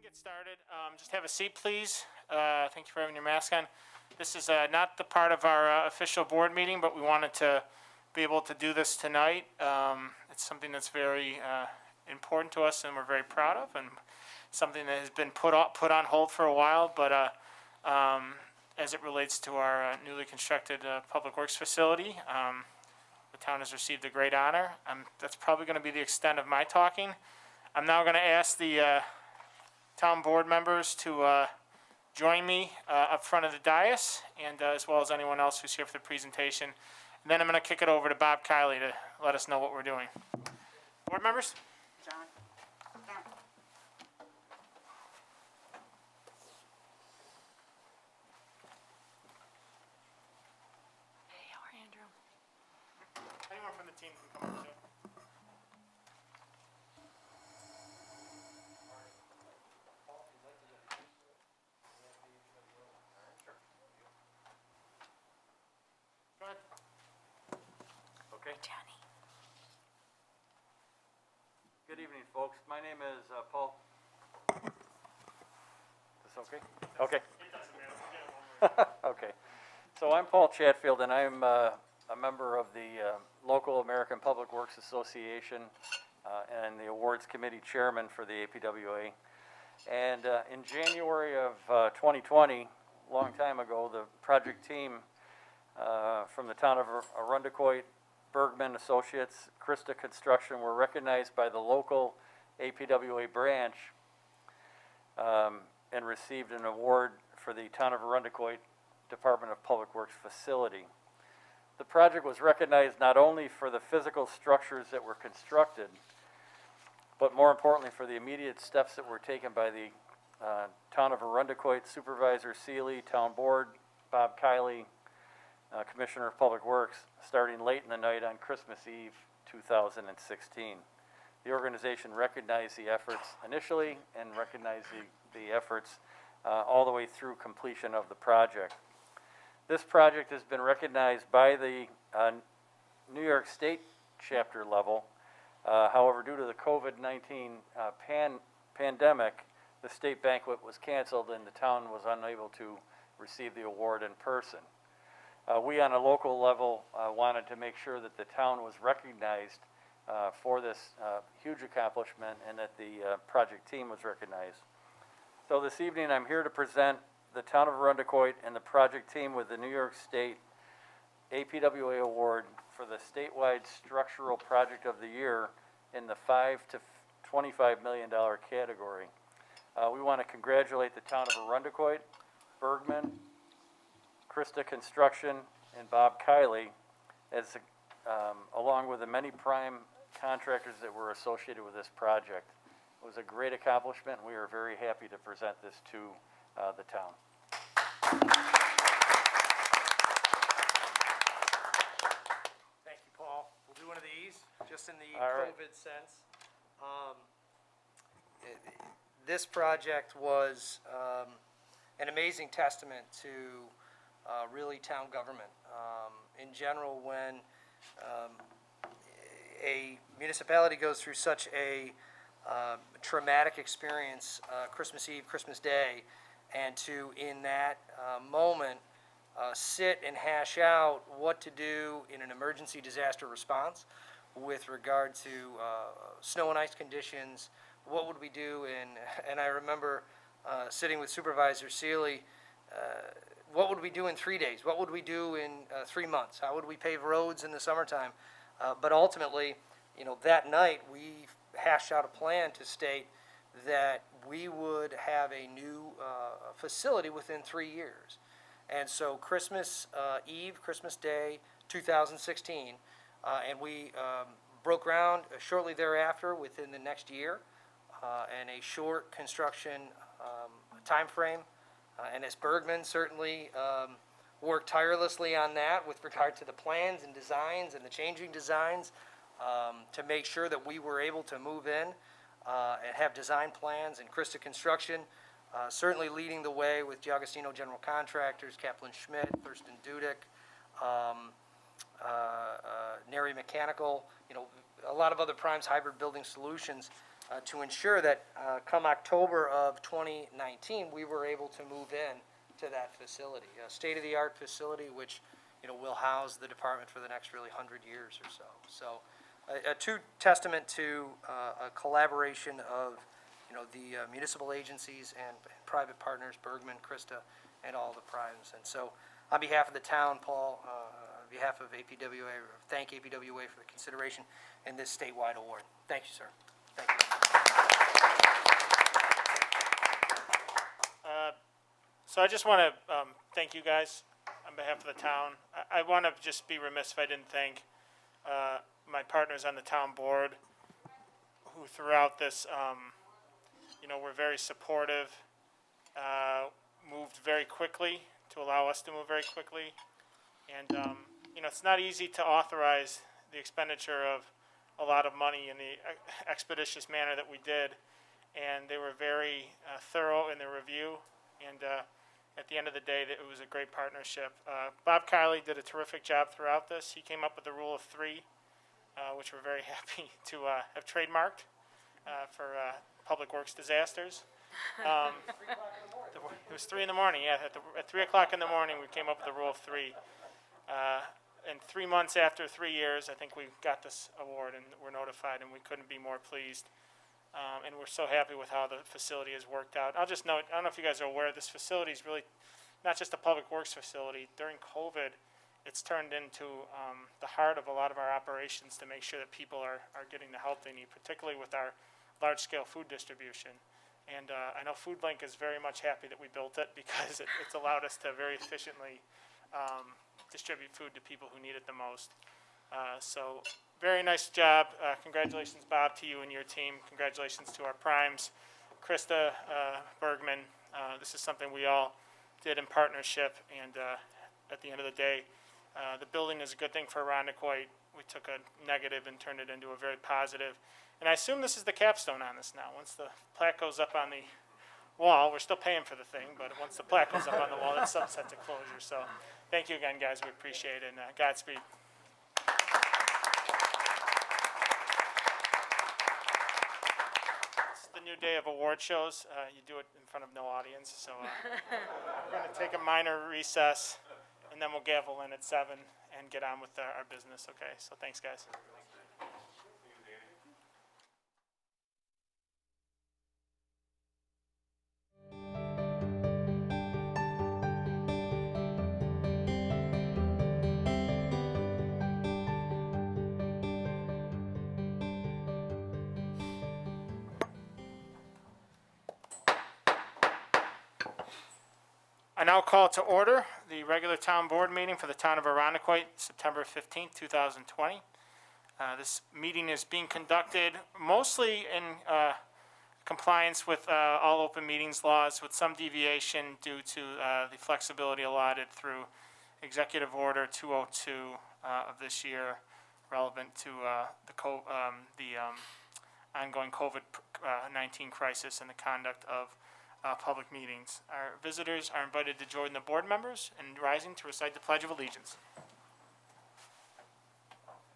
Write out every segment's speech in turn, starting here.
Get started. Just have a seat, please. Thank you for having your mask on. This is not the part of our official board meeting, but we wanted to be able to do this tonight. It's something that's very important to us, and we're very proud of, and something that has been put on hold for a while. But as it relates to our newly constructed public works facility, the town has received a great honor. That's probably going to be the extent of my talking. I'm now going to ask the town board members to join me up front of the dais, and as well as anyone else who's here for the presentation. And then I'm going to kick it over to Bob Kiley to let us know what we're doing. Board members? John. Hey, how are you, Andrew? Anyone from the team can come up too. Go ahead. Okay. Johnny. Good evening, folks. My name is Paul. Is this okay? Okay. It doesn't matter. We'll get it one more. Okay. So I'm Paul Chatfield, and I'm a member of the local American Public Works Association and the awards committee chairman for the APWA. And in January of 2020, a long time ago, the project team from the town of Arundecoit, Bergman Associates, Krista Construction were recognized by the local APWA branch and received an award for the town of Arundecoit Department of Public Works facility. The project was recognized not only for the physical structures that were constructed, but more importantly for the immediate steps that were taken by the town of Arundecoit Supervisor Seeley, town board, Bob Kiley, Commissioner of Public Works, starting late in the night on Christmas Eve 2016. The organization recognized the efforts initially and recognized the efforts all the way through completion of the project. This project has been recognized by the New York State chapter level. However, due to the COVID-19 pandemic, the state banquet was canceled and the town was unable to receive the award in person. We on a local level wanted to make sure that the town was recognized for this huge accomplishment and that the project team was recognized. So this evening I'm here to present the town of Arundecoit and the project team with the New York State APWA Award for the statewide structural project of the year in the $5 to $25 million category. We want to congratulate the town of Arundecoit, Bergman, Krista Construction, and Bob Kiley, as along with the many prime contractors that were associated with this project. It was a great accomplishment, and we are very happy to present this to the town. Thank you, Paul. We'll do one of these, just in the All right. COVID sense. This project was an amazing testament to really town government. In general, when a municipality goes through such a traumatic experience, Christmas Eve, Christmas Day, and to, in that moment, sit and hash out what to do in an emergency disaster response with regard to snow and ice conditions, what would we do, and I remember sitting with Supervisor Seeley, what would we do in 3 days? What would we do in 3 months? How would we pave roads in the summertime? But ultimately, that night we hashed out a plan to state that we would have a new facility within 3 years. And so Christmas Eve, Christmas Day, 2016, and we broke ground shortly thereafter within the next year, and a short construction time frame. And as Bergman certainly worked tirelessly on that with regard to the plans and designs and the changing designs to make sure that we were able to move in and have design plans, and Krista Construction certainly leading the way with Giagostino General Contractors, Kaplan Schmidt, Thurston Dudek, Neri Mechanical, a lot of other primes, Hybrid Building Solutions. to ensure that come October of 2019, we were able to move in to that facility, a state-of-the-art facility which, you know, will house the department for the next really 100 years or so. So a true testament to a collaboration of, you know, the municipal agencies and private partners, Bergman, Krista, and all the primes. And so on behalf of the town, Paul, on behalf of APWA, thank APWA for the consideration in this statewide award. Thank you, sir. Thank you. So I just want to thank you guys on behalf of the town. I want to just be remiss if I didn't thank my partners on the town board who throughout this, you know, were very supportive, moved very quickly to allow us to move very quickly. And, you know, it's not easy to authorize the expenditure of a lot of money in the expeditious manner that we did. And they were very thorough in their review. And at the end of the day, it was a great partnership. Bob Kiley did a terrific job throughout this. He came up with the rule of three, which we're very happy to have trademarked for public works disasters. It was 3 in the morning, yeah. At 3 o'clock in the morning, we came up with the rule of three. And 3 months after 3 years, I think we got this award and we're notified, and we couldn't be more pleased. And we're so happy with how the facility has worked out. I'll just note, I don't know if you guys are aware, this facility is really not just a public works facility. During COVID, it's turned into the heart of a lot of our operations to make sure that people are getting the help they need, particularly with our large-scale food distribution. And I know FoodLink is very much happy that we built it because it's allowed us to very efficiently distribute food to people who need it the most. So very nice job. Congratulations, Bob, to you and your team. Congratulations to our primes, Krista, Bergman. This is something we all did in partnership. And at the end of the day, the building is a good thing for Irondequoit. We took a negative and turned it into a very positive. And I assume this is the capstone on this now. Once the plaque goes up on the wall, we're still paying for the thing, but once the plaque goes up on the wall, it's set to closure. So thank you again, guys. We appreciate it, and Godspeed. It's the new day of award shows. You do it in front of no audience. So we're going to take a minor recess, and then we'll gavel in at 7 and get on with our business. Okay, so thanks, guys. I now call to order the regular town board meeting for the town of Irondequoit, September 15th, 2020. This meeting is being conducted mostly in compliance with all open meetings laws, with some deviation due to the flexibility allotted through Executive Order 202 of this year, relevant to the ongoing COVID-19 crisis and the conduct of public meetings. Our visitors are invited to join the board members in rising to recite the Pledge of Allegiance.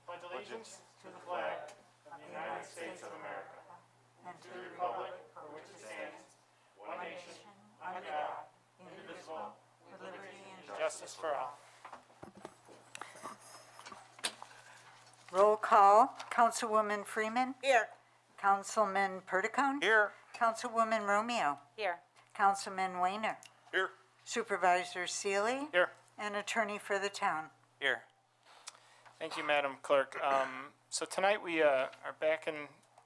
Pledge allegiance to the flag of the United States of America and to the republic for which it stands, one nation, under God, indivisible, with liberty and justice for all. Roll call. Councilwoman Freeman. Here. Councilman Perdicone. Here. Councilwoman Romeo. Here. Councilman Weiner. Here. Supervisor Seeley. Here. And attorney for the town. Here. Thank you, Madam Clerk. So tonight we are back in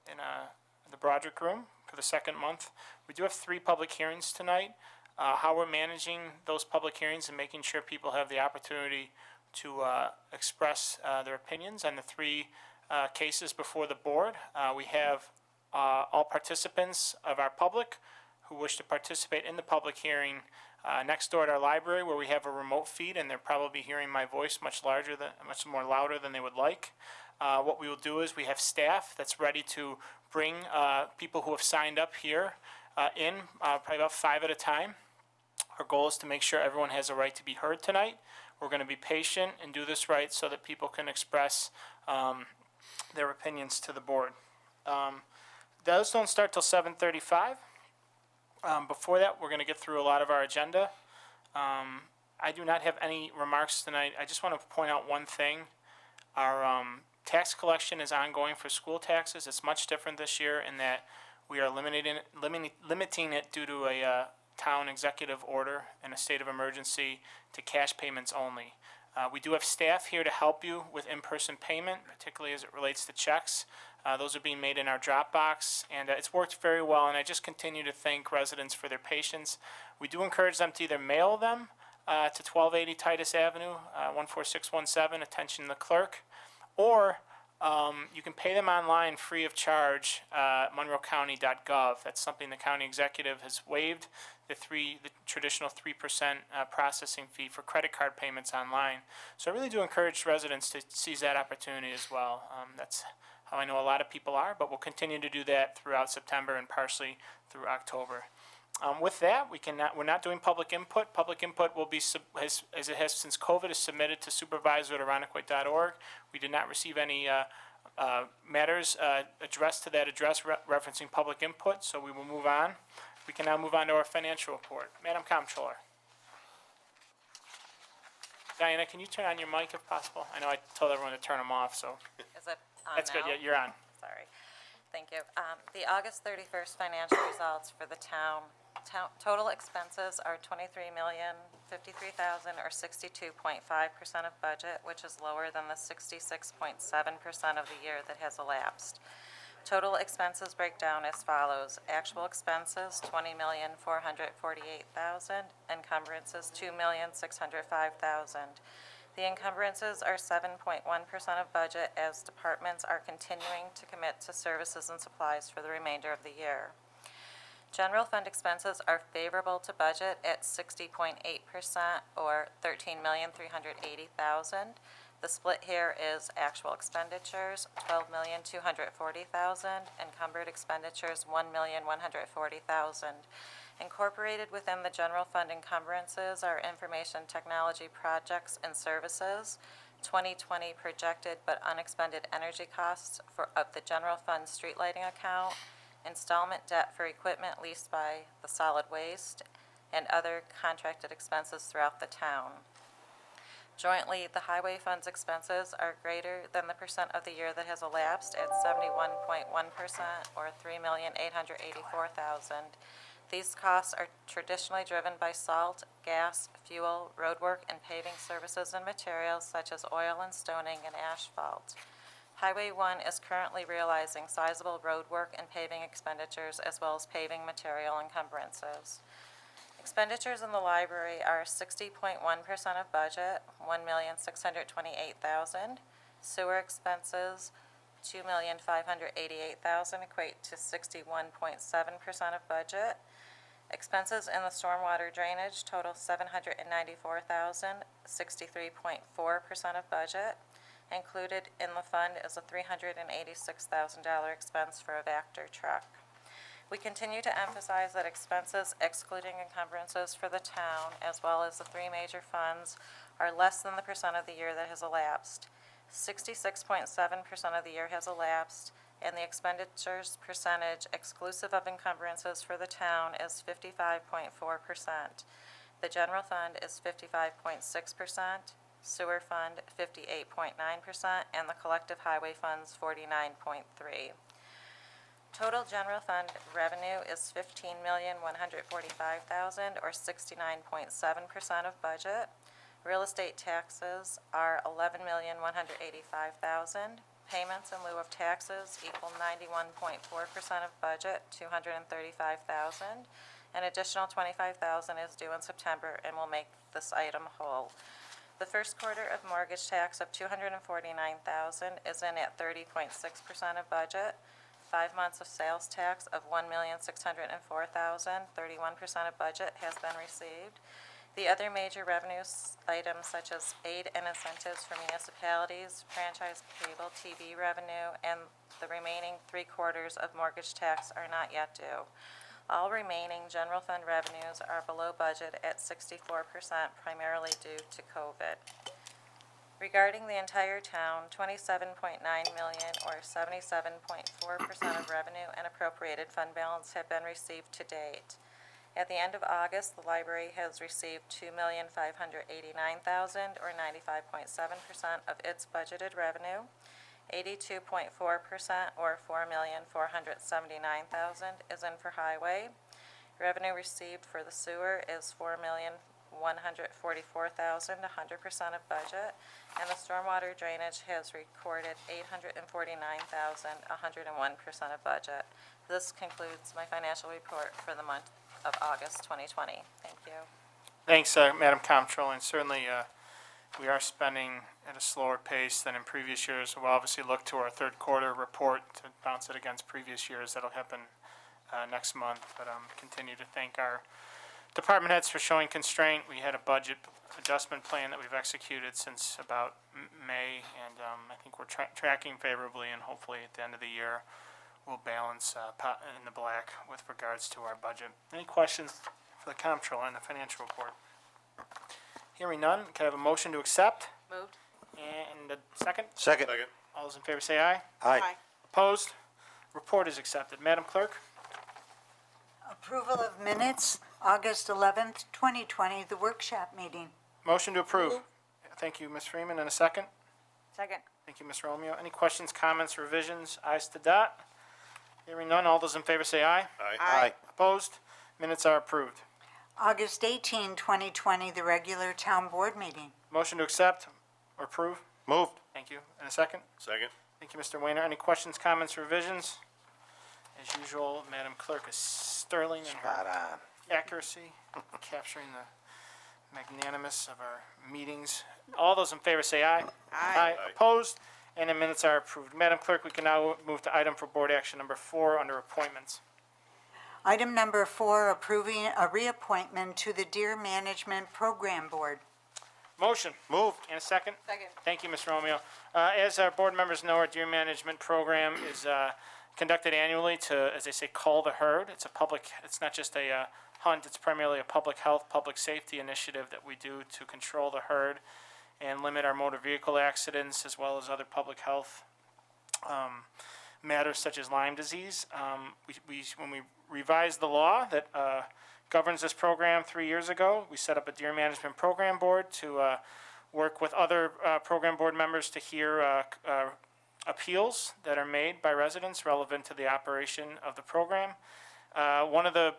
the Broderick Room for the second month. We do have 3 public hearings tonight. How we're managing those public hearings and making sure people have the opportunity to express their opinions on the 3 cases before the board. We have all participants of our public who wish to participate in the public hearing next door at our library, where we have a remote feed, and they're probably hearing my voice much more louder than they would like. What we will do is we have staff that's ready to bring people who have signed up here in, probably about 5 at a time. Our goal is to make sure everyone has a right to be heard tonight. We're going to be patient and do this right so that people can express their opinions to the board. those don't start till 7:35. Before that, we're going to get through a lot of our agenda. I do not have any remarks tonight. I just want to point out one thing. Our tax collection is ongoing for school taxes. It's much different this year in that we are limiting it due to a town executive order and a state of emergency to cash payments only. We do have staff here to help you with in-person payment, particularly as it relates to checks. Those are being made in our Dropbox, and it's worked very well, and I just continue to thank residents for their patience. We do encourage them to either mail them to 1280 Titus Avenue, 14617, attention the clerk, or you can pay them online free of charge at monroecounty.gov. That's something the county executive has waived, the traditional 3% processing fee for credit card payments online. So I really do encourage residents to seize that opportunity as well. That's how I know a lot of people are, but we'll continue to do that throughout September and partially through October. With that, we're not doing public input. Public input will be, as it has since COVID, is submitted to supervisor@irondequoit.org. We did not receive any matters addressed to that address referencing public input, so we will move on. We can now move on to our financial report. Madam Comptroller. Diana, can you turn on your mic if possible? I know I told everyone to turn them off, so Is it on that's now? good. Yeah, you're on. Sorry. Thank you. The August 31st financial results for the town, total expenses are $23,053,000 or 62.5% of budget, which is lower than the 66.7% of the year that has elapsed. Total expenses break down as follows. Actual expenses, $20,448,000. Encumbrances, $2,605,000. The encumbrances are 7.1% of budget as departments are continuing to commit to services and supplies for the remainder of the year. General fund expenses are favorable to budget at 60.8% or $13,380,000. The split here is actual expenditures, $12,240,000, encumbered expenditures, $1,140,000. Incorporated within the general fund encumbrances are information technology projects and services, 2020 projected but unexpended energy costs of the general fund street lighting account, installment debt for equipment leased by the solid waste, and other contracted expenses throughout the town. Jointly, the highway fund's expenses are greater than the percent of the year that has elapsed at 71.1% or $3,884,000. These costs are traditionally driven by salt, gas, fuel, roadwork, and paving services and materials such as oil and stoning and asphalt. Highway 1 is currently realizing sizable roadwork and paving expenditures as well as paving material encumbrances. Expenditures in the library are 60.1% of budget, $1,628,000. Sewer expenses, $2,588,000, equate to 61.7% of budget. Expenses in the stormwater drainage total $794,000, 63.4% of budget. Included in the fund is a $386,000 expense for a Vector truck. We continue to emphasize that expenses excluding encumbrances for the town, as well as the three major funds, are less than the percent of the year that has elapsed. 66.7% of the year has elapsed, and the expenditures percentage exclusive of encumbrances for the town is 55.4%. The general fund is 55.6%, sewer fund 58.9%, and the collective highway funds 49.3%. Total general fund revenue is $15,145,000 or 69.7% of budget. Real estate taxes are $11,185,000. Payments in lieu of taxes equal 91.4% of budget, $235,000. An additional $25,000 is due in September and will make this item whole. The first quarter of mortgage tax of $249,000 is in at 30.6% of budget. 5 months of sales tax of $1,604,000, 31% of budget has been received. The other major revenue items such as aid and incentives for municipalities, franchise cable TV revenue, and the remaining 3 quarters of mortgage tax are not yet due. All remaining general fund revenues are below budget at 64%, primarily due to COVID. Regarding the entire town, 27.9 million or 77.4% of revenue and appropriated fund balance have been received to date. At the end of August, the library has received $2,589,000 or 95.7% of its budgeted revenue. 82.4% or $4,479,000 is in for highway. Revenue received for the sewer is $4,144,000, 100% of budget, and the stormwater drainage has recorded $849,000, 101% of budget. This concludes my financial report for the month of August 2020. Thank you. Thanks, Madam Comptroller, and certainly we are spending at a slower pace than in previous years. We'll obviously look to our third quarter report to bounce it against previous years. That'll happen next month, but continue to thank our department heads for showing constraint. We had a budget adjustment plan that we've executed since about May, and I think we're tracking favorably, and hopefully at the end of the year, we'll balance in the black with regards to our budget. Any questions for the comptroller on the financial report? Hearing none, can I have a motion to accept? Moved. And a second? Second. All those in favor say aye. Aye. Opposed? Report is accepted. Madam Clerk? Approval of minutes, August 11th, 2020, the workshop meeting. Motion to approve. Thank you, Ms. Freeman, and a second? Second. Thank you, Ms. Romeo. Any questions, comments, revisions? Ayes to dot. Hearing none, all those in favor say aye. Aye. Opposed? Minutes are approved. August 18, 2020, the regular town board meeting. Motion to accept or approve. Moved. Thank you. And a second? Second. Thank you, Mr. Weiner. Any questions, comments, revisions? As usual, Madam Clerk is sterling in her accuracy, capturing the magnanimous of our meetings. All those in favor say aye. Aye. Opposed? And the minutes are approved. Madam Clerk, we can now move to item for board action number 4 under appointments. Item number 4, approving a reappointment to the Deer Management Program Board. Motion. Moved. And a second? Second. Thank you, Ms. Romeo. As our board members know, our deer management program is conducted annually to, as they say, cull the herd. It's not just a hunt, it's primarily a public health, public safety initiative that we do to control the herd and limit our motor vehicle accidents as well as other public health matters such as Lyme disease. When we revised the law that governs this program 3 years ago, we set up a deer management program board to work with other program board members to hear appeals that are made by residents relevant to the operation of the program. One of the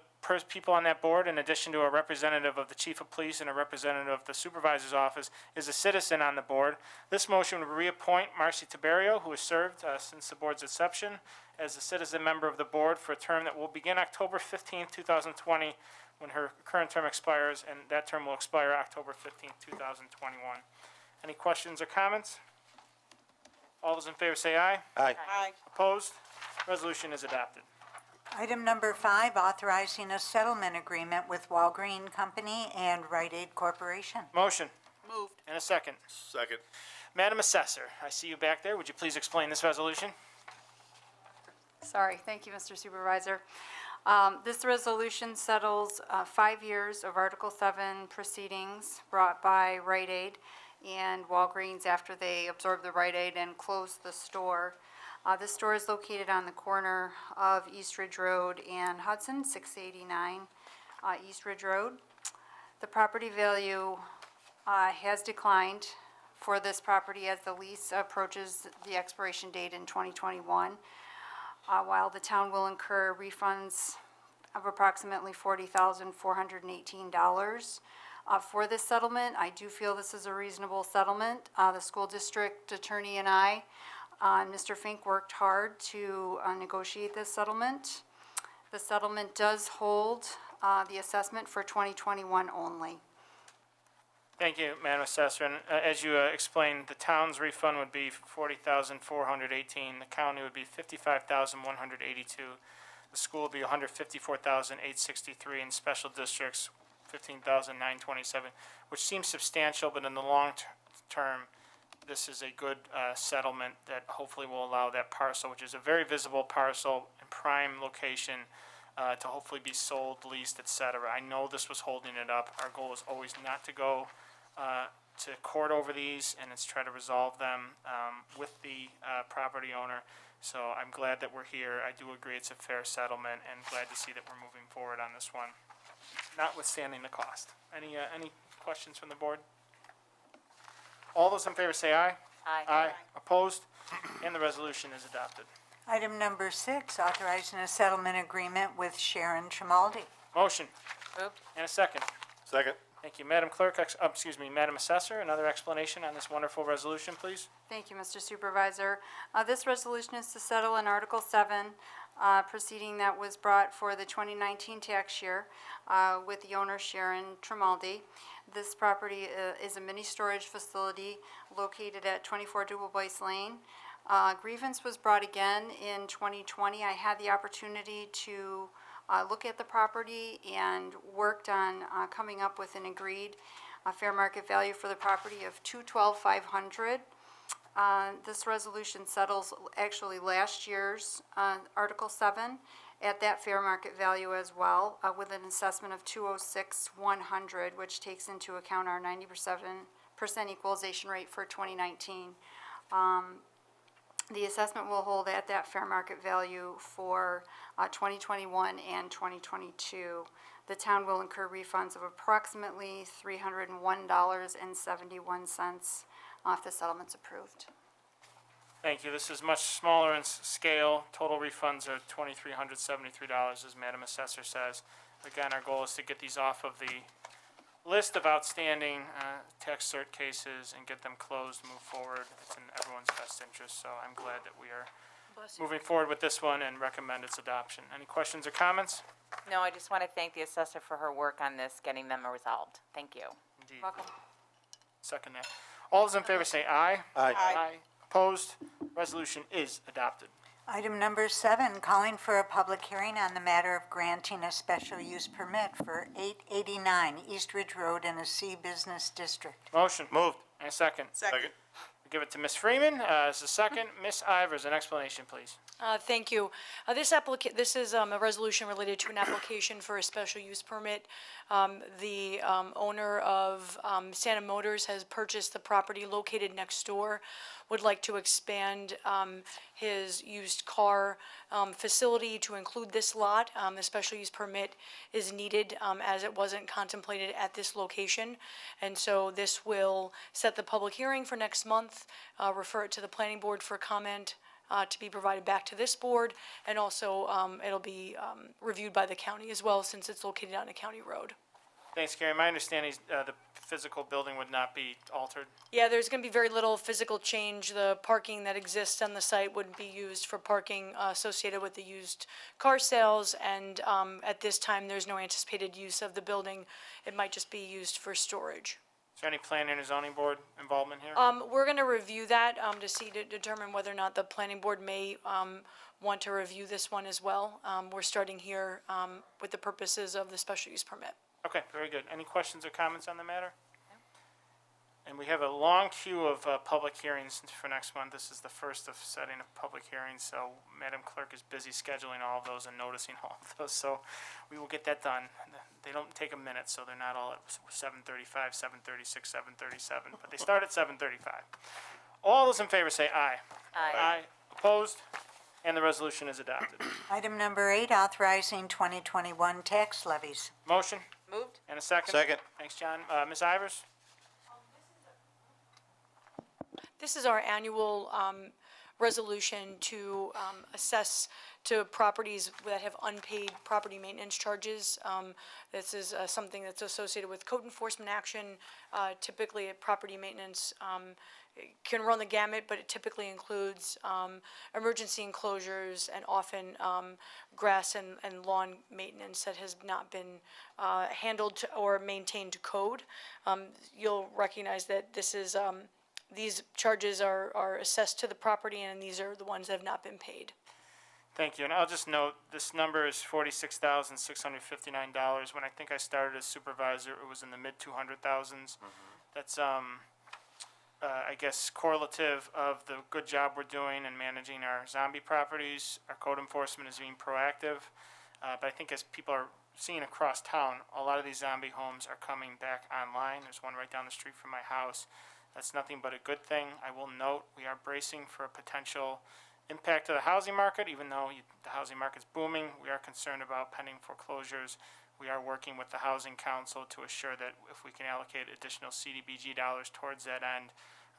people on that board, in addition to a representative of the chief of police and a representative of the supervisor's office, is a citizen on the board. This motion would reappoint Marcy Tiberio, who has served since the board's inception, as a citizen member of the board for a term that will begin October 15th, 2020, when her current term expires, and that term will expire October 15th, 2021. Any questions or comments? All those in favor say aye. Aye. Opposed? Resolution is adopted. Item number 5, authorizing a settlement agreement with Walgreen Company and Rite Aid Corporation. Motion. Moved. And a second. Second. Madam Assessor, I see you back there. Would you please explain this resolution? Sorry, thank you, Mr. Supervisor. This resolution settles 5 years of Article 7 proceedings brought by Rite Aid and Walgreens after they absorbed the Rite Aid and closed the store. This store is located on the corner of East Ridge Road and Hudson, 689 East Ridge Road. The property value has declined for this property as the lease approaches the expiration date in 2021. While the town will incur refunds of approximately $40,418 for this settlement, I do feel this is a reasonable settlement. The school district attorney and I, Mr. Fink, worked hard to negotiate this settlement. The settlement does hold the assessment for 2021 only. Thank you, Madam Assessor. And as you explained, the town's refund would be $40,418. The county would be $55,182. The school would be $154,863, and special districts $15,927, which seems substantial, but in the long term, this is a good settlement that hopefully will allow that parcel, which is a very visible parcel in prime location, to hopefully be sold, leased, et cetera. I know this was holding it up. Our goal is always not to go to court over these, and it's try to resolve them with the property owner. So I'm glad that we're here. I do agree it's a fair settlement, and glad to see that we're moving forward on this one, notwithstanding the cost. Any questions from the board? All those in favor say aye. Aye. Opposed? And the resolution is adopted. Item number 6, authorizing a settlement agreement with Sharon Trimaldi. Motion Moved. and a second. Second. Thank you. Madam Clerk, Madam Assessor, another explanation on this wonderful resolution, please? Thank you, Mr. Supervisor. This resolution is to settle an Article 7 proceeding that was brought for the 2019 tax year with the owner Sharon Trimaldi. This property is a mini storage facility located at 24 Dubois Lane. Grievance was brought again in 2020. I had the opportunity to look at the property and worked on coming up with an agreed fair market value for the property of $212,500. This resolution settles actually last year's Article 7 at that fair market value as well, with an assessment of $206,100, which takes into account our 97% equalization rate for 2019. The assessment will hold at that fair market value for 2021 and 2022. The town will incur refunds of approximately $301.71 if the settlement's approved. Thank you. This is much smaller in scale. Total refunds are $2,373, as Madam Assessor says. Again, our goal is to get these off of the list of outstanding tax cert cases and get them closed, move forward. It's in everyone's best interest, so I'm glad that we are moving forward with this one and recommend its adoption. Any questions or comments? No, I just want to thank the assessor for her work on this, getting them resolved. Thank you. Indeed. Welcome. Second that. All those in favor say aye. Aye. Opposed? Resolution is adopted. Item number 7, calling for a public hearing on the matter of granting a special use permit for 889 East Ridge Road in a C Business District. Motion. Moved. And a second. Second. Give it to Ms. Freeman as the second. Ms. Ivers, an explanation, please. Thank you. This is a resolution related to an application for a special use permit. The owner of Santa Motors has purchased the property located next door, would like to expand his used car facility to include this lot. The special use permit is needed as it wasn't contemplated at this location. And so this will set the public hearing for next month, refer it to the planning board for comment, to be provided back to this board, and also it'll be reviewed by the county as well, since it's located on a county road. Thanks, Gary. My understanding is the physical building would not be altered. Yeah, there's going to be very little physical change. The parking that exists on the site would be used for parking associated with the used car sales, and at this time, there's no anticipated use of the building. It might just be used for storage. Is there any planning or zoning board involvement here? We're going to review that to determine whether or not the planning board may want to review this one as well. We're starting here with the purposes of the special use permit. Okay, very good. Any questions or comments on the matter? And we have a long queue of public hearings for next month. This is the first of setting of public hearings, so Madam Clerk is busy scheduling all of those and noticing all of those, so we will get that done. They don't take a minute, so they're not all at 7:35, 7:36, 7:37, but they start at 7:35. All those in favor say aye. Aye. Opposed? And the resolution is adopted. Item number 8, authorizing 2021 tax levies. Motion Moved. and a second. Second. Thanks, John. Ms. Ivers? This is our annual resolution to assess to properties that have unpaid property maintenance charges. This is something that's associated with code enforcement action. Typically, property maintenance can run the gamut, but it typically includes emergency enclosures and often grass and lawn maintenance that has not been handled or maintained to code. You'll recognize that this is these charges are assessed to the property, and these are the ones that have not been paid. Thank you, and I'll just note, this number is $46,659. When I think I started as supervisor, it was in the mid-200,000s. That's, I guess, correlative of the good job we're doing in managing our zombie properties. Our code enforcement is being proactive, but I think as people are seeing across town, a lot of these zombie homes are coming back online. There's one right down the street from my house. That's nothing but a good thing. I will note, we are bracing for a potential impact to the housing market. Even though the housing market's booming, we are concerned about pending foreclosures. We are working with the Housing Council to assure that if we can allocate additional CDBG dollars towards that end,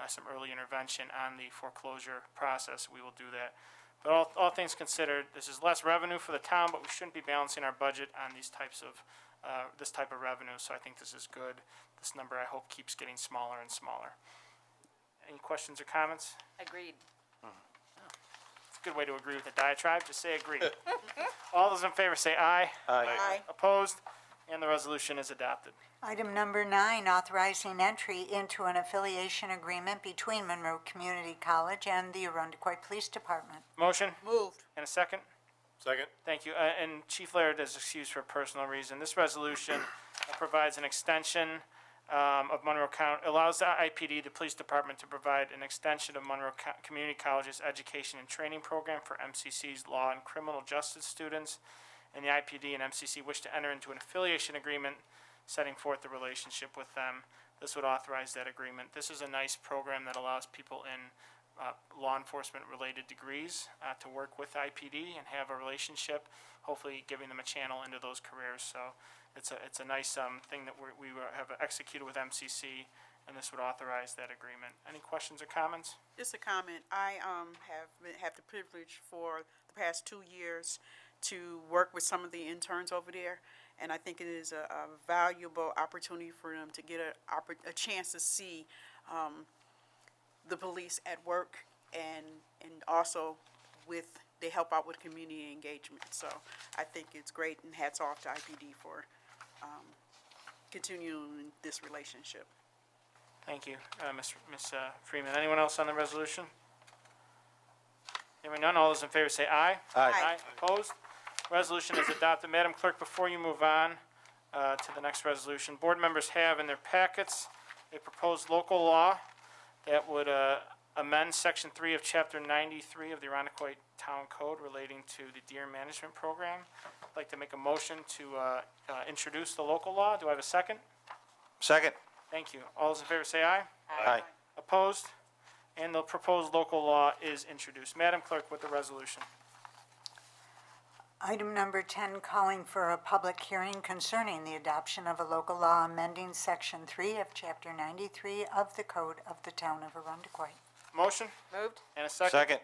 some early intervention on the foreclosure process, we will do that. But all things considered, this is less revenue for the town, but we shouldn't be balancing our budget on these types of, this type of revenue, so I think this is good. This number, I hope, keeps getting smaller and smaller. Any questions or comments? Agreed. It's a good way to agree with a diatribe, just say agree. All those in favor say aye. Aye. Opposed? And the resolution is adopted. Item number 9, authorizing entry into an affiliation agreement between Monroe Community College and the Arundecoit Police Department. Motion? Moved. And a second? Second. Thank you. And Chief Laird is excused for a personal reason. This resolution provides an extension of Monroe County, allows the IPD, the police department, to provide an extension of Monroe Community College's education and training program for MCC's law and criminal justice students. And the IPD and MCC wish to enter into an affiliation agreement setting forth the relationship with them. This would authorize that agreement. This is a nice program that allows people in law enforcement-related degrees to work with IPD and have a relationship, hopefully giving them a channel into those careers. So it's a nice thing that we have executed with MCC, and this would authorize that agreement. Any questions or comments? Just a comment. I have the privilege for the past 2 years to work with some of the interns over there, and I think it is a valuable opportunity for them to get a chance to see the police at work, and also they help out with community engagement. So I think it's great, and hats off to IPD for continuing this relationship. Thank you, Ms. Freeman. Anyone else on the resolution? Hearing none, all those in favor say aye. Aye. Opposed? Resolution is adopted. Madam Clerk, before you move on to the next resolution, board members have in their packets a proposed local law that would amend Section 3 of Chapter 93 of the Arundecoit Town Code relating to the deer management program. I'd like to make a motion to introduce the local law. Do I have a second? Second. Thank you. All those in favor say aye. Aye. Opposed? And the proposed local law is introduced. Madam Clerk, with the resolution. Item number 10, calling for a public hearing concerning the adoption of a local law amending Section 3 of Chapter 93 of the Code of the Town of Arundecoit. Motion? Moved. And a second? Second.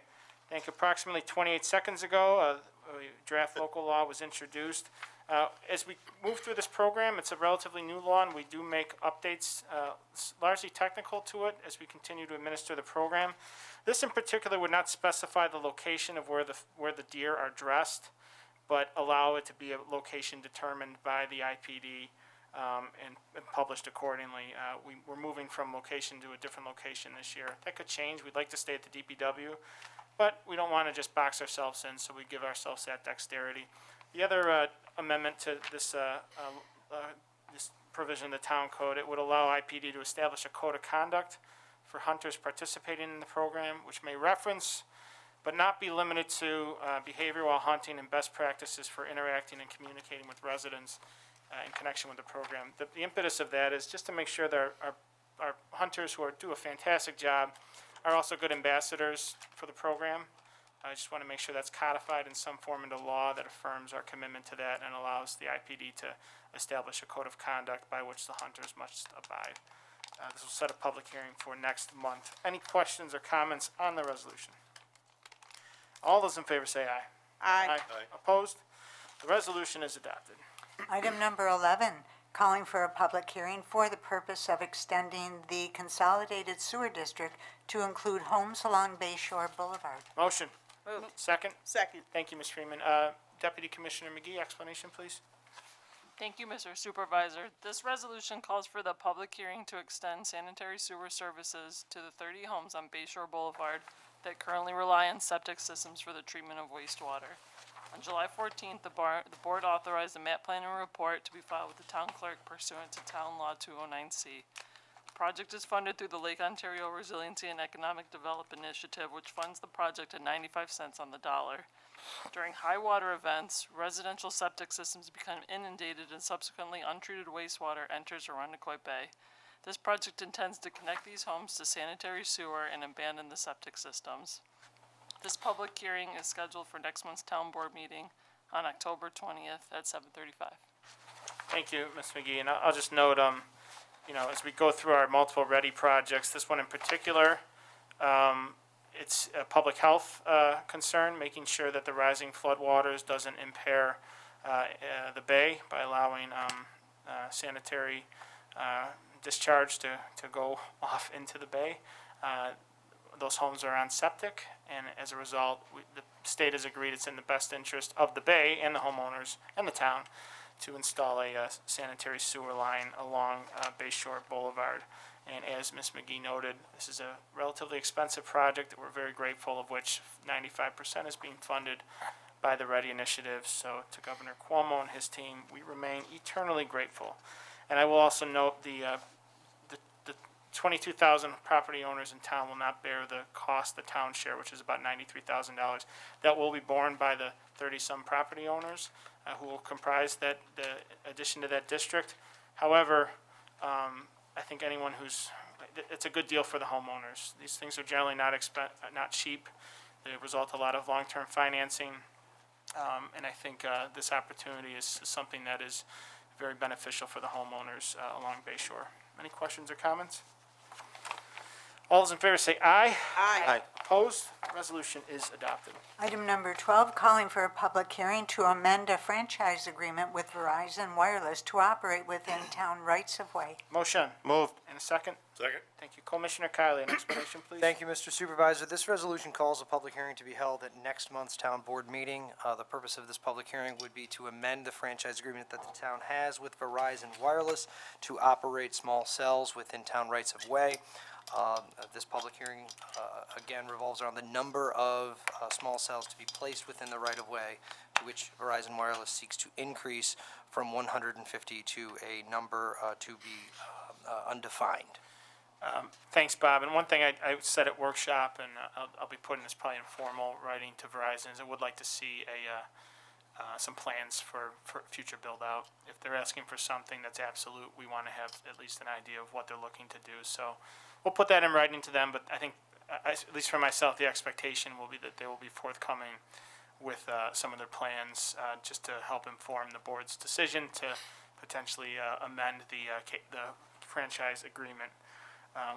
Thank you. Approximately 28 seconds ago, a draft local law was introduced. As we move through this program, it's a relatively new law, and we do make updates largely technical to it as we continue to administer the program. This in particular would not specify the location of where the deer are dressed, but allow it to be a location determined by the IPD and published accordingly. We're moving from location to a different location this year. That could change. We'd like to stay at the DPW, but we don't want to just box ourselves in, so we give ourselves that dexterity. The other amendment to this provision of the town code, it would allow IPD to establish a code of conduct for hunters participating in the program, which may reference but not be limited to behavior while hunting and best practices for interacting and communicating with residents in connection with the program. The impetus of that is just to make sure that our hunters who do a fantastic job are also good ambassadors for the program. I just want to make sure that's codified in some form into law that affirms our commitment to that and allows the IPD to establish a code of conduct by which the hunters must abide. This will set a public hearing for next month. Any questions or comments on the resolution? All those in favor say aye. Aye. Opposed? The resolution is adopted. Item number 11, calling for a public hearing for the purpose of extending the Consolidated Sewer District to include homes along Bay Shore Boulevard. Motion. Moved. Second. Second. Thank you, Ms. Freeman. Deputy Commissioner McGee, explanation, please. Thank you, Mr. Supervisor. This resolution calls for the public hearing to extend sanitary sewer services to the 30 homes on Bay Shore Boulevard that currently rely on septic systems for the treatment of wastewater. On July 14th, the board authorized a map plan and report to be filed with the town clerk pursuant to Town Law 209C. The project is funded through the Lake Ontario Resiliency and Economic Development Initiative, which funds the project at 95 cents on the dollar. During high water events, residential septic systems become inundated and subsequently untreated wastewater enters Arundecoyt Bay. This project intends to connect these homes to sanitary sewer and abandon the septic systems. This public hearing is scheduled for next month's town board meeting on October 20th at 7:35. Thank you, Ms. McGee, and I'll just note, you know, as we go through our multiple ready projects, this one in particular, it's a public health concern, making sure that the rising floodwaters doesn't impair the bay by allowing sanitary discharge to go off into the bay. Those homes are on septic, and as a result, the state has agreed it's in the best interest of the bay and the homeowners and the town to install a sanitary sewer line along Bayshore Boulevard. And as Ms. McGee noted, this is a relatively expensive project that we're very grateful of, which 95% is being funded by the READY initiative. So to Governor Cuomo and his team, we remain eternally grateful. And I will also note the 22,000 property owners in town will not bear the cost, the town share, which is about $93,000. That will be borne by the 30-some property owners who will comprise the addition to that district. However, I think anyone it's a good deal for the homeowners. These things are generally not cheap. They result in a lot of long-term financing. And I think this opportunity is something that is very beneficial for the homeowners along Bayshore. Any questions or comments? All those in favor say aye. Aye. Opposed? Resolution is adopted. Item number 12, calling for a public hearing to amend a franchise agreement with Verizon Wireless to operate within town rights-of-way. Motion. Moved. And a second? Second. Thank you. Commissioner Kylie, an explanation, please. Thank you, Mr. Supervisor. This resolution calls a public hearing to be held at next month's town board meeting. The purpose of this public hearing would be to amend the franchise agreement that the town has with Verizon Wireless to operate small cells within town rights-of-way. This public hearing, again, revolves around the number of small cells to be placed within the right-of-way, to which Verizon Wireless seeks to increase from 150 to a number to be undefined. Thanks, Bob. And one thing I said at workshop, and I'll be putting this probably in formal writing to Verizon, is I would like to see some plans for future build-out. If they're asking for something that's absolute, we want to have at least an idea of what they're looking to do. So we'll put that in writing to them, but I think, at least for myself, the expectation will be that they will be forthcoming with some of their plans, just to help inform the board's decision to potentially amend the franchise agreement.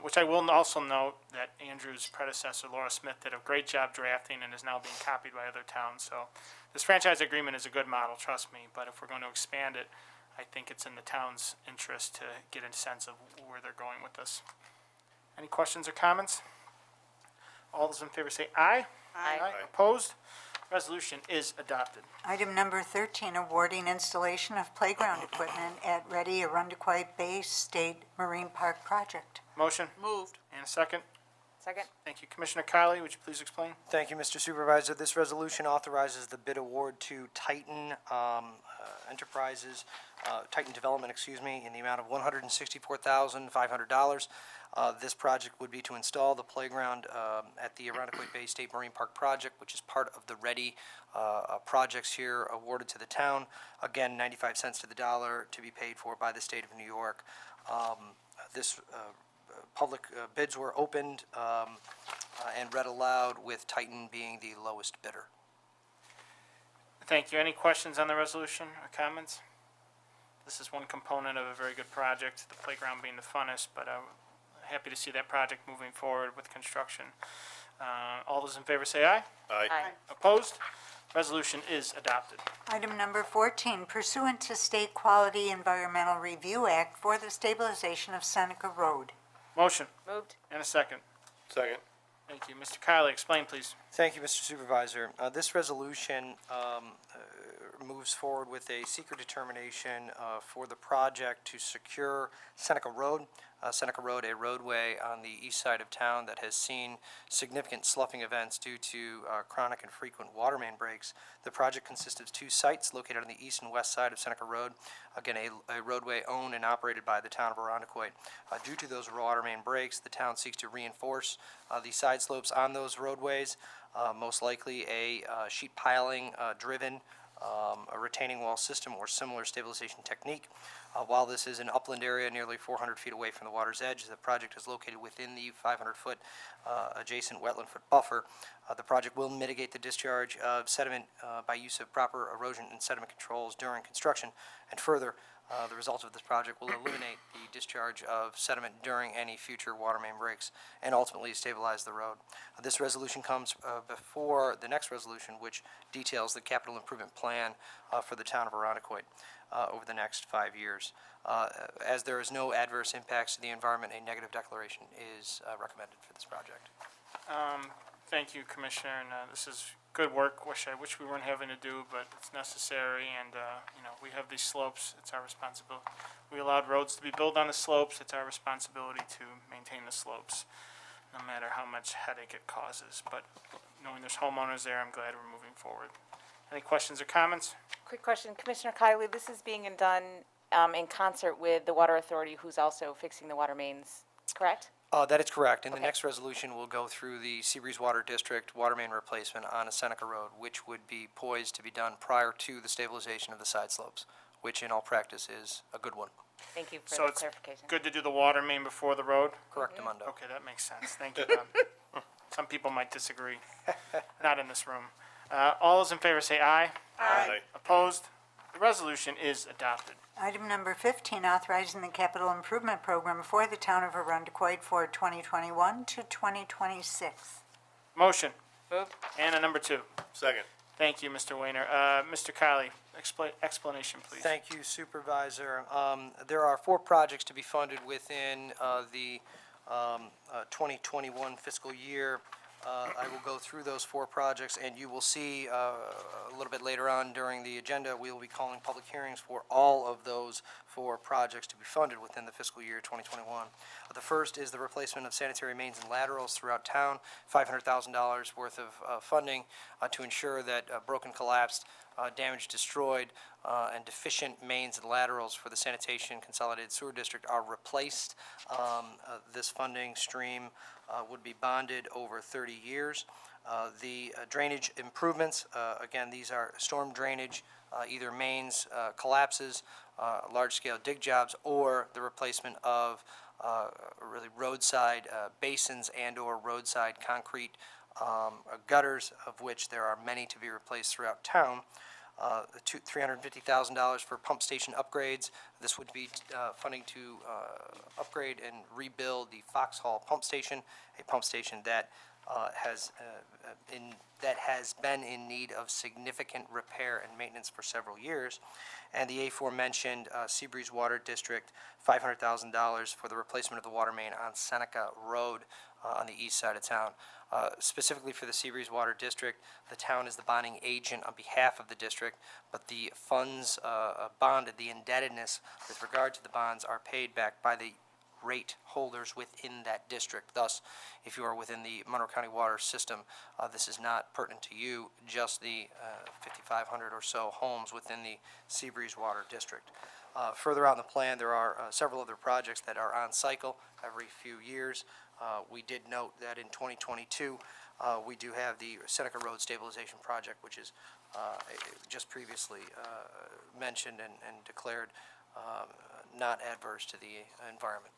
Which I will also note that Andrew's predecessor, Laura Smith, did a great job drafting and is now being copied by other towns. So this franchise agreement is a good model, trust me, but if we're going to expand it, I think it's in the town's interest to get a sense of where they're going with this. Any questions or comments? All those in favor say aye. Aye. Opposed? Resolution is adopted. Item number 13, awarding installation of playground equipment at Ready Arundecoyt Bay State Marine Park project. Motion Moved. and a second. Second? Thank you. Commissioner Kylie, would you please explain? Thank you, Mr. Supervisor. This resolution authorizes the bid award to Titan Enterprises, Titan Development, in the amount of $164,500. This project would be to install the playground at the Arundecoyt Bay State Marine Park project, which is part of the READY projects here awarded to the town. Again, 95 cents to the dollar to be paid for by the state of New York. This public bids were opened and read aloud, with Titan being the lowest bidder. Thank you. Any questions on the resolution or comments? This is one component of a very good project, the playground being the funnest, but I'm happy to see that project moving forward with construction. All those in favor say aye. Aye. Opposed? Resolution is adopted. Item number 14, pursuant to State Quality Environmental Review Act for the stabilization of Seneca Road. Motion Moved? and a second. Second. Thank you. Mr. Kylie, explain, please. Thank you, Mr. Supervisor. This resolution moves forward with a secret determination for the project to secure Seneca Road. Seneca Road, a roadway on the east side of town that has seen significant sloughing events due to chronic and frequent water main breaks. The project consists of two sites located on the east and west side of Seneca Road. Again, a roadway owned and operated by the town of Arundecoit. Due to those water main breaks, the town seeks to reinforce the side slopes on those roadways, most likely a sheet piling driven a retaining wall system or similar stabilization technique. While this is an upland area nearly 400 feet away from the water's edge, the project is located within the 500-foot adjacent wetland foot buffer. The project will mitigate the discharge of sediment by use of proper erosion and sediment controls during construction. And further, the result of this project will eliminate the discharge of sediment during any future water main breaks and ultimately stabilize the road. This resolution comes before the next resolution, which details the capital improvement plan for the town of Arundecoit over the next 5 years. As there is no adverse impacts to the environment, a negative declaration is recommended for this project. Thank you, Commissioner, and this is good work. I wish we weren't having to do, but it's necessary, and, we have these slopes, it's our responsibility. We allowed roads to be built on the slopes, it's our responsibility to maintain the slopes, no matter how much headache it causes. But knowing there's homeowners there, I'm glad we're moving forward. Any questions or comments? Quick question, Commissioner Kiley, this is being done in concert with the Water Authority, who's also fixing the water mains, correct? That is correct. In the Okay. next resolution, we'll go through the Seabreeze Water District water main replacement on a Seneca Road, which would be poised to be done prior to the stabilization of the side slopes, which in all practice is a good one. Thank you for So the it's clarification. good to do the water main before the road? Correct, Amundo. Okay, that makes sense. Thank you, Bob. Some people might disagree. Not in this room. All those in favor say aye. Aye. Opposed? The resolution is adopted. Item number 15, authorizing the capital improvement program for the town of Arundecoit for 2021 to 2026. Motion. Move. And a number 2. Second. Thank you, Mr. Weiner. Mr. Kiley, explanation, please. Thank you, Supervisor. There are 4 projects to be funded within the 2021 fiscal year. I will go through those 4 projects, and you will see a little bit later on during the agenda, we will be calling public hearings for all of those 4 projects to be funded within the fiscal year 2021. The first is the replacement of sanitary mains and laterals throughout town, $500,000 worth of funding to ensure that broken, collapsed, damaged, destroyed, and deficient mains and laterals for the Sanitation Consolidated Sewer District are replaced. This funding stream would be bonded over 30 years. The drainage improvements, again, these are storm drainage, either mains collapses, large-scale dig jobs, or the replacement of really roadside basins and/or roadside concrete gutters, of which there are many to be replaced throughout town. $350,000 for pump station upgrades. This would be funding to upgrade and rebuild the Foxhall Pump Station, a pump station that has been in need of significant repair and maintenance for several years. And the aforementioned Seabreeze Water District, $500,000 for the replacement of the water main on Seneca Road on the east side of town. Specifically for the Seabreeze Water District, the town is the bonding agent on behalf of the district, but the funds bonded, the indebtedness with regard to the bonds are paid back by the rate holders within that district. Thus, if you are within the Monroe County water system, this is not pertinent to you, just the 5,500 or so homes within the Seabreeze Water District. Further out in the plan, there are several other projects that are on cycle every few years. We did note that in 2022, we do have the Seneca Road Stabilization Project, which is just previously mentioned and declared not adverse to the environment.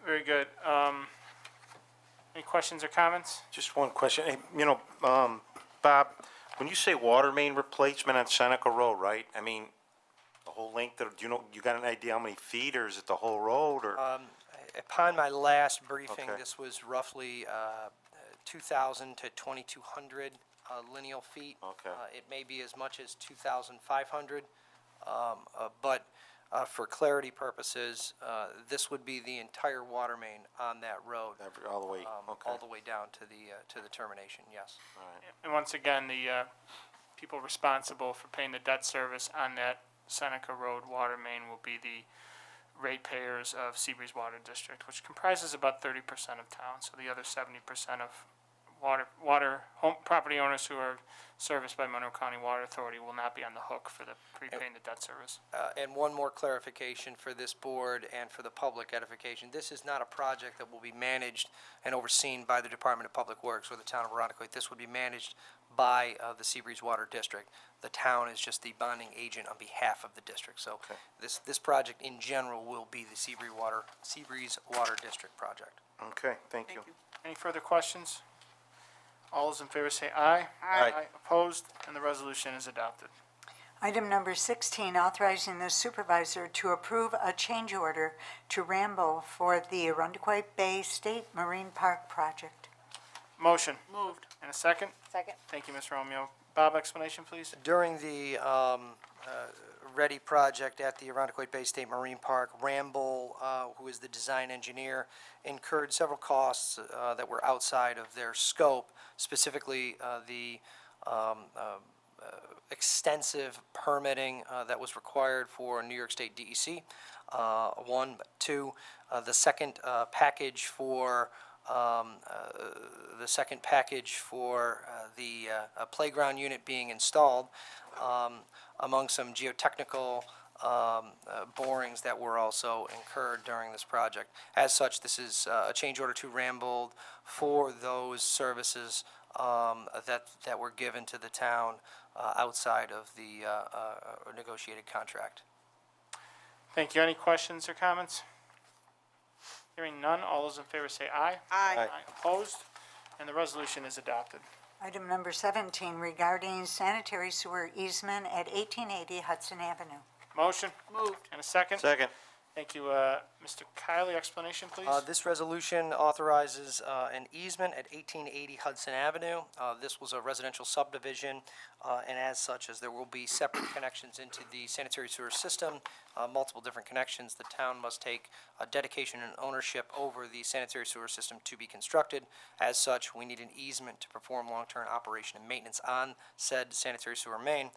Very good. Any questions or comments? Just one question. Hey, Bob, when you say water main replacement on Seneca Road, right? I mean, the whole length of, you got an idea how many feet, or is it the whole road, or? Upon my last briefing, Okay. this was roughly 2,000 to 2,200 lineal feet. Okay. It may be as much as 2,500, but for clarity purposes, this would be the entire water main on that road, All the way, okay. all the way down to the termination, yes. And once again, the people responsible for paying the debt service on that Seneca Road water main will be the ratepayers of Seabreeze Water District, which comprises about 30% of town. So the other 70% of home property owners who are serviced by Monroe County Water Authority will not be on the hook for the prepaying the debt service. And one more clarification for this board and for the public edification. This is not a project that will be managed and overseen by the Department of Public Works or the town of Arundecoit. This would be managed by the Seabreeze Water District. The town is just the bonding agent on behalf of the district. So this project in general will be the Seabreeze Water District project. Okay, thank you. Any further questions? All those in favor say aye. Aye. Opposed, and the resolution is adopted. Item number 16, authorizing the supervisor to approve a change order to Rambo for the Arundecoit Bay State Marine Park project. Motion. Moved. And a second? Second. Thank you, Ms. Romeo. Bob, explanation, please? During the Ready project at the Arundecoit Bay State Marine Park, Ramble, who is the design engineer, incurred several costs that were outside of their scope, specifically the extensive permitting that was required for New York State DEC, one. Two, the second package for the playground unit being installed, among some geotechnical borings that were also incurred during this project. As such, this is a change order to Rambold for those services that were given to the town outside of the negotiated contract. Thank you. Any questions or comments? Hearing none, all those in favor say aye. Aye. Opposed, and the resolution is adopted. Item number 17, regarding sanitary sewer easement at 1880 Hudson Avenue. Motion Moved. and a second. Second. Thank you. Mr. Kiley, explanation, please? This resolution authorizes an easement at 1880 Hudson Avenue. This was a residential subdivision, and as such, as there will be separate connections into the sanitary sewer system, multiple different connections, the town must take dedication and ownership over the sanitary sewer system to be constructed. As such, we need an easement to perform long-term operation and maintenance on said sanitary sewer main.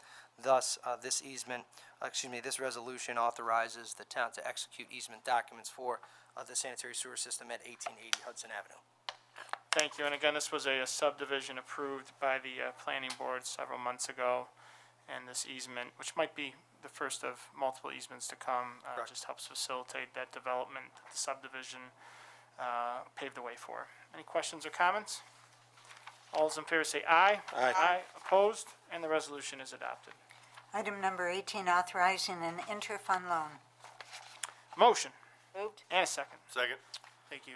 Thus, this resolution authorizes the town to execute easement documents for the sanitary sewer system at 1880 Hudson Avenue. Thank you. And again, this was a subdivision approved by the planning board several months ago. And this easement, which might be the first of multiple easements to come, Correct. just helps facilitate that development that the subdivision paved the way for. Any questions or comments? All those in favor say aye. Aye. Opposed, and the resolution is adopted. Item number 18, authorizing an interfund loan. Motion Moved. and a second. Second. Thank you.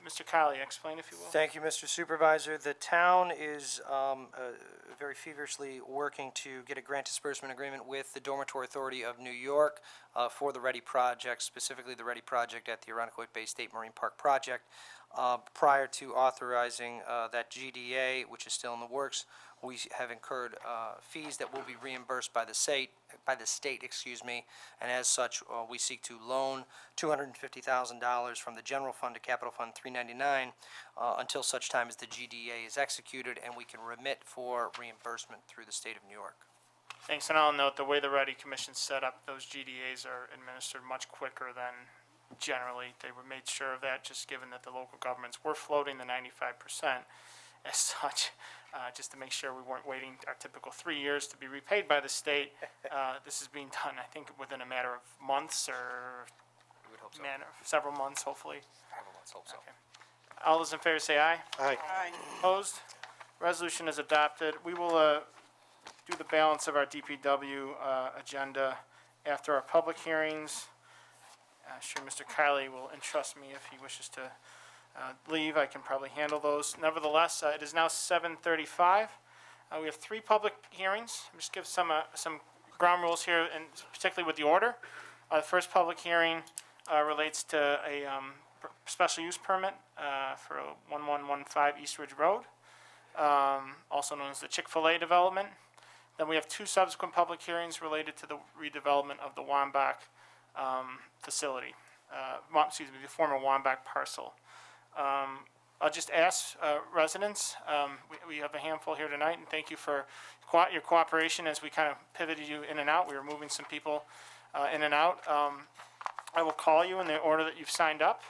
Mr. Kiley, explain if you will. Thank you, Mr. Supervisor. The town is very feverishly working to get a grant disbursement agreement with the Dormitory Authority of New York for the Ready project, specifically the Ready project at the Arundecoit Bay State Marine Park project. Prior to authorizing that GDA, which is still in the works, we have incurred fees that will be reimbursed by the state, and as such, we seek to loan $250,000 from the general fund to Capital Fund 399 until such time as the GDA is executed and we can remit for reimbursement through the state of New York. Thanks, and I'll note the way the Ready Commission set up, those GDAs are administered much quicker than generally. They were made sure of that, just given that the local governments were floating the 95% as such, just to make sure we weren't waiting our typical 3 years to be repaid by the state. This is being done, I think, within a matter of months or We would hope so. several months, hopefully. Let's hope so. Okay. All those in favor say aye. Aye. Aye. Opposed? Resolution is adopted. We will do the balance of our DPW agenda after our public hearings. Sure, Mr. Kiley will entrust me if he wishes to leave. I can probably handle those. Nevertheless, it is now 7:35. We have 3 public hearings. I'll just give some ground rules here, and particularly with the order. The first public hearing relates to a special use permit for 1115 East Ridge Road, also known as the Chick-fil-A development. Then we have 2 subsequent public hearings related to the redevelopment of the Wambach facility, the former Wambach parcel. I'll just ask residents, we have a handful here tonight, and thank you for your cooperation as we kind of pivoted you in and out. We were moving some people in and out. I will call you in the order that you've signed up.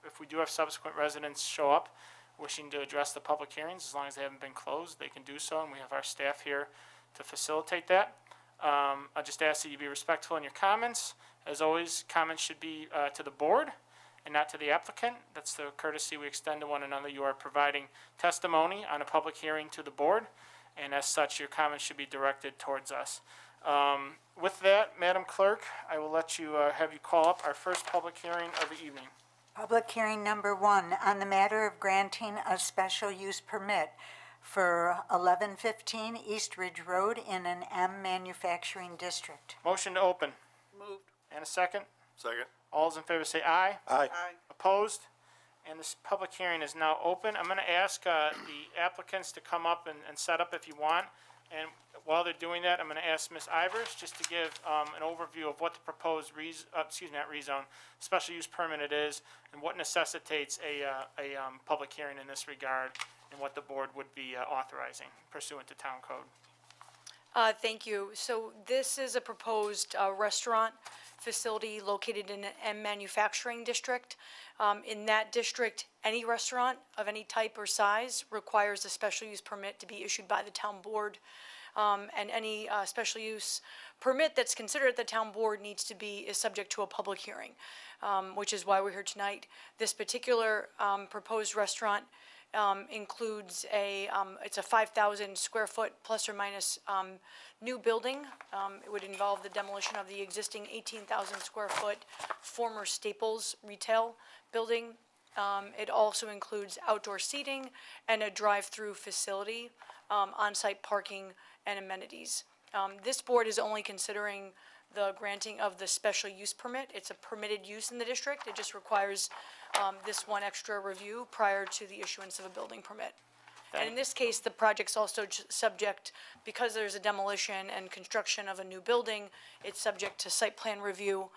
If we do have subsequent residents show up wishing to address the public hearings, as long as they haven't been closed, they can do so, and we have our staff here to facilitate that. I just ask that you be respectful in your comments. As always, comments should be to the board and not to the applicant. That's the courtesy we extend to one another. You are providing testimony on a public hearing to the board, and as such, your comments should be directed towards us. With that, Madam Clerk, I will let you have you call up our first public hearing of the evening. Public hearing number 1 on the matter of granting a special use permit for 1115 East Ridge Road in an M manufacturing district. Motion to open. Moved. And a second? Second. All those in favor say aye. Aye. Aye. Opposed? And this public hearing is now open. I'm going to ask the applicants to come up and set up if you want. And while they're doing that, I'm going to ask Ms. Ivers just to give an overview of what the proposed special use permit it is, and what necessitates a public hearing in this regard, and what the board would be authorizing pursuant to town code. Thank you. So this is a proposed restaurant facility located in an M manufacturing district. In that district, any restaurant of any type or size requires a special use permit to be issued by the town board. And any special use permit that's considered at the town board is subject to a public hearing, which is why we're here tonight. This particular proposed restaurant includes it's a 5,000 square foot plus or minus new building. It would involve the demolition of the existing 18,000 square foot former Staples retail building. It also includes outdoor seating and a drive-through facility, on-site parking and amenities. This board is only considering the granting of the special use permit. It's a permitted use in the district. It just requires this one extra review prior to the issuance of a building permit. And in this case, the project's also subject, because there's a demolition and construction of a new building, it's subject to site plan review,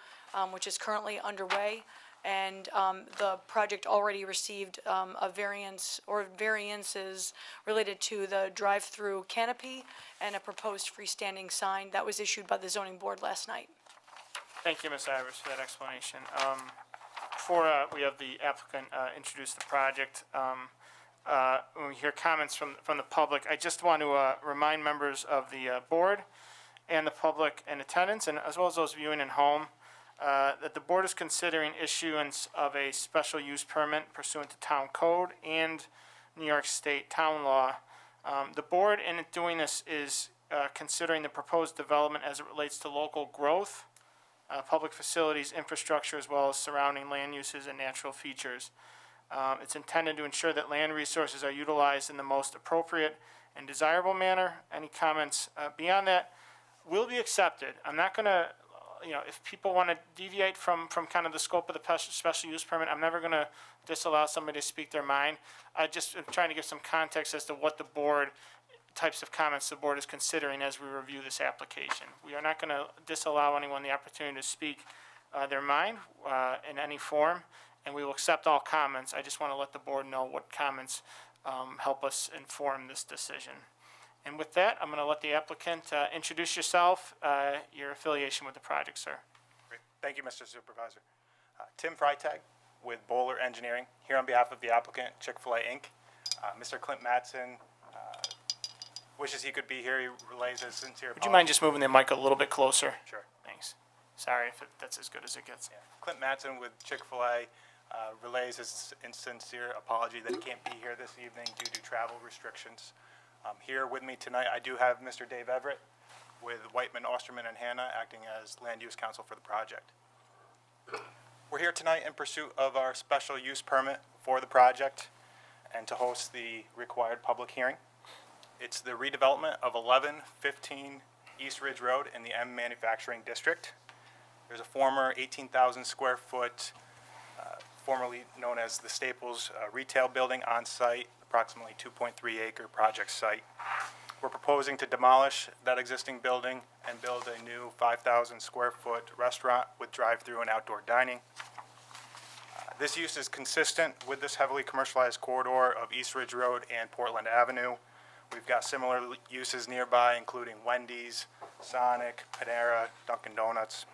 which is currently underway. And the project already received a variance or variances related to the drive-through canopy and a proposed freestanding sign that was issued by the zoning board last night. Thank you, Ms. Ivers, for that explanation. Before we have the applicant introduce the project, when we hear comments from the public, I just want to remind members of the board and the public in attendance, and as well as those viewing at home, that the board is considering issuance of a special use permit pursuant to town code and New York State town law. The board, in doing this, is considering the proposed development as it relates to local growth, public facilities, infrastructure, as well as surrounding land uses and natural features. It's intended to ensure that land resources are utilized in the most appropriate and desirable manner. Any comments beyond that will be accepted. I'm not going to, if people want to deviate from kind of the scope of the special use permit, I'm never going to disallow somebody to speak their mind. I just am trying to give some context as to what the board, types of comments the board is considering as we review this application. We are not going to disallow anyone the opportunity to speak their mind in any form, and we will accept all comments. I just want to let the board know what comments help us inform this decision. And with that, I'm going to let the applicant introduce yourself, your affiliation with the project, sir. Great. Thank you, Mr. Supervisor. Tim Freitag with Bowler Engineering, here on behalf of the applicant, Chick-fil-A Inc. Mr. Clint Mattson wishes he could be here. He relays his sincere Would you mind just moving the mic a little bit closer? Sure. Thanks. Sorry if that's as good as it gets. Yeah. Clint Mattson with Chick-fil-A relays his sincere apology that he can't be here this evening due to travel restrictions. Here with me tonight, I do have Mr. Dave Everett with Whiteman, Osterman, and Hanna acting as land use counsel for the project. We're here tonight in pursuit of our special use permit for the project and to host the required public hearing. It's the redevelopment of 1115 East Ridge Road in the M Manufacturing District. There's a former 18,000 square foot, formerly known as the Staples retail building on site, approximately 2.3 acre project site. We're proposing to demolish that existing building and build a new 5,000 square foot restaurant with drive-through and outdoor dining. This use is consistent with this heavily commercialized corridor of East Ridge Road and Portland Avenue. We've got similar uses nearby, including Wendy's, Sonic, Panera, Dunkin' Donuts.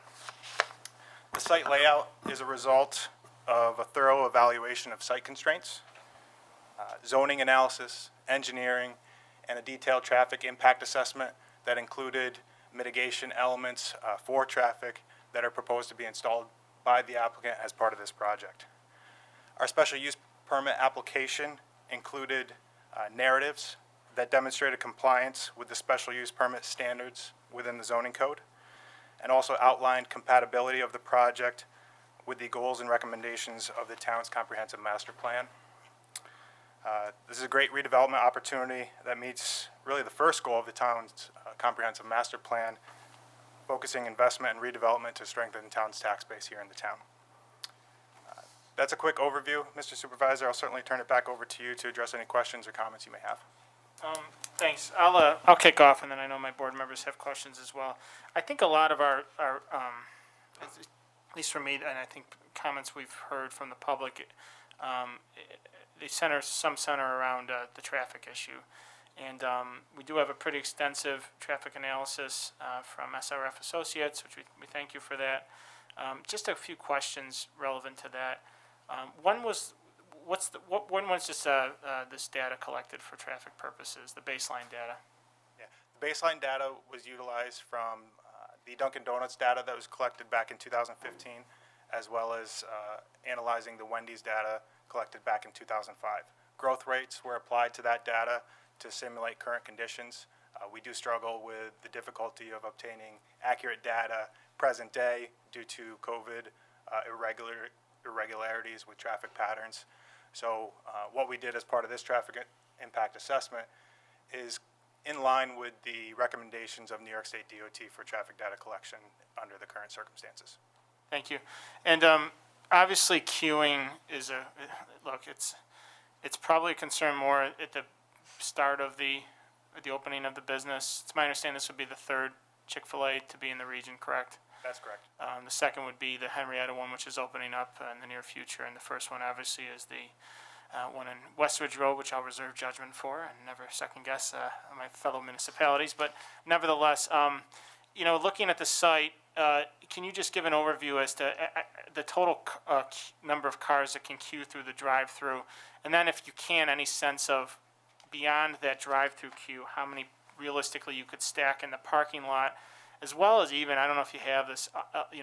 The site layout is a result of a thorough evaluation of site constraints, zoning analysis, engineering, and a detailed traffic impact assessment that included mitigation elements for traffic that are proposed to be installed by the applicant as part of this project. Our special use permit application included narratives that demonstrated compliance with the special use permit standards within the zoning code, and also outlined compatibility of the project with the goals and recommendations of the town's comprehensive master plan. This is a great redevelopment opportunity that meets really the first goal of the town's comprehensive master plan, focusing investment and redevelopment to strengthen the town's tax base here in the town. That's a quick overview, Mr. Supervisor. I'll certainly turn it back over to you to address any questions or comments you may have. Thanks. I'll kick off, and then I know my board members have questions as well. I think a lot of our at least for me, and I think comments we've heard from the public, they center around the traffic issue. And we do have a pretty extensive traffic analysis from SRF Associates, which we thank you for that. Just a few questions relevant to that. One was, when was this data collected for traffic purposes, the baseline data? Yeah, the baseline data was utilized from the Dunkin' Donuts data that was collected back in 2015, as well as analyzing the Wendy's data collected back in 2005. Growth rates were applied to that data to simulate current conditions. We do struggle with the difficulty of obtaining accurate data present day due to COVID irregularities with traffic patterns. So what we did as part of this traffic impact assessment is in line with the recommendations of New York State DOT for traffic data collection under the current circumstances. Thank you. And obviously queuing is it's probably a concern more at the start of the opening of the business. It's my understanding this would be the third Chick-fil-A to be in the region, correct? That's correct. The second would be the Henrietta one, which is opening up in the near future. And the first one, obviously, is the one in Westridge Road, which I'll reserve judgment for and never second guess my fellow municipalities. But nevertheless, looking at the site, can you just give an overview as to the total number of cars that can queue through the drive-through? And then if you can, any sense of beyond that drive-through queue, how many realistically you could stack in the parking lot, as well as even, I don't know if you have this,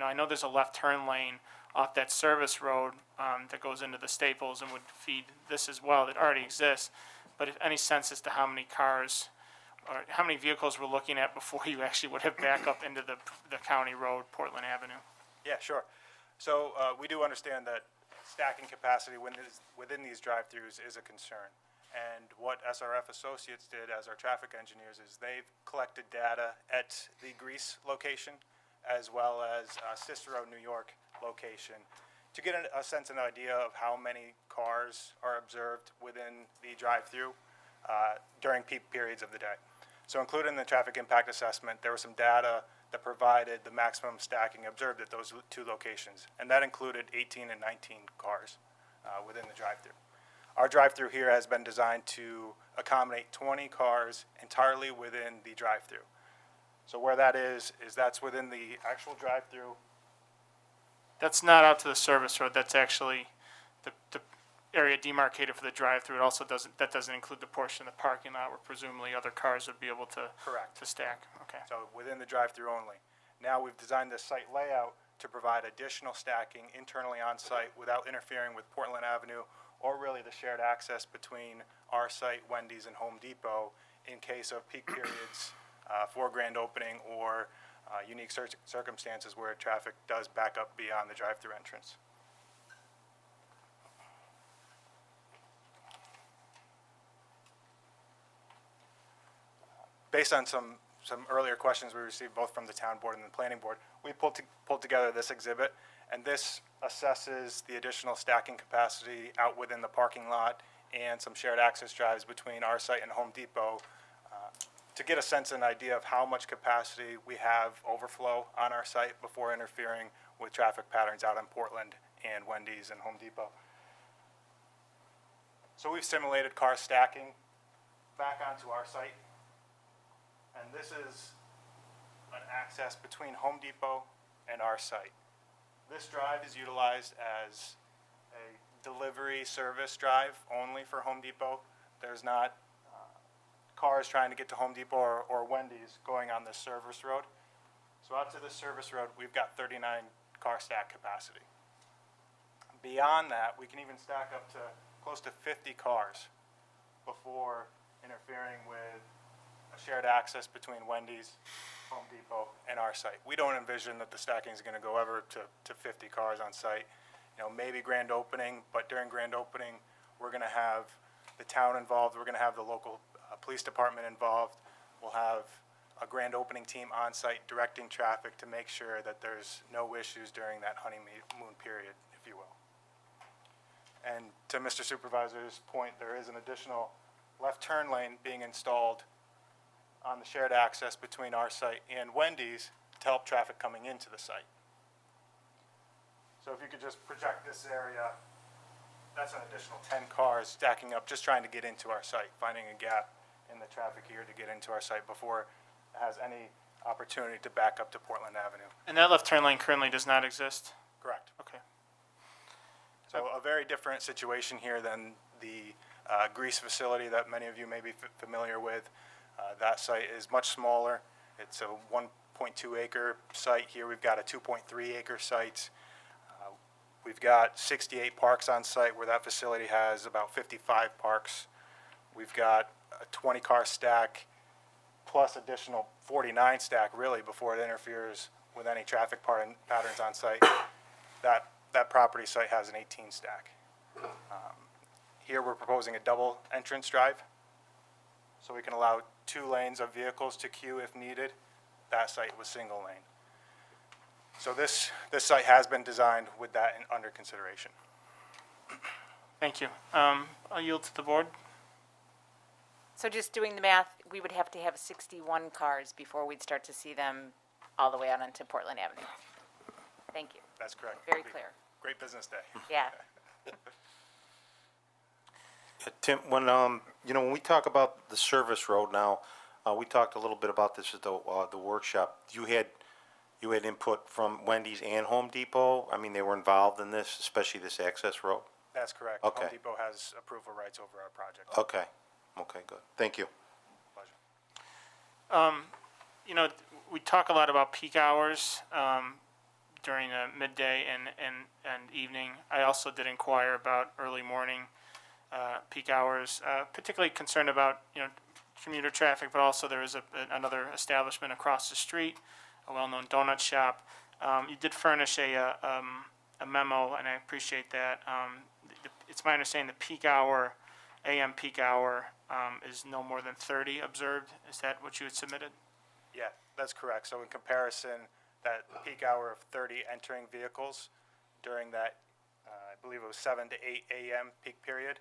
I know there's a left turn lane off that service road that goes into the Staples and would feed this as well that already exists. But if any sense as to how many cars or how many vehicles we're looking at before you actually would have back up into the county road, Portland Avenue? Yeah, sure. So we do understand that stacking capacity within these drive-throughs is a concern. And what SRF Associates did as our traffic engineers is they've collected data at the Greece location as well as Cicero, New York location to get a sense and idea of how many cars are observed within the drive-through during peak periods of the day. So included in the traffic impact assessment, there was some data that provided the maximum stacking observed at those two locations, and that included 18 and 19 cars within the drive-through. Our drive-through here has been designed to accommodate 20 cars entirely within the drive-through. So where that is that's within the actual drive-through. That's not out to the service road. That's actually the area demarcated for the drive-through. It also doesn't include the portion of the parking lot where presumably other cars would be able to Correct. to stack. Okay. So within the drive-through only. Now we've designed this site layout to provide additional stacking internally on site without interfering with Portland Avenue or really the shared access between our site, Wendy's, and Home Depot in case of peak periods for grand opening or unique circumstances where traffic does back up beyond the drive-through entrance. Based on some earlier questions we received both from the town board and the planning board, we pulled together this exhibit, and this assesses the additional stacking capacity out within the parking lot and some shared access drives between our site and Home Depot to get a sense and idea of how much capacity we have overflow on our site before interfering with traffic patterns out in Portland and Wendy's and Home Depot. So we've simulated car stacking back onto our site. And this is an access between Home Depot and our site. This drive is utilized as a delivery service drive only for Home Depot. There's not cars trying to get to Home Depot or Wendy's going on this service road. So out to this service road, we've got 39 car stack capacity. Beyond that, we can even stack up to close to 50 cars before interfering with a shared access between Wendy's, Home Depot, and our site. We don't envision that the stacking is going to go ever to 50 cars on site. You know, maybe grand opening, but during grand opening, we're going to have the town involved. We're going to have the local police department involved. We'll have a grand opening team on site directing traffic to make sure that there's no issues during that honeymoon period, if you will. And to Mr. Supervisor's point, there is an additional left turn lane being installed on the shared access between our site and Wendy's to help traffic coming into the site. So if you could just project this area, that's an additional 10 cars stacking up, just trying to get into our site, finding a gap in the traffic here to get into our site before it has any opportunity to back up to Portland Avenue. And that left turn lane currently does not exist? Correct. Okay. So a very different situation here than the grease facility that many of you may be familiar with. That site is much smaller. It's a 1.2 acre site. Here we've got a 2.3 acre site. We've got 68 parks on site where that facility has about 55 parks. We've got a 20 car stack plus additional 49 stack really before it interferes with any traffic patterns on site. That property site has an 18 stack. Here we're proposing a double entrance drive, so we can allow 2 lanes of vehicles to queue if needed. That site was single lane. So this site has been designed with that under consideration. Thank you. I'll yield to the board. So just doing the math, we would have to have 61 cars before we'd start to see them all the way out onto Portland Avenue. Thank you. That's correct. Very clear. Great business day. Yeah. Tim, when we talk about the service road now, we talked a little bit about this at the workshop. You had input from Wendy's and Home Depot. I mean, they were involved in this, especially this access road. That's correct. Okay. Home Depot has approval rights over our project. Okay. Okay. Good. Thank you. Pleasure. We talk a lot about peak hours during midday and evening. I also did inquire about early morning peak hours, particularly concerned about commuter traffic, but also there is another establishment across the street, a well-known donut shop. You did furnish a memo, and I appreciate that. It's my understanding the peak hour, AM peak hour, is no more than 30 observed. Is that what you had submitted? Yeah, that's correct. So in comparison, that peak hour of 30 entering vehicles during that, I believe it was 7 to 8 a.m. peak period,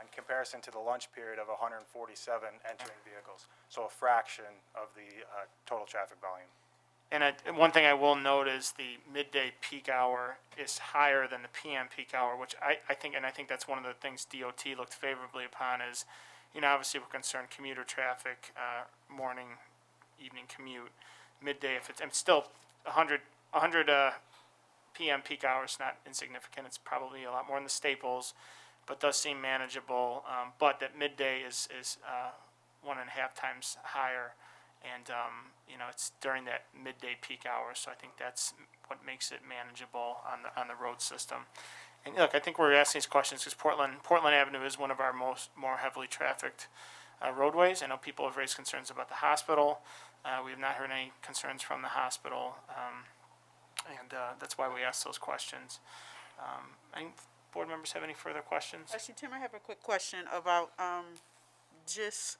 in comparison to the lunch period of 147 entering vehicles. So a fraction of the total traffic volume. And one thing I will note is the midday peak hour is higher than the PM peak hour, which I think that's one of the things DOT looked favorably upon is, obviously we're concerned commuter traffic, morning, evening commute, midday, if it's still 100 PM peak hours, not insignificant. It's probably a lot more in the staples, but does seem manageable. But that midday is 1.5 times higher. And, it's during that midday peak hour, so I think that's what makes it manageable on the road system. And look, I think we're asking these questions because Portland Avenue is one of our more heavily trafficked roadways. I know people have raised concerns about the hospital. We have not heard any concerns from the hospital, and that's why we ask those questions. Any board members have any further questions? Actually, Tim, I have a quick question about just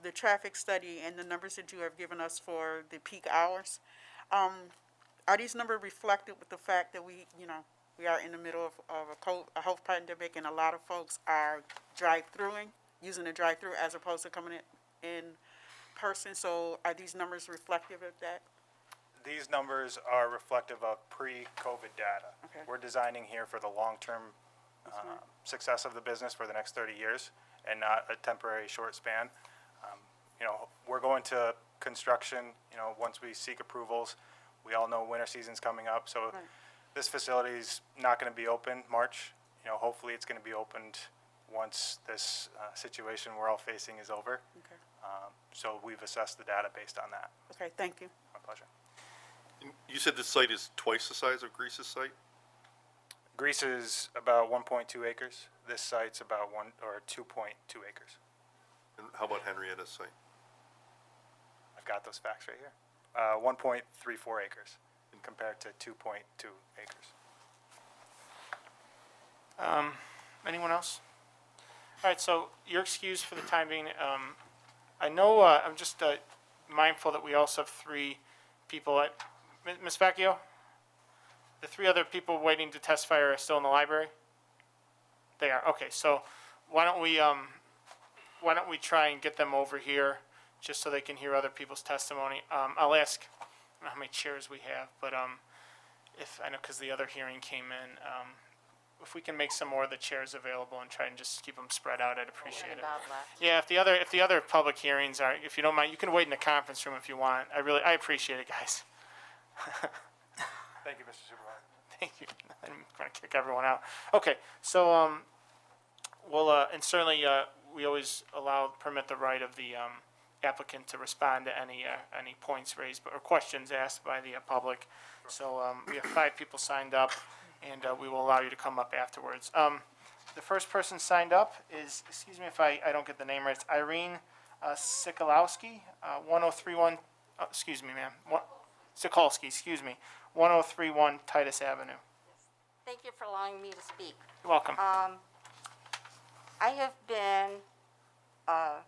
the traffic study and the numbers that you have given us for the peak hours. Are these numbers reflected with the fact that we are in the middle of a health pandemic and a lot of folks are using the drive-through as opposed to coming in person? So are these numbers reflective of that? these numbers are reflective of pre-COVID data. Okay. We're designing here for the long-term success of the business for the next 30 years and not a temporary short span. You know, we're going to construction, you know, once we seek approvals. We all know winter season's coming up, so this facility's not going to be open March. You know, hopefully it's going to be opened once this situation we're all facing is over. Okay. So we've assessed the data based on that. Okay, thank you. My pleasure. You said this site is twice the size of Greece's site? Greece is about 1.2 acres. This site's about 2.2 acres. And how about Henrietta's site? I've got those facts right here. 1.34 acres compared to 2.2 acres. Anyone else? All right, so you're excused for the time being. I know, I'm just mindful that we also have three people. Ms. Vecchio? The three other people waiting to testify are still in the library? They are, okay, so why don't we try and get them over here just so they can hear other people's testimony? I'll ask, I don't know how many chairs we have, but if, I know because the other hearing came in, if we can make some more of the chairs available and try and just keep them spread out, I'd appreciate it. Bob left. Yeah, if the other public hearings are, if you don't mind, you can wait in the conference room if you want. I appreciate it, guys. Thank you, Mr. Supervisor. Thank you. I'm going to kick everyone out. Okay, so, and certainly, we always permit the right of the, applicant to respond to any points raised, or questions asked by the public. So, we have 5 people signed up, and, we will allow you to come up afterwards. The first person signed up is, excuse me if I don't get the name right, it's Irene, Sikulowski, 1031, excuse me, ma'am, Sikulski, excuse me, 1031 Titus Avenue. Thank you for allowing me to speak. You're welcome. I have been a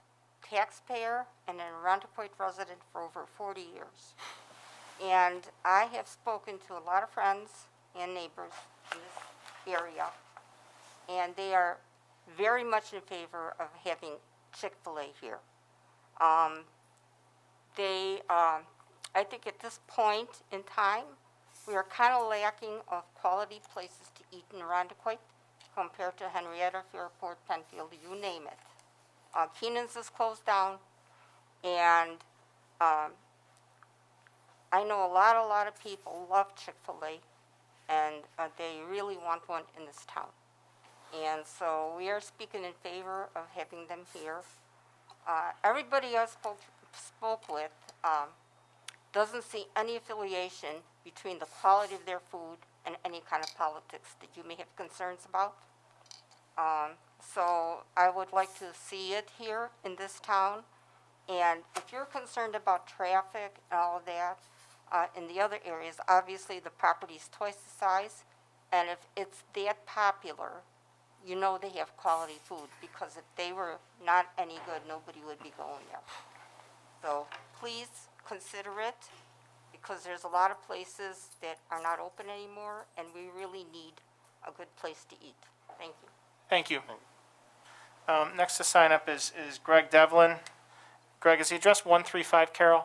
taxpayer and an Arundecoit resident for over 40 years. And I have spoken to a lot of friends and neighbors in this area, and they are very much in favor of having Chick-fil-A here. I think at this point in time, we are kind of lacking of quality places to eat in Arundecoit compared to Henrietta, Fairport, Penfield, you name it. Keenan's is closed down, and I know a lot of people love Chick-fil-A, and they really want one in this town. And so we are speaking in favor of having them here. Everybody I spoke with doesn't see any affiliation between the quality of their food and any kind of politics that you may have concerns about. So I would like to see it here in this town. And if you're concerned about traffic and all of that, in the other areas, obviously the property's twice the size. And if it's that popular, you know they have quality food, because if they were not any good, nobody would be going there. So please consider it, because there's a lot of places that are not open anymore, and we really need a good place to eat. Thank you. Thank you. Next to sign up is Greg Devlin. Greg, is the address 135 Carroll?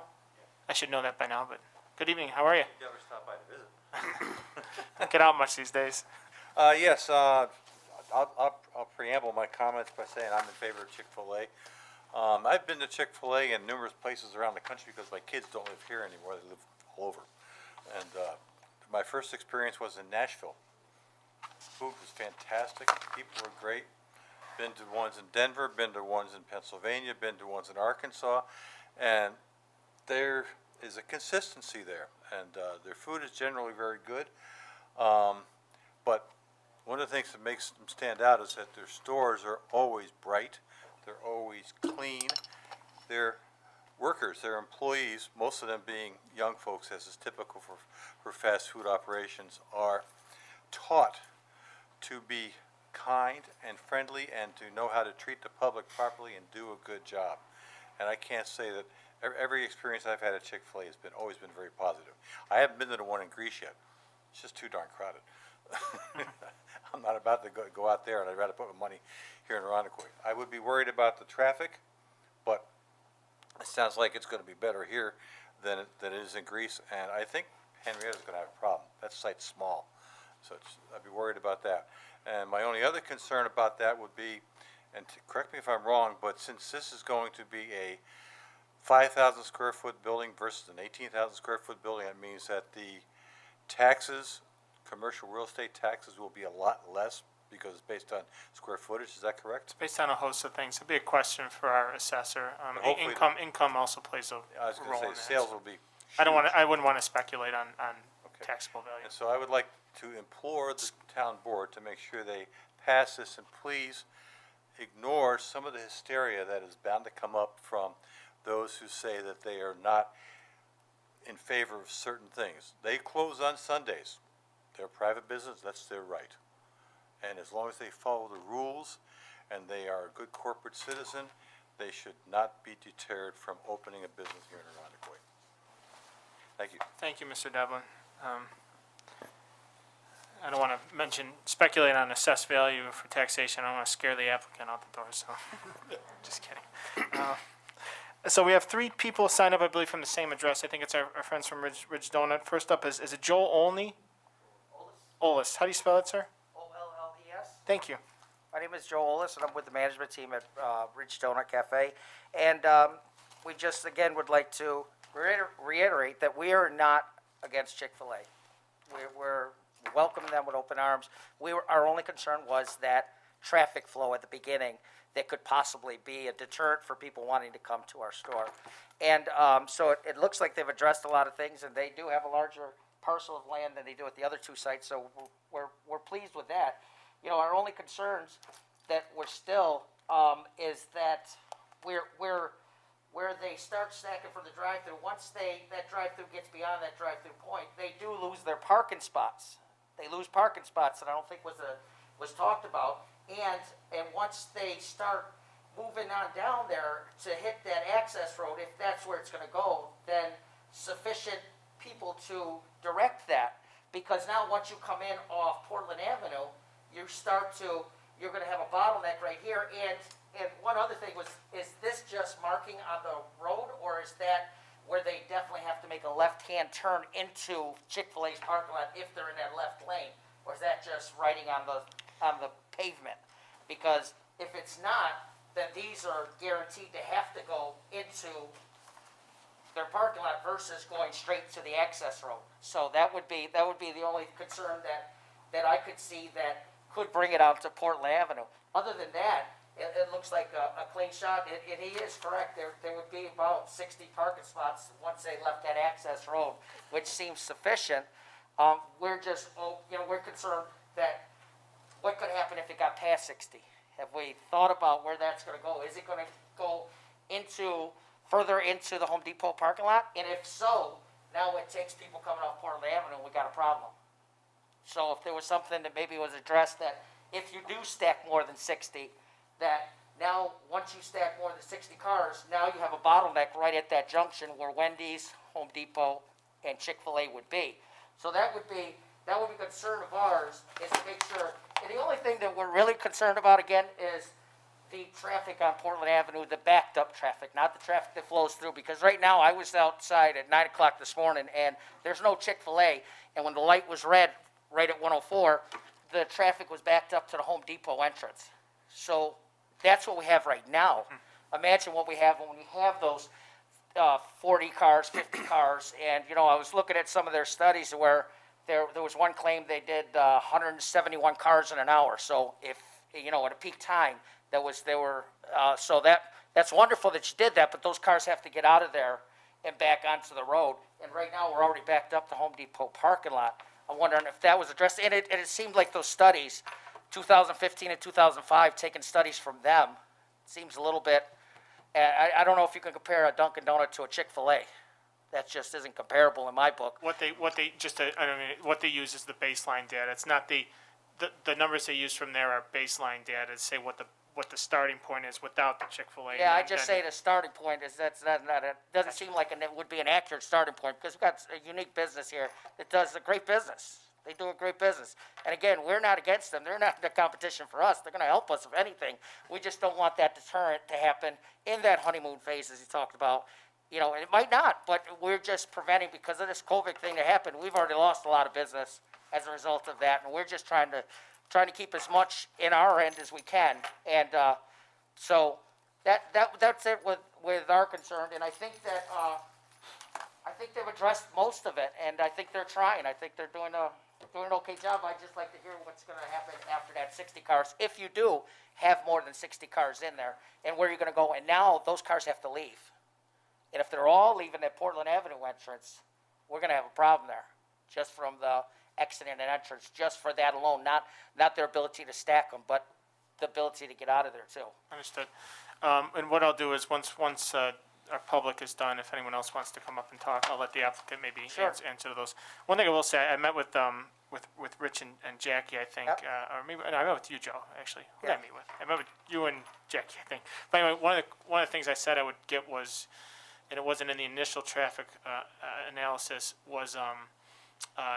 I should know that by now, but good evening, how are you? You ever stop by to visit? Don't get out much these days. Yes, I'll preamble my comments by saying I'm in favor of Chick-fil-A. I've been to Chick-fil-A in numerous places around the country because my kids don't live here anymore, they live all over. And my first experience was in Nashville. Food was fantastic, people were great. Been to ones in Denver, been to ones in Pennsylvania, been to ones in Arkansas, and there is a consistency there, and their food is generally very good. But one of the things that makes them stand out is that their stores are always bright, they're always clean. Their workers, their employees, most of them being young folks, as is typical for fast food operations, are taught to be kind and friendly and to know how to treat the public properly and do a good job. And I can't say that every experience I've had at Chick-fil-A has always been very positive. I haven't been to the one in Greece yet. It's just too darn crowded. I'm not about to go out there, and I'd rather put my money here in Arundecoit. I would be worried about the traffic, but it sounds like it's going to be better here than it is in Greece, and I think Henrietta's gonna have a problem. That site's small, so I'd be worried about that. And my only other concern about that would be, and correct me if I'm wrong, but since this is going to be a 5,000 square foot building versus an 18,000 square foot building, that means that the taxes, commercial real estate taxes will be a lot less because it's based on square footage, is that correct? It's based on a host of things. It'd be a question for our assessor. Hopefully- Income also plays a I was role gonna in say, that. sales will be. I wouldn't want to speculate on Okay. taxable value. And so I would like to implore the town board to make sure they pass this, and please ignore some of the hysteria that is bound to come up from those who say that they are not in favor of certain things. They close on Sundays. They're private business, that's their right. And as long as they follow the rules and they are a good corporate citizen, they should not be deterred from opening a business here in Arundecoit. Thank you. Thank you, Mr. Devlin. I don't want to speculate on assessed value for taxation. I don't want to scare the applicant out the door, so, just kidding. So we have three people signed up, I believe, from the same address. I think it's our friends from Ridge Donut. First up is it Joel Olney? Olis. How do you spell it, sir? O-L-L-E-S. Thank you. My name is Joe Olis, and I'm with the management team at Ridge Donut Cafe. And we just, again, would like to reiterate that we are not against Chick-fil-A. We're welcoming them with open arms. Our only concern was that traffic flow at the beginning that could possibly be a deterrent for people wanting to come to our store. And so it looks like they've addressed a lot of things, and they do have a larger parcel of land than they do at the other two sites, so we're pleased with that. You know, our only concerns that we're still is that where they start stacking from the drive-through, once that drive-through gets beyond that drive-through point, they do lose their parking spots. They lose parking spots that I don't think was talked about. And once they start moving on down there to hit that access road, if that's where it's gonna go, then sufficient people to direct that. Because now, once you come in off Portland Avenue, you're gonna have a bottleneck right here. And one other thing is this just marking on the road, or is that where they definitely have to make a left-hand turn into Chick-fil-A's parking lot if they're in that left lane? Or is that just writing on the pavement? Because if it's not, then these are guaranteed to have to go into their parking lot versus going straight to the access road. So that would be the only concern that I could see that could bring it out to Portland Avenue. Other than that, it looks like a clean shot, and he is correct. There would be about 60 parking spots once they left that access road, which seems sufficient. We're just, we're concerned that what could happen if it got past 60? Have we thought about where that's gonna go? Is it gonna go further into the Home Depot parking lot? And if so, now it takes people coming off Portland Avenue, we got a problem. So if there was something that maybe was addressed, that if you do stack more than 60, that now, once you stack more than 60 cars, now you have a bottleneck right at that junction where Wendy's, Home Depot, and Chick-fil-A would be. So that would be a concern of ours, is to make sure. And the only thing that we're really concerned about, again, is the traffic on Portland Avenue, the backed up traffic, not the traffic that flows through. Because right now, I was outside at 9 o'clock this morning, and there's no Chick-fil-A. And when the light was red, right at 104, the traffic was backed up to the Home Depot entrance. So that's what we have right now. Imagine what we have when we have those 40 cars, 50 cars. And, I was looking at some of their studies where there was one claim they did 171 cars in an hour. So if, at a peak time, so that's wonderful that you did that, but those cars have to get out of there and back onto the road. And right now, we're already backed up the Home Depot parking lot. I'm wondering if that was addressed. And it seemed like those studies, 2015 and 2005, taking studies from them, seems a little bit, I don't know if you can compare a Dunkin' Donut to a Chick-fil-A. That just isn't comparable in my book. What they use is the baseline data. It's not the numbers they use from there are baseline data to say what the starting point is without the Chick-fil-A. Yeah, I just say the starting point is it doesn't seem like it would be an accurate starting point, because we've got a unique business here that does a great business. They do a great business. And again, we're not against them. They're not the competition for us. They're going to help us, if anything. We just don't want that deterrent to happen in that honeymoon phase, as you talked about, You know, and it might not, but we're just preventing, because of this COVID thing that happened, we've already lost a lot of business as a result of that, and we're just trying to keep as much in our end as we can. And, so that's it with our concern, and I think that, I think they've addressed most of it, and I think they're trying. I think they're doing an okay job. I'd just like to hear what's gonna happen after that 60 cars, if you do have more than 60 cars in there, and where you're gonna go. And now those cars have to leave. And if they're all leaving at Portland Avenue entrance, we're gonna have a problem there, just from the exit and entrance, just for that alone, not their ability to stack them, but the ability to get out of there too. Understood. And what I'll do is, once our public is done, if anyone else wants to come up and talk, I'll let the applicant maybe Sure. answer those. One thing I will say, I met with Rich and Jackie, I think, Yep. or maybe, no, I met with you, Joe, actually. Who did Yeah. I meet with? I met with you and Jackie, I think. But anyway, one of the things I said I would get was, and it wasn't in the initial traffic analysis, was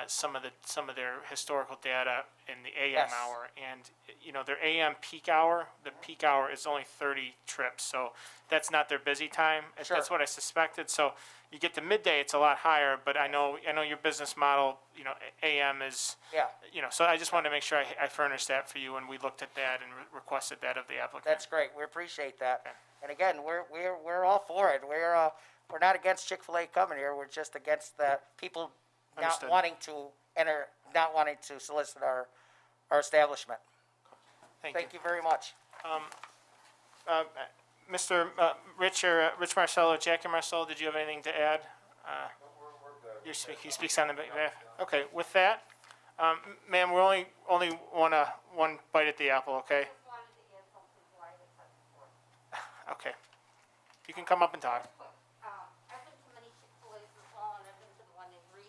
some of their historical data in the AM Yes. hour. And, you know, their AM peak hour, the peak hour is only 30 trips, so that's not their busy time. Sure. That's what I suspected. So you get to midday, it's a lot higher, but I know your business model, you know, AM is, Yeah. you know, so I just wanted to make sure I furnished that for you, and we looked at that and requested that of the applicant. That's great. We appreciate that. And again, we're all for it. We're not against Chick-fil-A coming here. We're just against the people not Understood. wanting to enter, not wanting to solicit our establishment. Thank you very much. Mr. Rich Marcello, Jackie Marcello, did you have anything to add? You speaks on the behalf. Okay, with that, ma'am, we're only want one bite at the apple, okay? Okay. You can come up and talk. I've been to many Chick-fil-A's as well, and I've been to the one in Reese.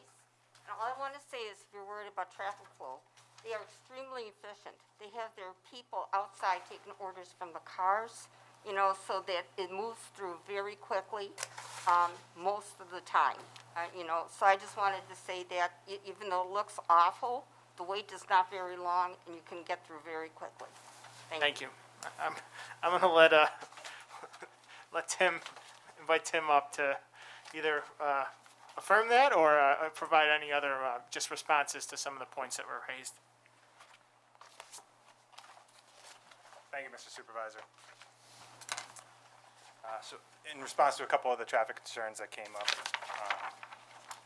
And all I want to say is, if you're worried about traffic flow, they are extremely efficient. They have their people outside taking orders from the cars, you know, so that it moves through very quickly, most of the time. You know, so I just wanted to say that even though it looks awful, the wait is not very long, and you can get through very quickly. Thank you. I'm gonna invite Tim up to either affirm that or provide any other just responses to some of the points that were raised. Thank you, Mr. Supervisor. So in response to a couple of the traffic concerns that came up,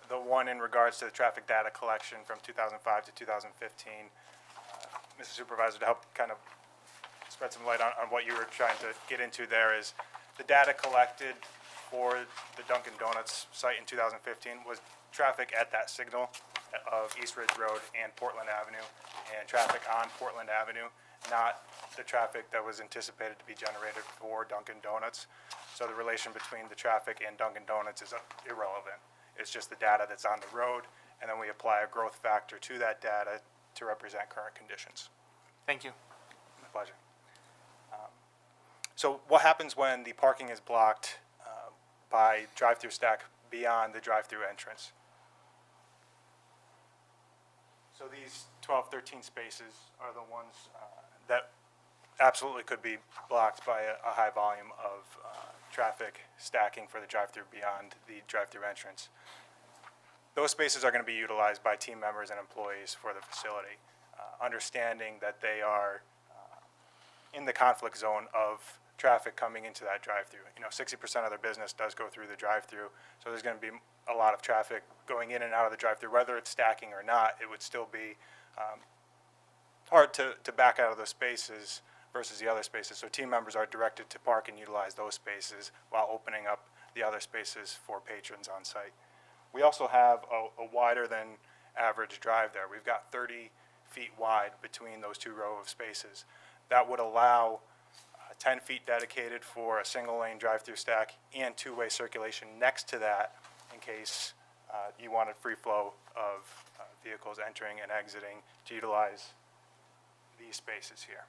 the one in regards to the traffic data collection from 2005 to 2015, Mr. Supervisor, to help kind of spread some light on what you were trying to get into there, is the data collected for the Dunkin' Donuts site in 2015 was traffic at that signal of East Ridge Road and Portland Avenue, and traffic on Portland Avenue, not the traffic that was anticipated to be generated for Dunkin' Donuts. So the relation between the traffic and Dunkin' Donuts is irrelevant. It's just the data that's on the road, and then we apply a growth factor to that data to represent current conditions. Thank you. My pleasure. So what happens when the parking is blocked by drive-through stack beyond the drive-through entrance? So these 12, 13 spaces are the ones that absolutely could be blocked by a high volume of traffic stacking for the drive-through beyond the drive-through entrance. Those spaces are going to be utilized by team members and employees for the facility, understanding that they are in the conflict zone of traffic coming into that drive-through. You know, 60% of their business does go through the drive-through, so there's going to be a lot of traffic going in and out of the drive-through. Whether it's stacking or not, it would still be hard to back out of those spaces versus the other spaces. So team members are directed to park and utilize those spaces while opening up the other spaces for patrons on site. We also have a wider than average drive there. We've got 30 feet wide between those two rows of spaces. That would allow 10 feet dedicated for a single lane drive-through stack and two-way circulation next to that in case you wanted free flow of vehicles entering and exiting to utilize these spaces here.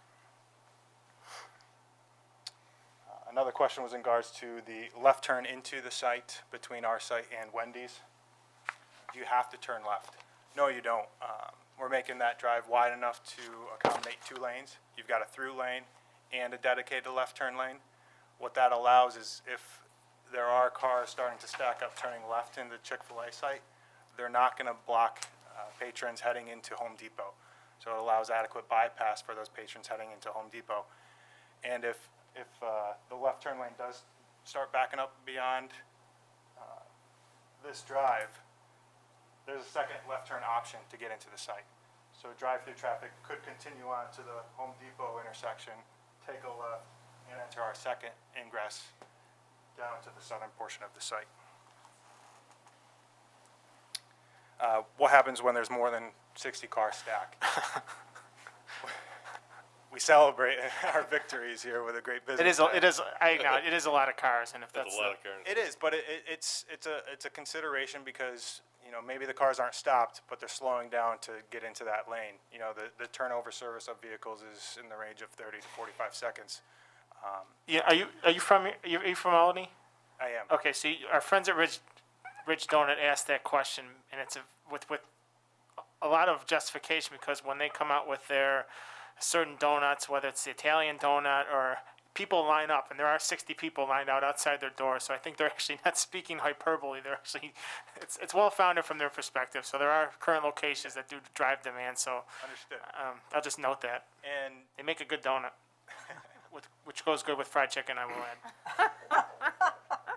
Another question was in regards to the left turn into the site between our site and Wendy's. Do you have to turn left? No, you don't. We're making that drive wide enough to accommodate two lanes. You've got a through lane and a dedicated left turn lane. What that allows is if there are cars starting to stack up turning left in the Chick-fil-A site, they're not going to block patrons heading into Home Depot. So it allows adequate bypass for those patrons heading into Home Depot. And if the left turn lane does start backing up beyond this drive, there's a second left turn option to get into the site. So drive-through traffic could continue on to the Home Depot intersection, take a left, and enter our second ingress down to the southern portion of the site. What happens when there's more than 60 cars stacked? We celebrate our victories here with a great business. It is, I acknowledge, it is a lot of cars, and if that's. There's a lot of cars. It is, but it's a consideration because, you know, maybe the cars aren't stopped, but they're slowing down to get into that lane. You know, the turnover service of vehicles is in the range of 30 to 45 seconds. Yeah, are you from Albany? I am. Okay, so our friends at Ridge Donut asked that question, and it's with a lot of justification, because when they come out with their certain donuts, whether it's the Italian donut or people line up, and there are 60 people lined out outside their door, so I think they're actually not speaking hyperbole. They're actually, it's well founded from their perspective. So there are current locations that do drive demand. So Understood. I'll just note that And they make a good donut, which goes good with fried chicken. I will add.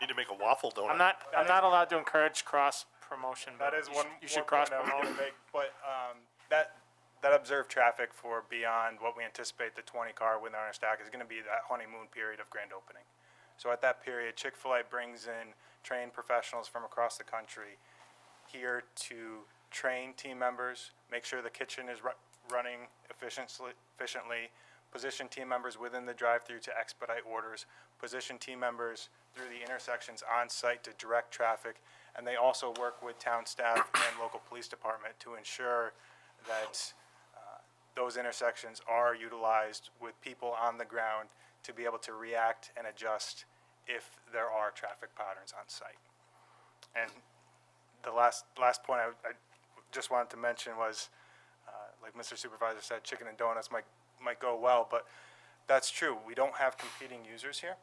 Need to make a waffle donut. I'm not allowed to encourage cross promotion. that But is you one. should, you should one cross point I promote. want to make, but that observed traffic for beyond what we anticipate the 20 car within our stack is going to be that honeymoon period of grand opening. So at that period, Chick-fil-A brings in trained professionals from across the country here to train team members, make sure the kitchen is running efficiently, position team members within the drive-through to expedite orders, position team members through the intersections on site to direct traffic, and they also work with town staff and local police department to ensure that those intersections are utilized with people on the ground to be able to react and adjust if there are traffic patterns on site. And the last point I just wanted to mention was, like Mr. Supervisor said, chicken and donuts might go well, but that's true. We don't have competing users here.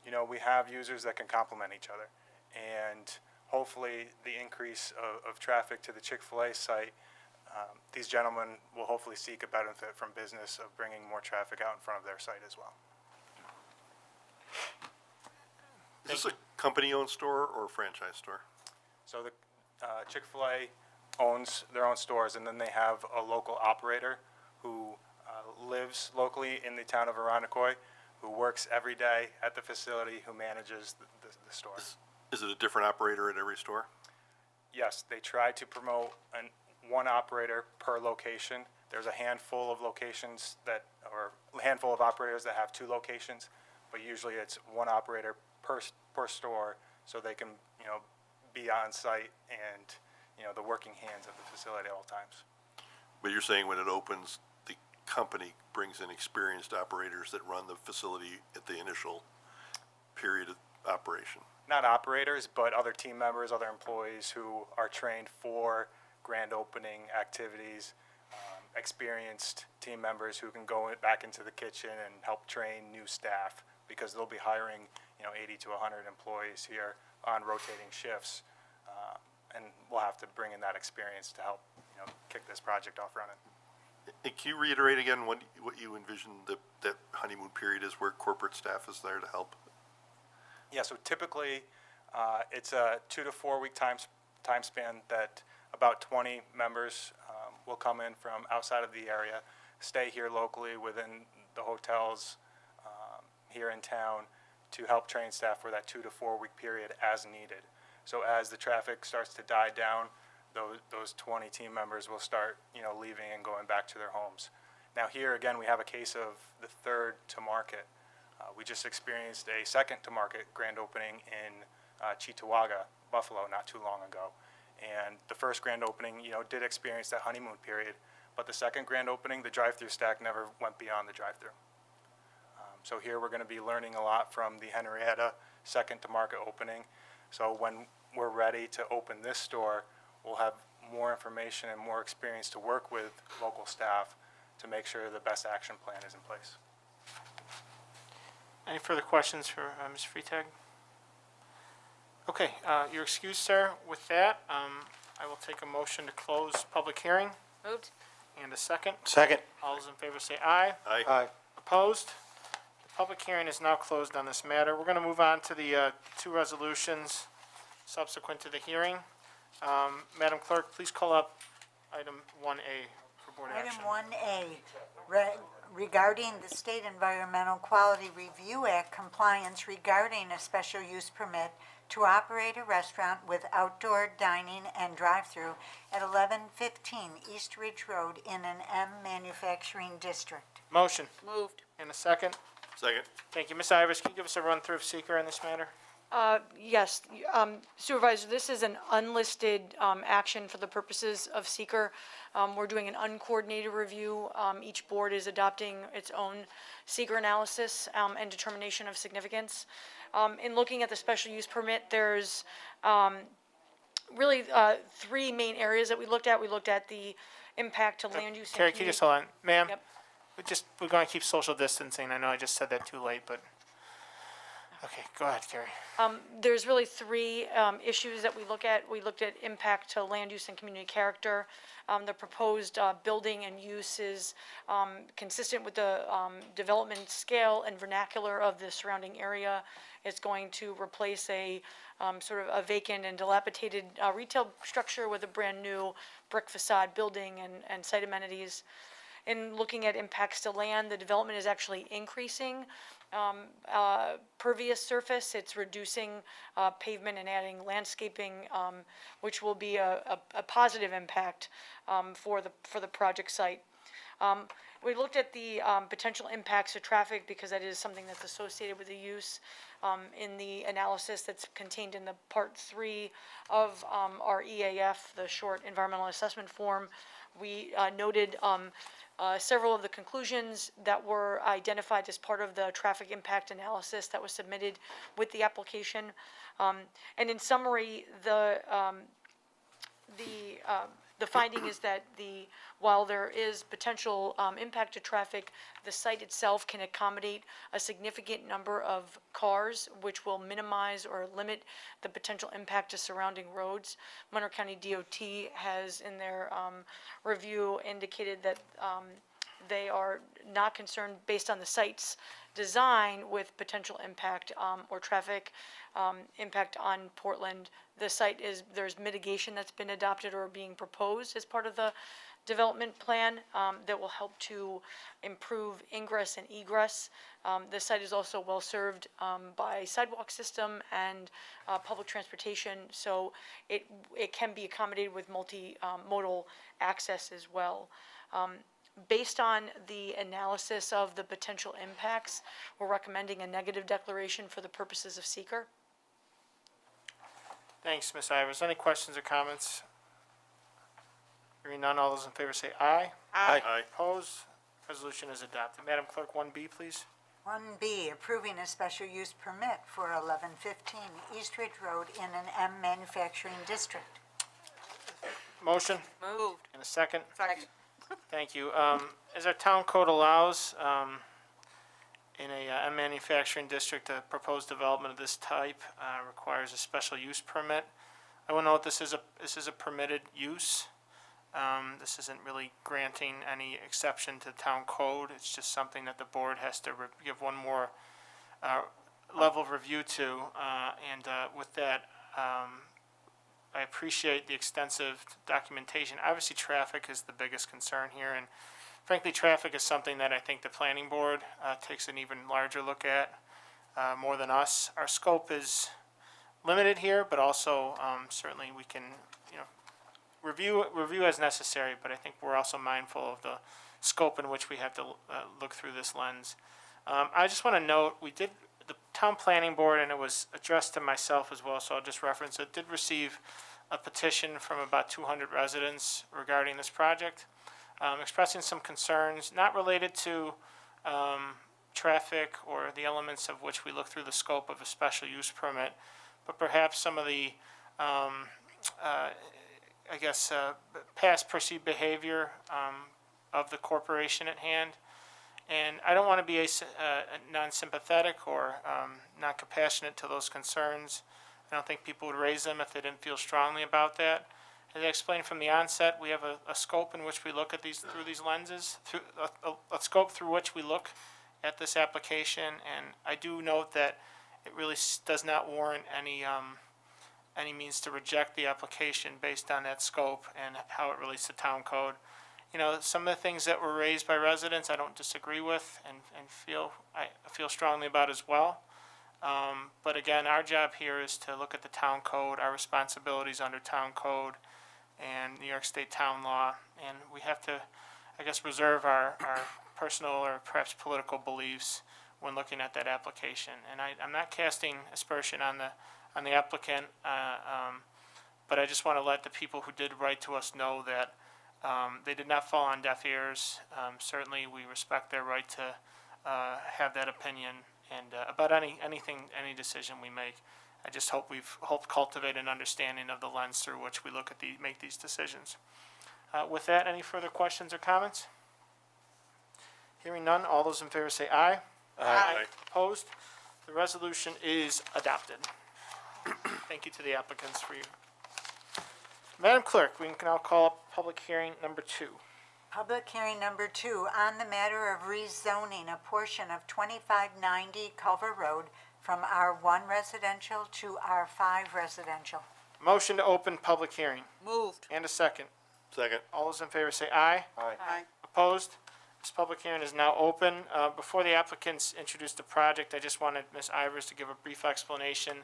You know, we have users that can complement each other. And hopefully the increase of traffic to the Chick-fil-A site, these gentlemen will hopefully seek a benefit from business of bringing more traffic out in front of their site as well. Is this a company-owned store or a franchise store? So the Chick-fil-A owns their own stores, and then they have a local operator who lives locally in the town of Arundecoy, who works every day at the facility, who manages the store. Is it a different operator at every store? Yes, they try to promote one operator per location. There's a handful of locations or a handful of operators that have two locations, but usually it's one operator per store, so they can, you know, be on site and, you know, the working hands of the facility at all times. But you're saying when it opens, the company brings in experienced operators that run the facility at the initial period of operation? Not operators, but other team members, other employees who are trained for grand opening activities, experienced team members who can go back into the kitchen and help train new staff, because they'll be hiring, you know, 80 to 100 employees here on rotating shifts, and we'll have to bring in that experience to help, you know, kick this project off running. And can you reiterate again what you envision that honeymoon period is, where corporate staff is there to help? Yeah, so typically, it's a 2 to 4 week time span that about 20 members will come in from outside of the area, stay here locally within the hotels here in town to help train staff for that 2 to 4 week period as needed. So as the traffic starts to die down, those 20 team members will start, you know, leaving and going back to their homes. Now here again, we have a case of the third to market. We just experienced a second to market grand opening in Cheektowaga, Buffalo, not too long ago. And the first grand opening, you know, did experience that honeymoon period, but the second grand opening, the drive-through stack never went beyond the drive-through. So here we're going to be learning a lot from the Henrietta second to market opening. So when we're ready to open this store, we'll have more information and more experience to work with local staff to make sure the best action plan is in place. Any further questions for Ms. Freitag? Okay, you're excused, sir. With that, I will take a motion to close public hearing. Moved. And a second. Second. All those in favor say aye. Aye. Opposed? The public hearing is now closed on this matter. We're going to move on to the two resolutions subsequent to the hearing. Madam Clerk, please call up item 1A for board action. Item 1A, regarding the State Environmental Quality Review Act compliance regarding a special use permit to operate a restaurant with outdoor dining and drive-through at 1115 East Ridge Road in an M manufacturing district. Motion. Moved. And a second. Second. Thank you. Ms. Ivers, can you give us a run-through of seeker in this matter? Yes, Supervisor, this is an unlisted action for the purposes of seeker. We're doing an uncoordinated review. Each board is adopting its own seeker analysis and determination of significance. In looking at the special use permit, there's really three main areas that we looked at. We looked at the impact to land use and Carrie, can you just hold on? Ma'am? Yep. We're going to keep social distancing. I know I just said that too late, but, okay, go ahead, Carrie. There's really three issues that we look at. We looked at impact to land use and community character. The proposed building and use is consistent with the development scale and vernacular of the surrounding area. It's going to replace a sort of a vacant and dilapidated retail structure with a brand-new brick facade building and site amenities. In looking at impacts to land, the development is actually increasing pervious surface. It's reducing pavement and adding landscaping, which will be a positive impact for the project site. We looked at the potential impacts to traffic because that is something that's associated with the use. In the analysis that's contained in the Part 3 of our EAF, the short environmental assessment form, we noted several of the conclusions that were identified as part of the traffic impact analysis that was submitted with the application. And in summary, the finding is that while there is potential impact to traffic, the site itself can accommodate a significant number of cars, which will minimize or limit the potential impact to surrounding roads. Monroe County DOT has, in their review, indicated that they are not concerned, based on the site's design, with potential impact or traffic impact on Portland. The site there's mitigation that's been adopted or being proposed as part of the development plan that will help to improve ingress and egress. The site is also well served by sidewalk system and public transportation, so it can be accommodated with multimodal access as well. Based on the analysis of the potential impacts, we're recommending a negative declaration for the purposes of seeker. Thanks, Ms. Ivers. Any questions or comments? Hearing none, all those in favor say aye. Aye. Aye. Opposed? Resolution is adopted. Madam Clerk, 1B, please. 1B, approving a special use permit for 1115 East Ridge Road in an M manufacturing district. Motion Moved. and a second. Second. Thank you. As our town code allows, in a manufacturing district, a proposed development of this type requires a special use permit. I will note this is a permitted use. This isn't really granting any exception to town code. It's just something that the board has to give one more level of review to. And with that, I appreciate the extensive documentation. Obviously, traffic is the biggest concern here, and frankly, traffic is something that I think the planning board takes an even larger look at, more than us. Our scope is limited here, but also certainly we can, review as necessary. But I think we're also mindful of the scope in which we have to look through this lens. I just want to note the town planning board, and it was addressed to myself as well, so I'll just reference it, did receive a petition from about 200 residents regarding this project, expressing some concerns, not related to traffic or the elements of which we look through the scope of a special use permit, but perhaps some of the, past perceived behavior of the corporation at hand. And I don't want to be non-sympathetic or not compassionate to those concerns. I don't think people would raise them if they didn't feel strongly about that. As I explained from the onset, we have a scope in which we look at these through these lenses, through a scope through which we look at this application, and I do note that it really does not warrant any means to reject the application based on that scope and how it relates to town code. You know, some of the things that were raised by residents, I don't disagree with and I feel strongly about as well. But again, our job here is to look at the town code, our responsibilities under town code and New York State town law, and we have to, I guess, reserve our personal or perhaps political beliefs when looking at that application. And I'm not casting aspersion on the applicant, but I just want to let the people who did write to us know that they did not fall on deaf ears. Certainly, we respect their right to have that opinion and about any decision we make. I just hope we've helped cultivate an understanding of the lens through which we look at make these decisions. With that, any further questions or comments? Hearing none, all those in favor say aye. Aye. Opposed? The resolution is adopted. Thank you to the applicants for your. Madam Clerk, we can now call up public hearing number 2. Public hearing number 2 on the matter of rezoning a portion of 2590 Culver Road from R1 residential to R5 residential. Motion to open public hearing. Moved. And a second. Second. All those in favor say aye. Aye. Opposed? This public hearing is now open. Before the applicants introduce the project, I just wanted Ms. Ivers to give a brief explanation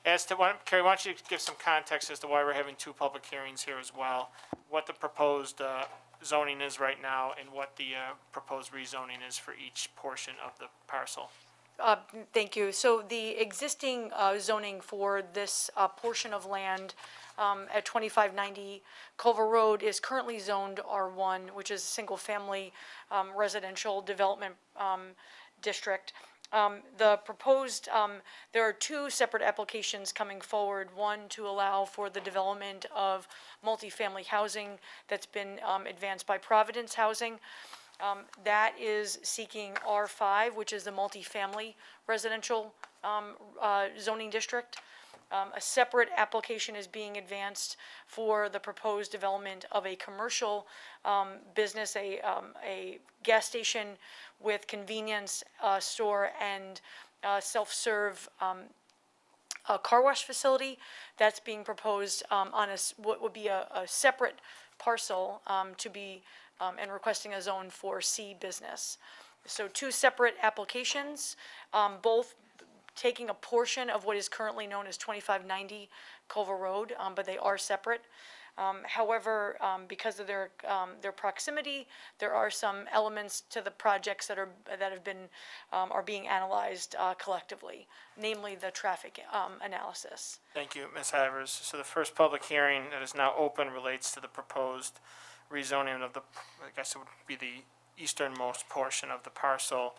as to, Carrie, why don't you give some context as to why we're having 2 public hearings here as well, what the proposed zoning is right now, and what the proposed rezoning is for each portion of the parcel. Thank you. So the existing zoning for this portion of land at 2590 Culver Road is currently zoned R1, which is a single-family residential development district. The proposed, there are 2 separate applications coming forward. One to allow for the development of multifamily housing that's been advanced by Providence Housing. That is seeking R5, which is the multifamily residential zoning district. A separate application is being advanced for the proposed development of a commercial business, a gas station with convenience store and self-serve car wash facility. That's being proposed on what would be a separate parcel to be and requesting a zone for C business. So 2 separate applications, both taking a portion of what is currently known as 2590 Culver Road, but they are separate. However, because of their proximity, there are some elements to the projects that have been are being analyzed collectively, namely the traffic analysis. Thank you, Ms. Ivers. So the first public hearing that is now open relates to the proposed rezoning of I guess it would be the easternmost portion of the parcel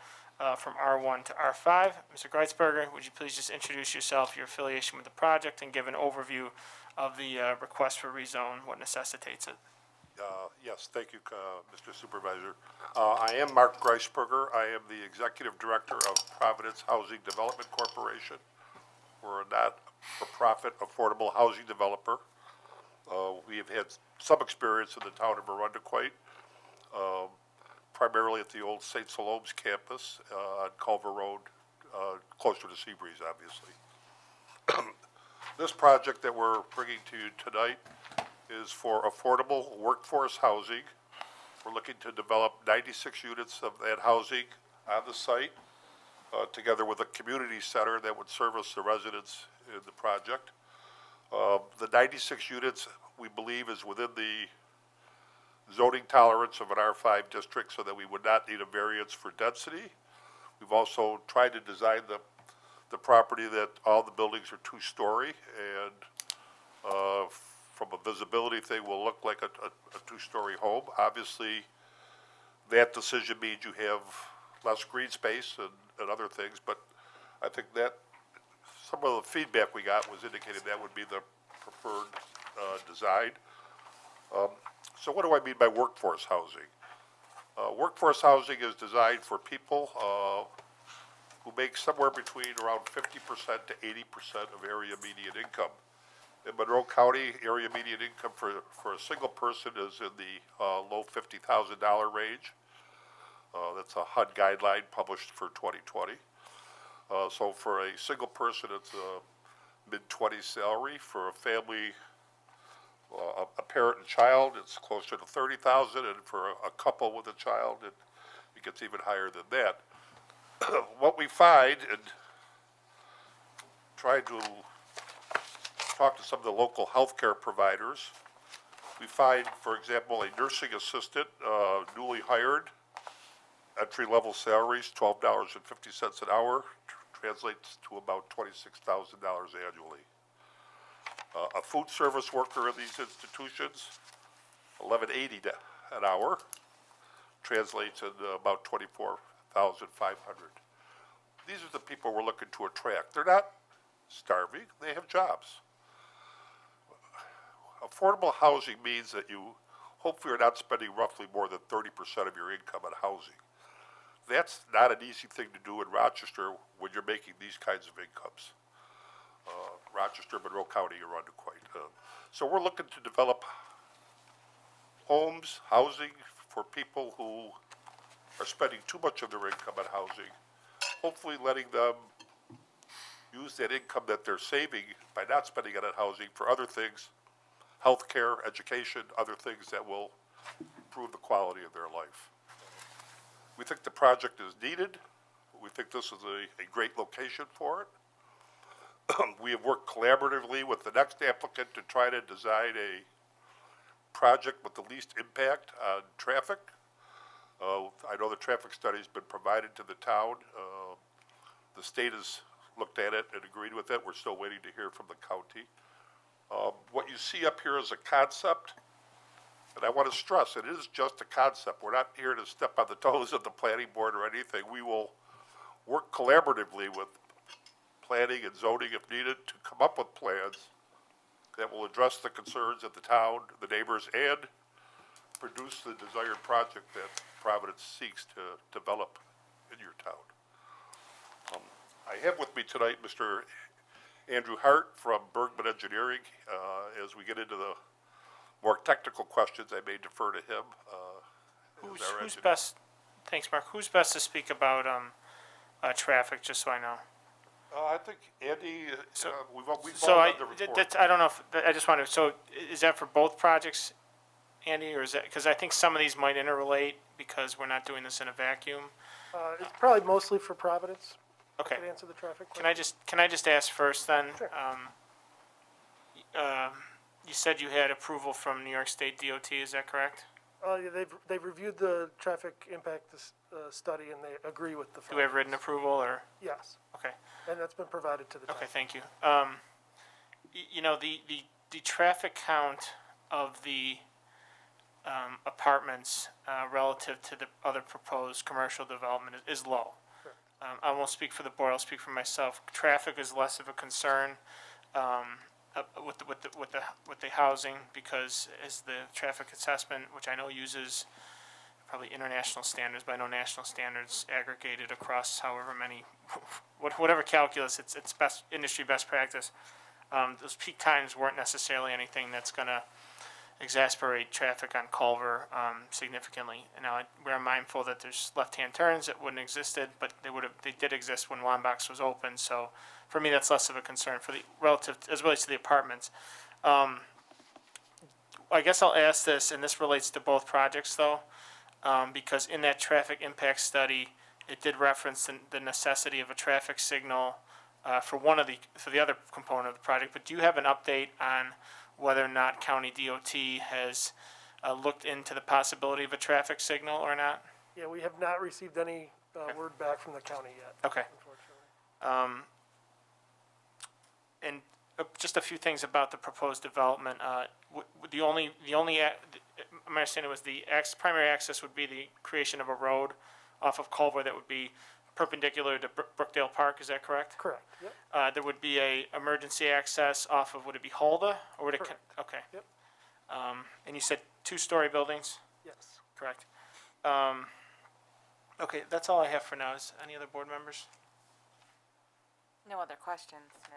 from R1 to R5. Mr. Greitzberger, would you please just introduce yourself, your affiliation with the project, and give an overview of the request for rezone, what necessitates it? Yes, thank you, Mr. Supervisor. I am Mark Greisberger. I am the Executive Director of Providence Housing Development Corporation. We're a not-for-profit affordable housing developer. We have had some experience in the town of Arundequoit, primarily at the old St. Salome's campus on Culver Road, closer to Seabreeze, obviously. This project that we're bringing to you tonight is for affordable workforce housing. We're looking to develop 96 units of that housing on the site, together with a community center that would service the residents in the project. The 96 units, we believe, is within the zoning tolerance of an R5 district, so that we would not need a variance for density. We've also tried to design the property that all the buildings are 2-story, and from a visibility thing will look like a 2-story home. Obviously, that decision means you have less green space and other things, but I think that some of the feedback we got was indicated that would be the preferred design. So what do I mean by workforce housing? Workforce housing is designed for people who make somewhere between around 50% to 80% of area median income. In Monroe County, area median income for a single person is in the low $50,000 range. That's a HUD guideline published for 2020. So for a single person, it's a mid-20s salary. For a family, a parent and child, it's closer to 30,000, and for a couple with a child, it gets even higher than that. What we find, and trying to talk to some of the local healthcare providers, we find, for example, a nursing assistant, newly hired, entry-level salaries, $12.50 an hour, translates to about $26,000 annually. A food service worker in these institutions, $11.80 an hour, translates into about $24,500. These are the people we're looking to attract. They're not starving, they have jobs. Affordable housing means that you hopefully are not spending roughly more than 30% of your income on housing. That's not an easy thing to do in Rochester when you're making these kinds of incomes. Rochester, Monroe County, Arundecoit. So we're looking to develop homes, housing for people who are spending too much of their income on housing, hopefully letting them use that income that they're saving by not spending it on housing for other things, healthcare, education, other things that will improve the quality of their life. We think the project is needed. We think this is a great location for it. We have worked collaboratively with the next applicant to try to design a project with the least impact on traffic. I know the traffic study's been provided to the town. The state has looked at it and agreed with it. We're still waiting to hear from the county. What you see up here is a concept, and I want to stress, it is just a concept. We're not here to step on the toes of the planning board or anything. We will work collaboratively with planning and zoning if needed to come up with plans that will address the concerns of the town, the neighbors, and produce the desired project that Providence seeks to develop in your town. I have with me tonight Mr. Andrew Hart from Bergman Engineering. As we get into the more technical questions, I may defer to him. Who's best, thanks, Mark, who's best to speak about traffic, just so I know? I think Andy, we've all So done the report. I don't know if, I just wonder, so is that for both projects, Andy, or is that, because I think some of these might interrelate because we're not doing this in a vacuum. It's probably mostly for Providence. Okay. To answer the traffic Can I just ask first then? Sure. You said you had approval from New York State DOT, is that correct? Yeah, they've reviewed the traffic impact study and they agree with the Do we have written approval or? Yes, Okay. and that's been provided to the town. Okay, thank you. You know, the traffic count of the apartments relative to the other proposed commercial development is low. I won't speak for the board, I'll speak for myself. Traffic is less of a concern with the housing, because as the traffic assessment, which I know uses probably international standards, but I know national standards aggregated across however many, whatever calculus, it's best, industry best practice. Those peak times weren't necessarily anything that's gonna exasperate traffic on Culver significantly. Now, we're mindful that there's left-hand turns that wouldn't existed, but they did exist when Wambox was open, so for me, that's less of a concern for the relative, as relates to the apartments. I guess I'll ask this, and this relates to both projects though, because in that traffic impact study, it did reference the necessity of a traffic signal for the other component of the project, but do you have an update on whether or not County DOT has looked into the possibility of a traffic signal or not? Yeah, we have not received any word back from the county yet. Okay. Unfortunately. And just a few things about the proposed development. My understanding was the primary access would be the creation of a road off of Culver that would be perpendicular to Brookdale Park, is that correct? Correct, yep. There would be a emergency access off of, would it be Hulda, or would it? Correct. Okay. Yep. And you said 2-story buildings? Yes. Correct. Okay, that's all I have for now. Is any other board members? No other questions, no.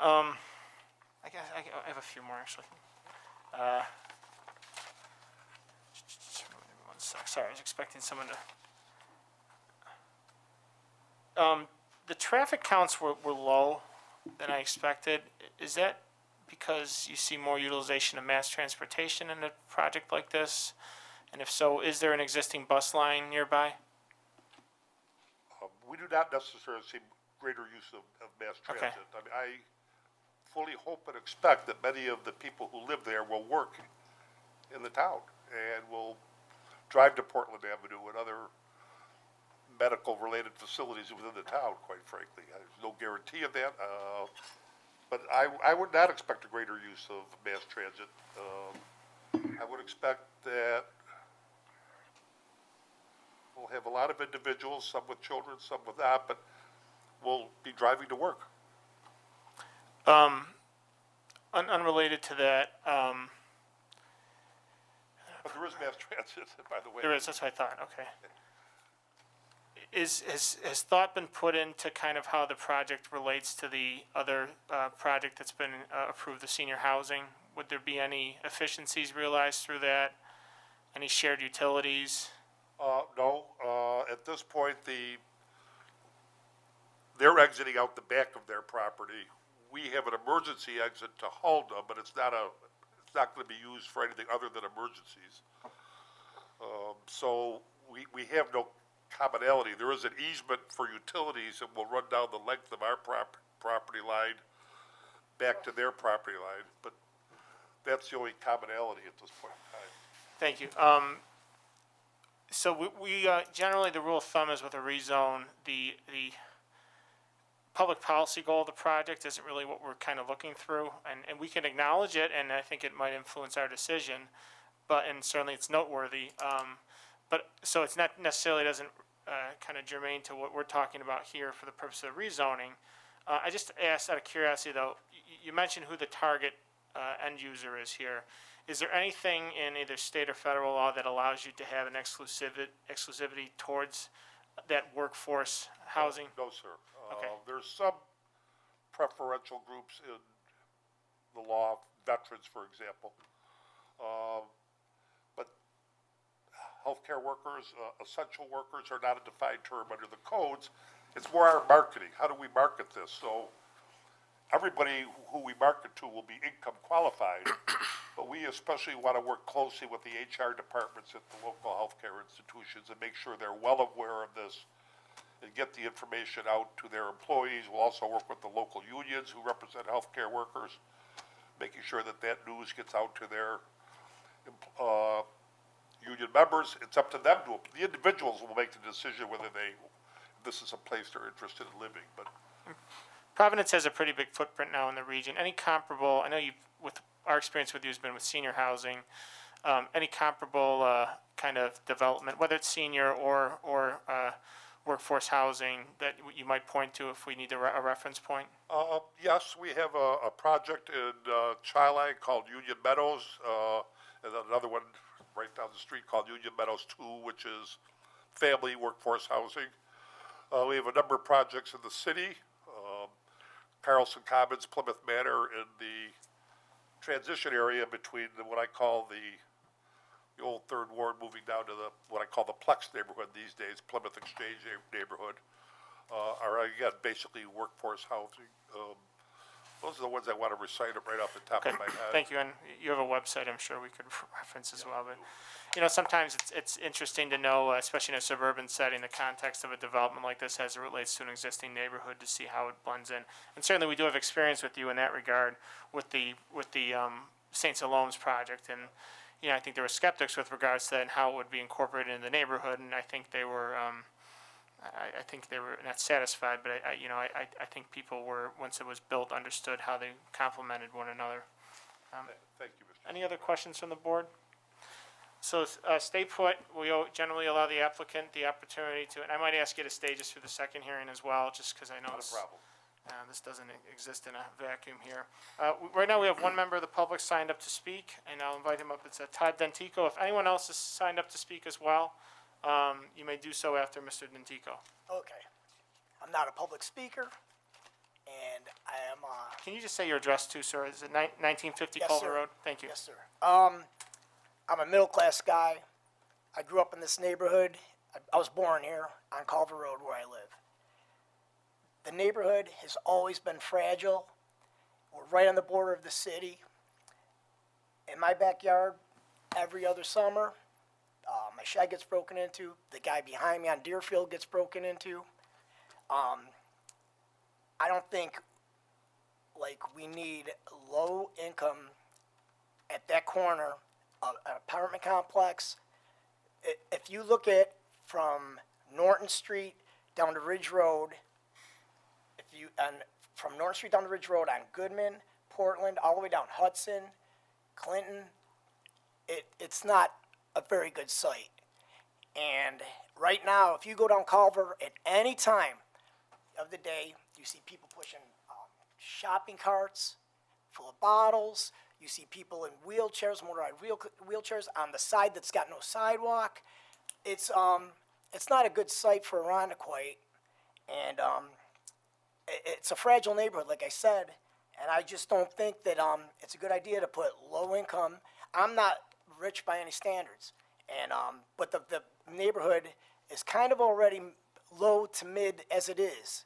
I guess I have a few more actually. One sec. Sorry, I was expecting someone to. The traffic counts were low than I expected. Is that because you see more utilization of mass transportation in a project like this? And if so, is there an existing bus line nearby? We do not necessarily see greater use of mass Okay. transit. I mean, I fully hope and expect that many of the people who live there will work in the town and will drive to Portland Avenue and other medical-related facilities within the town, quite frankly. There's no guarantee of that, but I would not expect a greater use of mass transit. I would expect that we'll have a lot of individuals, some with children, some without, but will be driving to work. Unrelated to that, But there is mass transit, by the way. there is, that's what I thought, okay. Has thought been put into kind of how the project relates to the other project that's been approved, the senior housing? Would there be any efficiencies realized through that? Any shared utilities? No, at this point, they're exiting out the back of their property. We have an emergency exit to Hulda, but it's not gonna be used for anything other than emergencies. So we have no commonality. There is an easement for utilities that will run down the length of our property line back to their property line, but that's the only commonality at this point in time. Thank you. So we generally, the rule of thumb is with a rezone, the public policy goal of the project isn't really what we're kind of looking through, and we can acknowledge it, and I think it might influence our decision, and certainly it's noteworthy. But, so it's not necessarily doesn't kind of germane to what we're talking about here for the purpose of rezoning. I just asked out of curiosity though, you mentioned who the target end user is here. Is there anything in either state or federal law that allows you to have an exclusivity towards that workforce housing? No, sir. Okay. There's some preferential groups in the law, veterans, for example. But healthcare workers, essential workers are not a defined term under the codes. It's more our marketing. How do we market this? So everybody who we market to will be income qualified, but we especially want to work closely with the HR departments at the local healthcare institutions and make sure they're well aware of this and get the information out to their employees. We'll also work with the local unions who represent healthcare workers, making sure that that news gets out to their union members. It's up to them the individuals will make the decision whether this is a place they're interested in living, but. Providence has a pretty big footprint now in the region. Any comparable, I know with our experience with you has been with senior housing, any comparable kind of development, whether it's senior or workforce housing that you might point to if we need a reference point? Yes, we have a project in Chi-Line called Union Meadows, and then another one right down the street called Union Meadows 2, which is family workforce housing. We have a number of projects in the city, Carlson Commons, Plymouth Manor, in the transition area between what I call the old Third Ward moving down to what I call the Plex neighborhood these days, Plymouth Exchange neighborhood, are again basically workforce housing. Those are the ones I want to recite it right off the top Okay, of my head. thank you, and you have a website I'm sure we could reference as well, but, you know, sometimes it's interesting to know, especially in a suburban setting, the context of a development like this as it relates to an existing neighborhood to see how it blends in. And certainly we do have experience with you in that regard with the St. Siloam's project, and, you know, I think there were skeptics with regards to that and how it would be incorporated in the neighborhood, and I think they were, I think they were not satisfied, but I think people were, once it was built, understood how they complemented one another. Thank you, Mr. Any other questions from the board? So, stay put, we generally allow the applicant the opportunity to, and I might ask you to stay just through the second hearing as well, just because I know Not a problem. this doesn't exist in a vacuum here. Right now, we have one member of the public signed up to speak, and I'll invite him up. It's Todd Dentico. If anyone else is signed up to speak as well, you may do so after Mr. Dentico. Okay. I'm not a public speaker, and I am, Can you just say your address too, sir? Is it 1950 Yes, Culver sir. Road? Thank you. yes, sir. I'm a middle-class guy. I grew up in this neighborhood. I was born here on Culver Road where I live. The neighborhood has always been fragile. We're right on the border of the city. In my backyard, every other summer, my shed gets broken into. The guy behind me on Deerfield gets broken into. I don't think, like, we need low income at that corner of an apartment complex. If you look at from Norton Street down to Ridge Road, from Norton Street down to Ridge Road on Goodman, Portland, all the way down Hudson, Clinton, it's not a very good site. And right now, if you go down Culver at any time of the day, you see people pushing shopping carts full of bottles. You see people in wheelchairs, motorized wheelchairs on the side that's got no sidewalk. It's not a good site for Arundequoit, and it's a fragile neighborhood, like I said. And I just don't think that it's a good idea to put low income. I'm not rich by any standards, and but the neighborhood is kind of already low to mid as it is.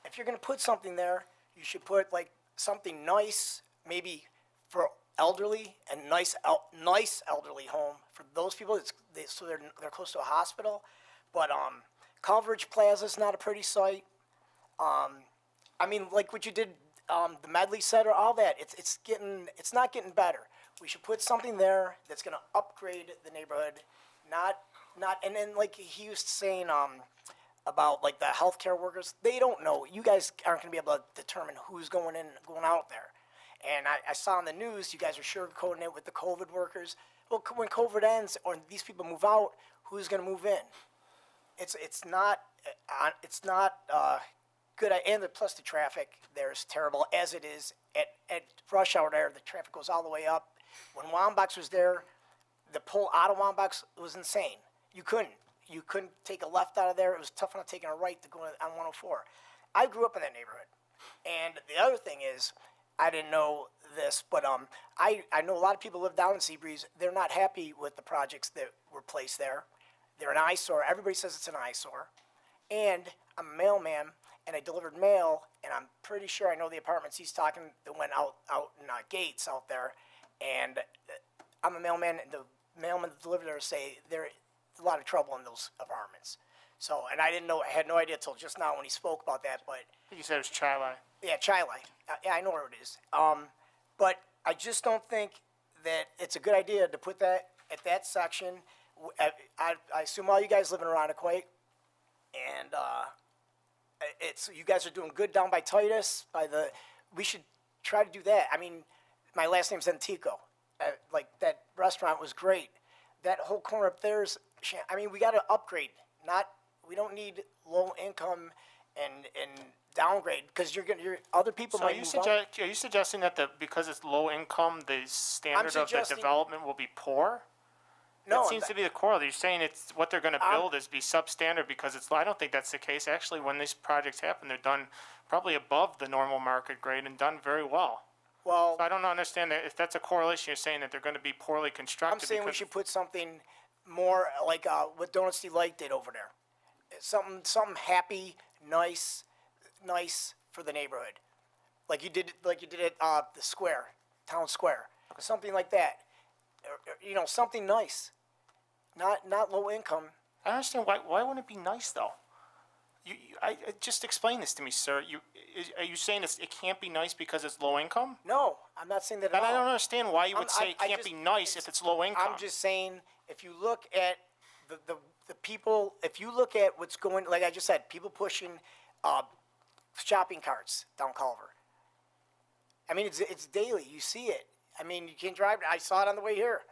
If you're going to put something there, you should put like something nice, maybe for elderly, and nice elderly home for those people. So they're close to a hospital. But Culveridge Plaza is not a pretty site. I mean, like what you did, the Medley Center, all that. It's not getting better. We should put something there that's going to upgrade the neighborhood, not. And then like he was saying about like the healthcare workers, they don't know. You guys aren't going to be able to determine who's going in and going out there. And I saw on the news, you guys are sugarcoating it with the COVID workers. Well, when COVID ends or these people move out, who's going to move in? It's not good. And plus the traffic there is terrible as it is at rush hour there. The traffic goes all the way up. When Wambox was there, the pull out of Wambox was insane. You couldn't take a left out of there. It was tough enough taking a right to go on 104. I grew up in that neighborhood. And the other thing is, I didn't know this, but I know a lot of people live down in Seabreeze. They're not happy with the projects that were placed there. They're an eyesore. Everybody says it's an eyesore. And I'm a mailman, and I delivered mail, and I'm pretty sure I know the apartments he's talking that went out in Gates out there. And I'm a mailman, and the mailmen that delivered there say there's a lot of trouble in those apartments. So, and I had no idea till just now when he spoke about that, but. I think you said it was Chili. Yeah, Chili. Yeah, I know where it is. But I just don't think that it's a good idea to put that at that section. I assume all you guys live in Arundequoit, and you guys are doing good down by Titus. We should try to do that. I mean, my last name's Antico. Like that restaurant was great. That whole corner up there is. I mean, we got to upgrade. We don't need low income and downgrade because other people So might move out. are you suggesting that because it's low income, the standard of the suggesting- development will be poor? No, That seems to be the core. You're saying it's what they're going to build is be substandard because it's. I don't think that's the case. Actually, when these projects happen, they're done probably above the normal market grade and done very well. Well, So I don't understand that if that's a correlation. You're saying that they're going to be poorly constructed. I'm saying we because- should put something more like what Donuts Delight did over there. Something happy, nice for the neighborhood, like you did at the square, town square, something like that. Or, something nice, not low income. I understand why wouldn't it be nice though? Just explain this to me, sir. Are you saying it can't be nice because it's low income? No, I'm not saying that at Then I all. don't understand why you would say it I can't just- be nice if it's low income. I'm just saying, if you look at the people, if you look at what's going, like I just said, people pushing shopping carts down Culver. I mean, it's daily. You see it. I mean, you can drive. I saw it on the way here.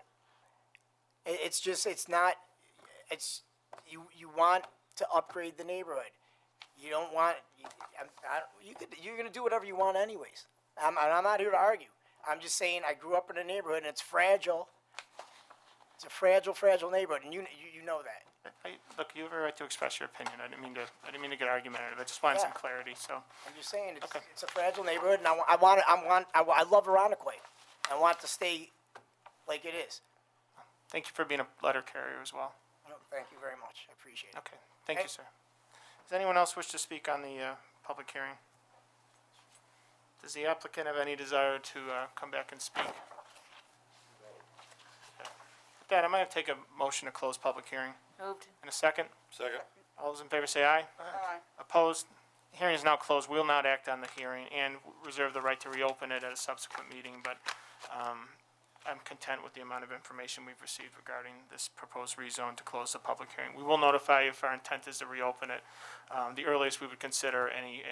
You want to upgrade the neighborhood. You don't want. You're gonna do whatever you want anyways. I'm not here to argue. I'm just saying I grew up in a neighborhood and it's fragile. It's a fragile neighborhood, and you know that. Look, you have a right to express your opinion. I didn't mean to get argumentative. I just wanted some Yeah. clarity, so. I'm just saying, Okay. it's a fragile neighborhood, and I love Aroniquoit. I want it to stay like it is. Thank you for being a letter carrier as well. Thank you very much, I appreciate it. Okay, thank you, sir. Does anyone else wish to speak on the public hearing? Does the applicant have any desire to come back and speak? Okay. With that, I might have to take a motion to close public hearing. Moved. In a second? Second. All those in favor say aye. Aye. Opposed? Hearing is now closed. We will not act on the hearing and reserve the right to reopen it at a subsequent meeting, but I'm content with the amount of information we've received regarding this proposed rezone to close the public hearing. We will notify you if our intent is to reopen it. The earliest we would consider any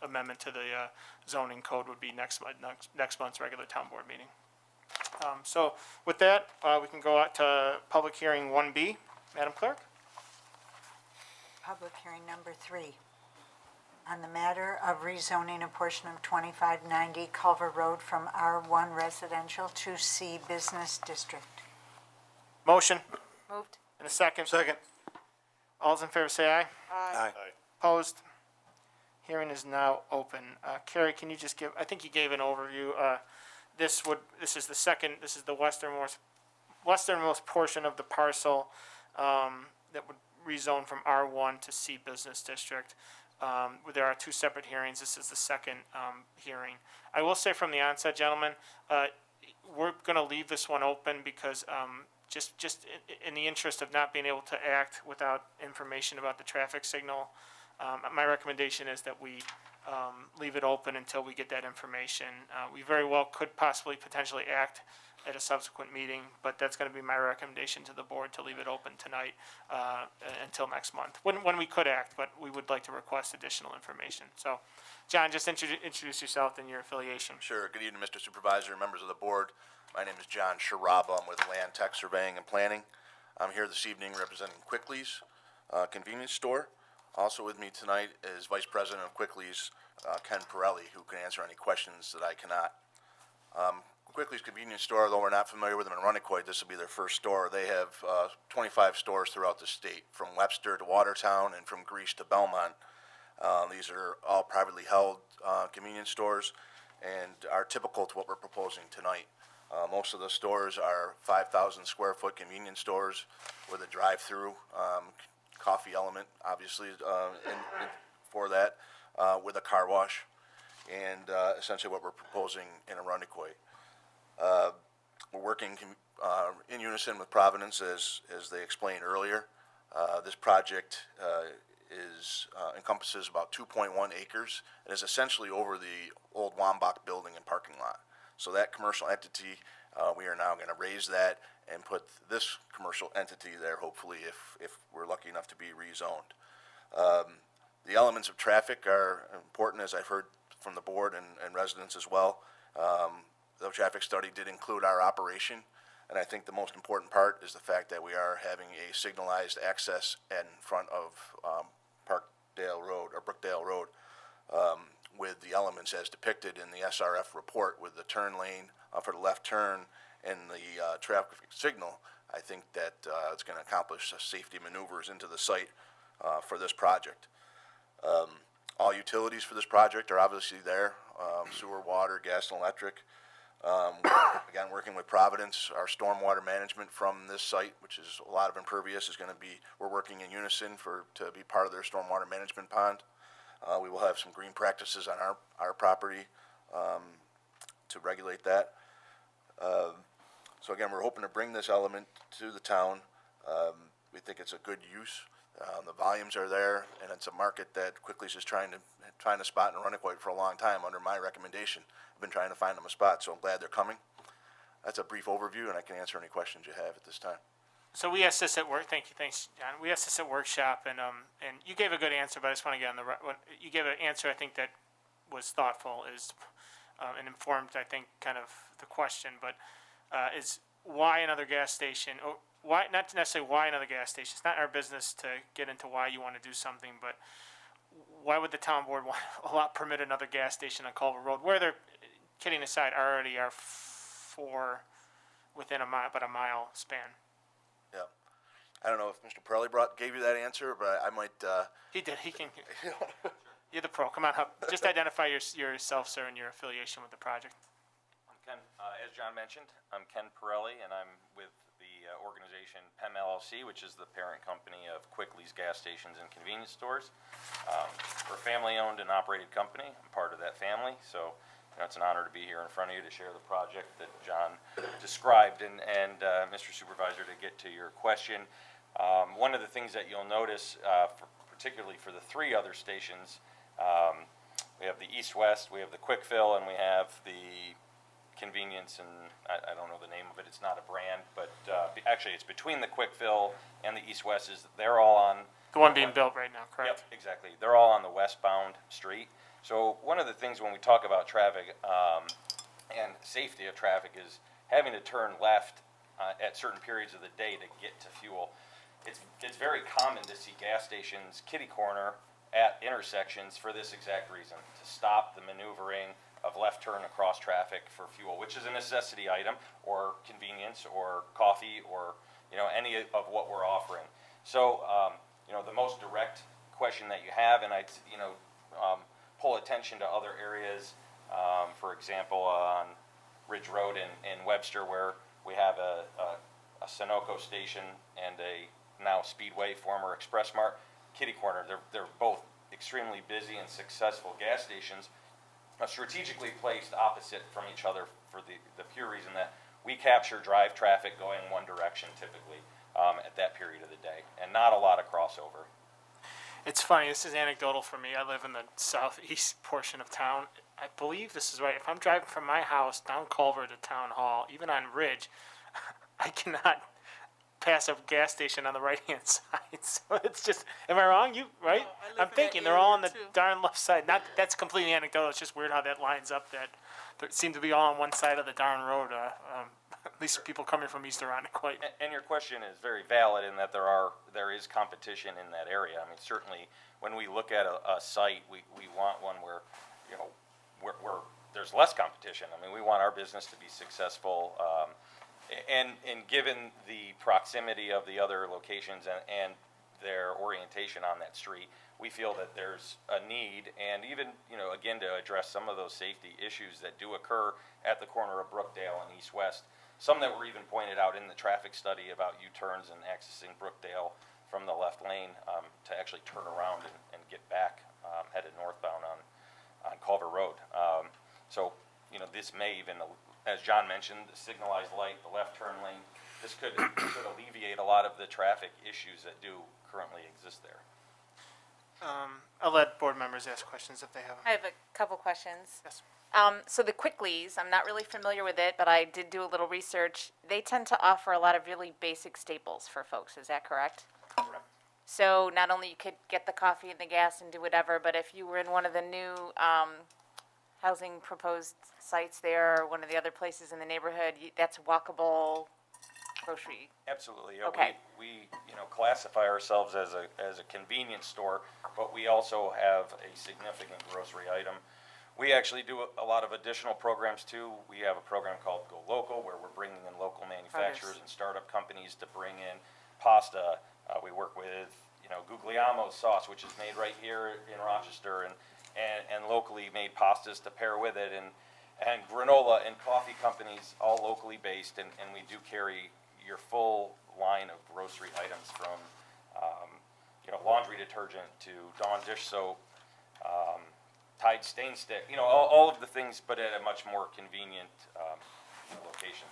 amendment to the zoning code would be next month's regular town board meeting. So with that, we can go out to public hearing 1B. Madam Clerk? Public hearing number 3. On the matter of rezoning a portion of 2590 Culver Road from R1 Residential to C Business District. Motion? Moved. In a second? Second. All those in favor say aye. Aye. Opposed? Hearing is now open. Carrie, can you just give, I think you gave an overview. This is the westernmost portion of the parcel that would rezone from R1 to C Business District. There are 2 separate hearings. This is the second hearing. I will say from the onset, gentlemen, we're going to leave this one open because just in the interest of not being able to act without information about the traffic signal, my recommendation is that we leave it open until we get that information. We very well could potentially act at a subsequent meeting, but that's going to be my recommendation to the board to leave it open tonight until next month, when we could act, but we would like to request additional information. So, John, just introduce yourself and your affiliation. Sure. Good evening, Mr. Supervisor and members of the board. My name is John Sharaba. I'm with Land Tech Surveying and Planning. I'm here this evening representing Quickly's convenience store. Also with me tonight is Vice President of Quickly's, Ken Pirelli, who can answer any questions that I cannot. Quickly's convenience store, although we're not familiar with them in Runniquoit, this will be their first store. They have 25 stores throughout the state, from Webster to Watertown and from Greece to Belmont. These are all privately held convenience stores and are typical to what we're proposing tonight. Most of the stores are 5,000 square foot convenience stores with a drive-through coffee element, obviously, for that, with a car wash, and essentially what we're proposing in Arundecoit. We're working in unison with Providence, as they explained earlier. This project encompasses about 2.1 acres and is essentially over the old Wambach building and parking lot. So that commercial entity, we are now going to raise that and put this commercial entity there, hopefully, if we're lucky enough to be rezoned. The elements of traffic are important, as I've heard from the board and residents as well. The traffic study did include our operation, and I think the most important part is the fact that we are having a signalized access in front of Parkdale Road, or Brookdale Road, with the elements as depicted in the SRF report, with the turn lane for the left turn and the traffic signal. I think that it's going to accomplish safety maneuvers into the site for this project. All utilities for this project are obviously there, sewer, water, gas, and electric. Again, working with Providence, our stormwater management from this site, which is a lot of impervious, is going to be, we're working in unison to be part of their stormwater management pond. We will have some green practices on our property to regulate that. So again, we're hoping to bring this element to the town. We think it's a good use. The volumes are there, and it's a market that Quickly's is trying to spot in Arundecoit for a long time under my recommendation. I've been trying to find them a spot, so I'm glad they're coming. That's a brief overview, and I can answer any questions you have at this time. So we asked this at work. Thanks, John. We asked this at workshop, and you gave a good answer, but I just want to get on the right. You gave an answer I think that was thoughtful, and informed, I think, kind of the question. But is why another gas station? Or why not necessarily why another gas station? It's not our business to get into why you want to do something, but why would the town board want permit another gas station on Culver Road, where there, kidding aside, already are 4 within a mile span? Yeah. I don't know if Mr. Pirelli gave you that answer, but I might, He did, he can, you're the pro, come on up. Just identify yourself, sir, and your affiliation with the project. I'm Ken, as John mentioned, I'm Ken Pirelli, and I'm with the organization PEM LLC, which is the parent company of Quickly's gas stations and convenience stores. We're a family-owned and operated company. I'm part of that family, so it's an honor to be here in front of you to share the project that John described. And Mr. Supervisor, to get to your question, one of the things that you'll notice, particularly for the three other stations, we have the East-West, we have the Quick Fill, and we have the convenience, and I don't know the name of it, it's not a brand, but actually it's between the Quick Fill and the East-West, they're all on... The one being built right now, correct? Yep, exactly. They're all on the westbound street. So one of the things when we talk about traffic and safety of traffic is having to turn left at certain periods of the day to get to fuel. It's very common to see gas stations kitty corner at intersections for this exact reason, to stop the maneuvering of left turn across traffic for fuel, which is a necessity item, or convenience, or coffee, or any of what we're offering. So the most direct question that you have, and I pull attention to other areas, for example, on Ridge Road in Webster, where we have a Sunoco station and a now Speedway, former Express Mart, kitty corner. They're both extremely busy and successful gas stations, strategically placed opposite from each other for the pure reason that we capture drive traffic going one direction typically at that period of the day, and not a lot of crossover. It's funny, this is anecdotal for me. I live in the southeast portion of town. I believe this is right. If I'm driving from my house down Culver to Town Hall, even on Ridge, I cannot pass a gas station on the right-hand side. So it's just, am I wrong? Right? I'm thinking they're all on the darn left side. That's completely anecdotal. It's just weird how that lines up, that they seem to be all on one side of the darn road. At least people coming from East Irondequoit. And your question is very valid in that there is competition in that area. I mean, certainly when we look at a site, we want one where where there's less competition. I mean, we want our business to be successful. And given the proximity of the other locations and their orientation on that street, we feel that there's a need, and even, again, to address some of those safety issues that do occur at the corner of Brookdale and East-West, some that were even pointed out in the traffic study about U-turns and accessing Brookdale from the left lane to actually turn around and get back headed northbound on Culver Road. So, this may even, as John mentioned, the signalized light, the left turn lane, this could alleviate a lot of the traffic issues that do currently exist there. I'll let board members ask questions if they have them. I have a couple questions. Yes. So the Quicklies, I'm not really familiar with it, but I did do a little research. They tend to offer a lot of really basic staples for folks, is that correct? Correct. So not only you could get the coffee and the gas and do whatever, but if you were in one of the new housing proposed sites there, or one of the other places in the neighborhood, that's walkable grocery. Absolutely. Okay. We classify ourselves as a convenience store, but we also have a significant grocery item. We actually do a lot of additional programs too. We have a program called Go Local, where we're bringing in local manufacturers and startup companies to bring in pasta. We work with, Guglielmo's sauce, which is made right here in Rochester, and locally made pastas to pair with it, and granola and coffee companies, all locally based, and we do carry your full line of grocery items from, laundry detergent to Dawn dish soap, Tide stain stick, all of the things, but at a much more convenient location.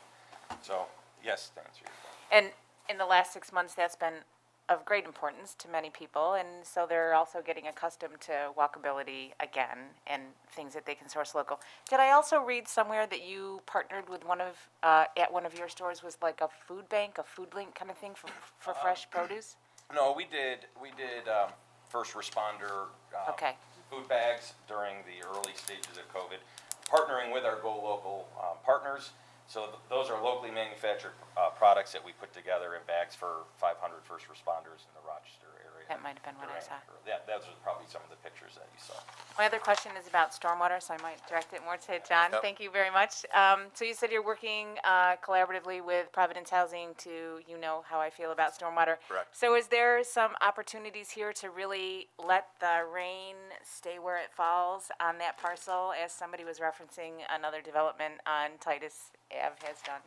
So, yes, to answer your question. And in the last 6 months, that's been of great importance to many people, and so they're also getting accustomed to walkability again and things that they can source local. Did I also read somewhere that you partnered with at one of your stores was like a food bank, a food link kind of thing for fresh produce? No, we did first responder Okay. food bags during the early stages of COVID, partnering with our Go Local partners. So those are locally manufactured products that we put together in bags for 500 first responders in the Rochester area. That might have been what I saw. Those are probably some of the pictures that you saw. My other question is about stormwater, so I might direct it more to John. Yep. Thank you very much. So you said you're working collaboratively with Providence Housing to, you know how I feel about stormwater. Correct. So is there some opportunities here to really let the rain stay where it falls on that parcel, as somebody was referencing another development on Titus Ave has done?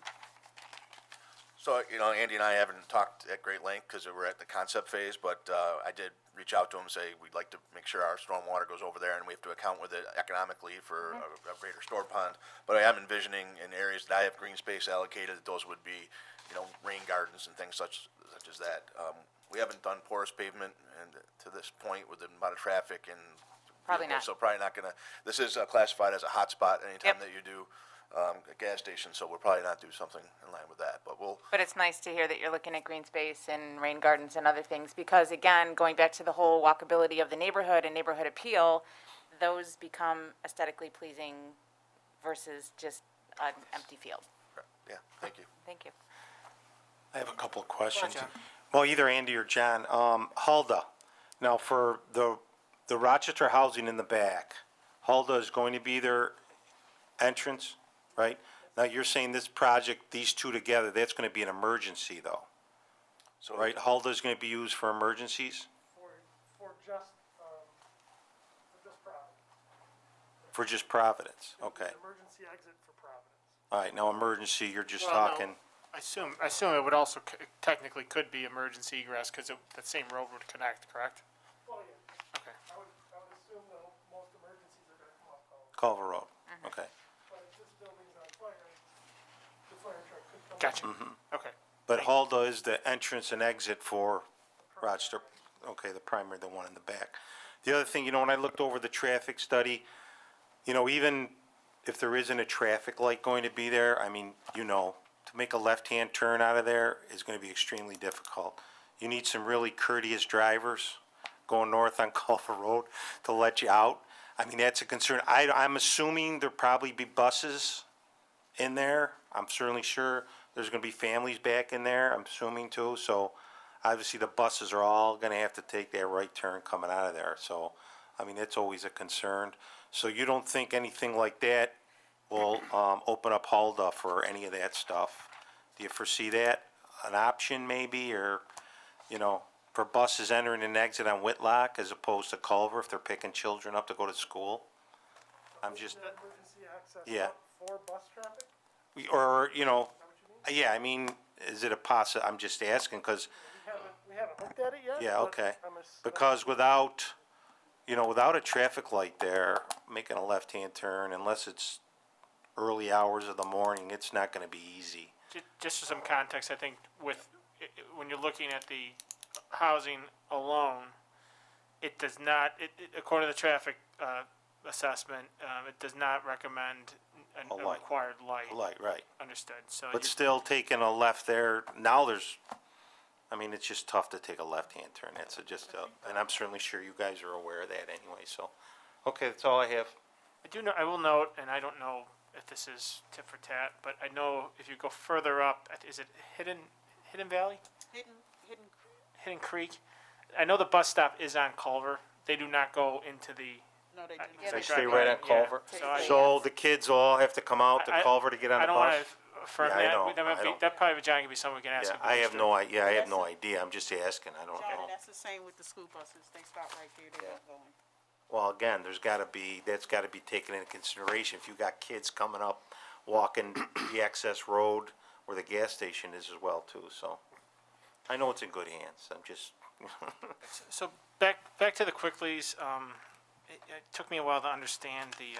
So, Andy and I haven't talked at great length because we're at the concept phase, but I did reach out to him and say, we'd like to make sure our stormwater goes over there and we have to account with it economically for a greater store pond. But I am envisioning in areas that I have green space allocated, that those would be, rain gardens and things such as that. We haven't done porous pavement and to this point with the amount of traffic and Probably vehicles, not. So probably not gonna, this is classified as a hotspot anytime that you do a gas station, so we'll probably not do something in line with that, but we'll, But it's nice to hear that you're looking at green space and rain gardens and other things, because again, going back to the whole walkability of the neighborhood and neighborhood appeal, those become aesthetically pleasing versus just an empty field. yeah, thank you. Thank you. I have a couple of questions. John. Well, either Andy or John. Hulda, now for the Rochester housing in the back, Hulda is going to be their entrance, right? Now, you're saying this project, these two together, that's gonna be an emergency though, So, right? Hulda's gonna be used for emergencies, For just Providence. for just Providence, okay. Emergency exit for Providence. All right, now emergency, you're just Well, no. talking, I assume it would also technically could be emergency egress, because that same road would connect, correct? Well, yeah, Okay. I would assume that most emergencies are gonna come up Culver Road, okay. But if this building's on fire, the fire truck could come. Gotcha. Mm-hmm. Okay. But Hulda is the entrance and exit for Rochester, okay, the primary, the one in the back. The other thing, when I looked over the traffic study, even if there isn't a traffic light going to be there, I mean, to make a left-hand turn out of there is gonna be extremely difficult. You need some really courteous drivers going north on Culver Road to let you out. I mean, that's a concern. I'm assuming there'll probably be buses in there. I'm certainly sure there's gonna be families back in there, I'm assuming too, so obviously the buses are all gonna have to take that right turn coming out of there, so, I mean, it's always a concern. So you don't think anything like that will, open up Hulda for any of that stuff? Do you foresee that, an option maybe, or, for buses entering and exit on Whitlock as opposed to Culver if they're picking children up to go to school? I'm just, Emergency access Yeah. for bus traffic? or, yeah, I mean, is it a I'm just asking, cause, We haven't looked at it yet. yeah, but okay. I'm Because without a traffic light there, making a left-hand turn, unless it's early hours of the morning, it's not gonna be easy. Just for some context, I think when you're looking at the housing alone, it does not, according to the traffic assessment, it does not recommend A a light. required light. Light, right. Understood, so But you- still taking a left there, now it's just tough to take a left-hand turn, and I'm certainly sure you guys are aware of that anyway, so. Okay, that's all I have. I will note, and I don't know if this is tit for tat, but I know if you go further up, is it Hidden Valley? Hidden Creek? I know the bus stop is on Culver. They do not go into the. No, they didn't. is They that stay correct? right on Yeah. Culver? So I- So the kids all have to come out to I- Culver to get on the I don't want bus? to affirm Yeah, I that. know. That might I be, don't- that probably, John, could be something we can ask. Yeah, him I have no, understood. I have no idea, I'm just asking, I don't Johnny, know. that's the same with the school buses. They stop right there, they don't go in. Well, again, that's gotta be taken into consideration, if you got kids coming up, walking the access road where the gas station is as well too, so. I know it's in good hands, I'm just, So back to the Quicklies. It took me a while to understand the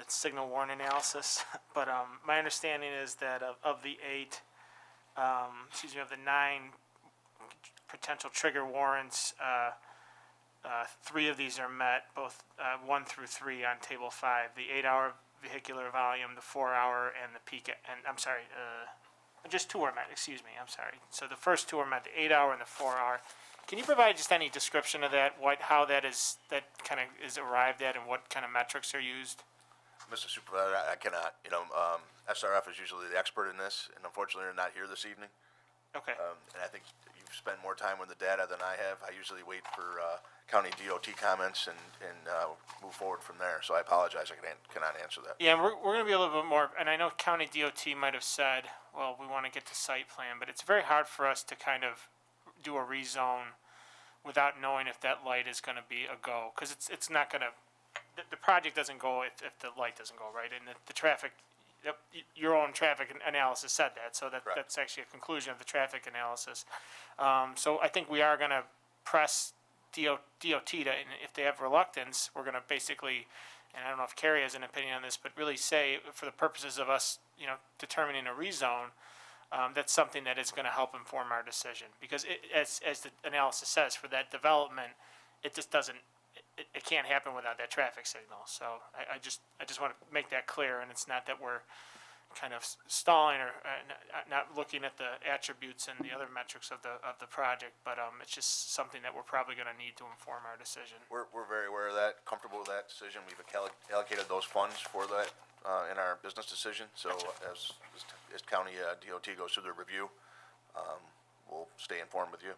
signal warning analysis, but my understanding is that of the 9 potential trigger warrants, 3 of these are met, both 1 through 3 on table 5. The 8-hour vehicular volume, the 4-hour, and the peak. And I'm sorry, just 2 are met. Excuse me. I'm sorry. So the first 2 are met: the 8-hour and the 4-hour. Can you provide just any description of that? How that kind of is arrived at, and what kind of metrics are used? Mr. Supervisor, I cannot, SRF is usually the expert in this, and unfortunately they're not here this evening. Okay. And I think you you've spent more time with the data than I have. I usually wait for county DOT comments and move forward from there. So I apologize, I cannot answer that. Yeah, we're gonna be a little bit more, and I know county DOT might have said, well, we wanna get to site plan, but it's very hard for us to kind of do a rezone without knowing if that light is gonna be a go, cause it's not gonna, the project doesn't go if the light doesn't go, right? And the traffic, your own traffic analysis said that, so that's actually a conclusion of the traffic analysis. So I think we are gonna press DOT to, and if they have reluctance, we're gonna basically, and I don't know if Carrie has an opinion on this, but really say, for the purposes of us, determining a rezone, that's something that is gonna help inform our decision. Because as the analysis says, for that development, it just doesn't, it can't happen without that traffic signal. So I just wanna make that clear, and it's not that we're kind of stalling or not looking at the attributes and the other metrics of the project, but it's just something that we're probably going to need to inform our decision. We're very aware of that, comfortable with that decision. We've allocated those funds for that in our business decision. So as county DOT goes through their review, we'll stay informed with you.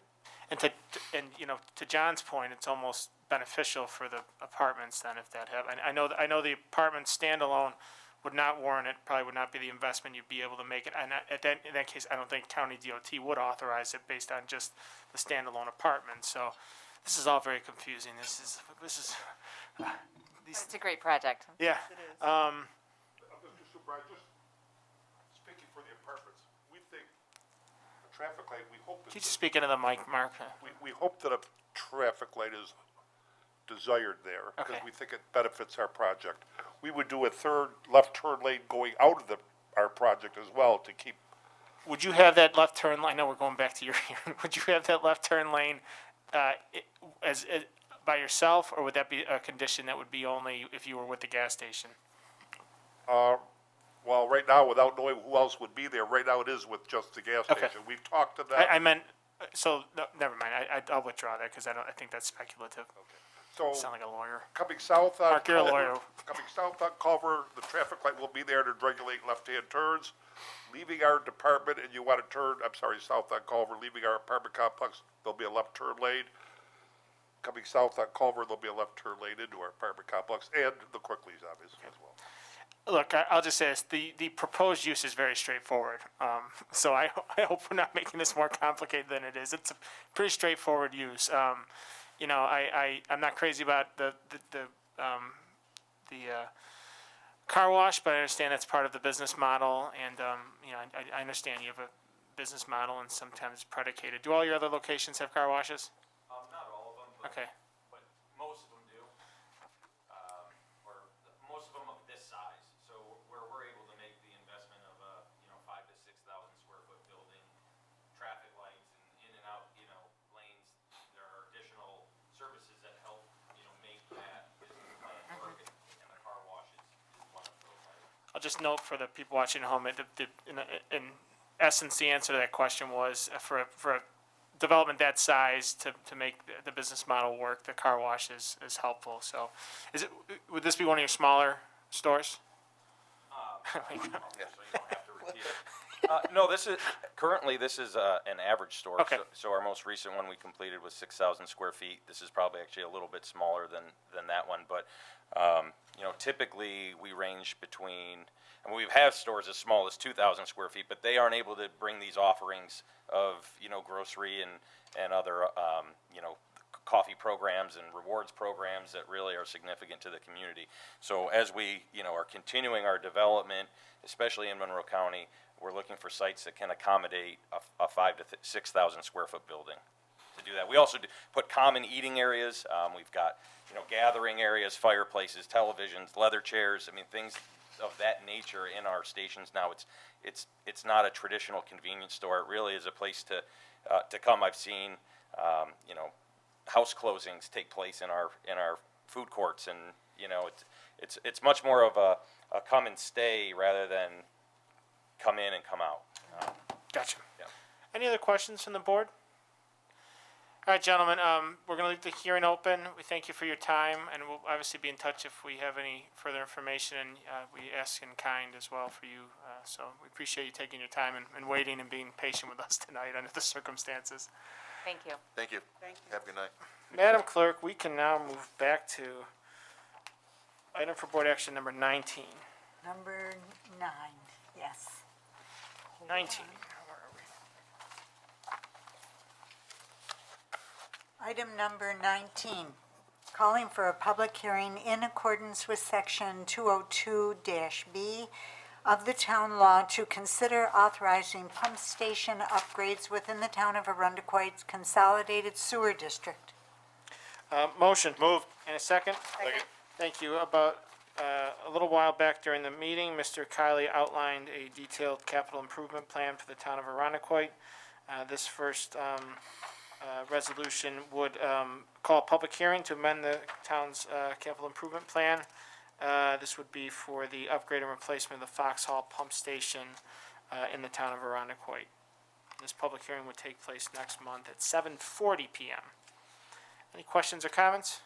And to John's point, it's almost beneficial for the apartments then if that happens. I know the apartment standalone would not warrant it, probably would not be the investment you'd be able to make it. And in that case, I don't think county DOT would authorize it based on just the standalone apartment. So this is all very confusing. This is It's a great project. yeah. Mr. Supervisor, just speaking for the apartments, we think a traffic light, we hope. Can you just speak into the mic, Mark? We hope that a traffic light is desired there, because Okay. we think it benefits our project. We would do a third left turn lane going out of our project as well to keep. Would you have that left turn lane? I know we're going back to your hearing. Would you have that left turn lane as by yourself, or would that be a condition that would be only if you were with the gas station? Well, right now, without knowing who else would be there, right now it is with just the gas Okay. station. We've talked to them. I meant, so no, never mind. I'll withdraw that because I think that's speculative. So Sound like a lawyer. coming south on Mark, you're a Culver, lawyer. coming south on Culver, the traffic light will be there to regulate left-hand turns. Leaving our department and you want to turn, south on Culver, leaving our apartment complex, there'll be a left turn lane. Coming south on Culver, there'll be a left turn lane into our apartment complex and the Quicklies, obviously, as well. Look, I'll just say this, the proposed use is very straightforward. So I hope we're not making this more complicated than it is. It's a pretty straightforward use. I'm not crazy about the car wash, but I understand that's part of the business model. And, I understand you have a business model and sometimes predicated. Do all your other locations have car washes? Not all of them, but. Okay. But most of them do. Or most of them of this size. So where we're able to make the investment of a, 5,000 to 6,000 square foot building, traffic lights and in and out, lanes, there are additional services that help, make that business plan work. And the car wash is one of those items. I'll just note for the people watching at home, in essence, the answer to that question was for a development that size to make the business model work, the car wash is helpful. So would this be one of your smaller stores? So you don't have to repeat it. No, currently this is an average store. Okay. So our most recent one we completed was 6,000 square feet. This is probably actually a little bit smaller than that one, but, typically we range between, and we have stores as small as 2,000 square feet, but they aren't able to bring these offerings of, grocery and other, coffee programs and rewards programs that really are significant to the community. So as we, are continuing our development, especially in Monroe County, we're looking for sites that can accommodate a 5,000 to 6,000 square foot building to do that. We also put common eating areas. We've got, gathering areas, fireplaces, televisions, leather chairs. Things of that nature in our stations now. It's not a traditional convenience store. It really is a place to come. I've seen, house closings take place in our food courts, and it's much more of a come and stay rather than come in and come out. Gotcha. Yeah. Any other questions from the board? All right, gentlemen, we're gonna leave the hearing open. We thank you for your time, and we'll obviously be in touch if we have any further information, and, we ask in kind as well for you. So we appreciate you taking your time and waiting and being patient with us tonight under the circumstances. Thank you. Thank you. Have a good night. Madam Clerk, we can now move back to item for board action number 19. Number 9, yes. 19. Item number 19, calling for a public hearing in accordance with Section 202-B of the town law to consider authorizing pump station upgrades within the town of Arundequoit's consolidated sewer district. Motion. Moved. And a second? Second. Thank you. About a little while back during the meeting, Mr. Kiley outlined a detailed capital improvement plan for the town of Arundequoit. This first resolution would call a public hearing to amend the town's capital improvement plan. This would be for the upgrade and replacement of the Foxhall Pump Station in the town of Arundequoit. This public hearing would take place next month at 7:40 p.m. Any questions or comments?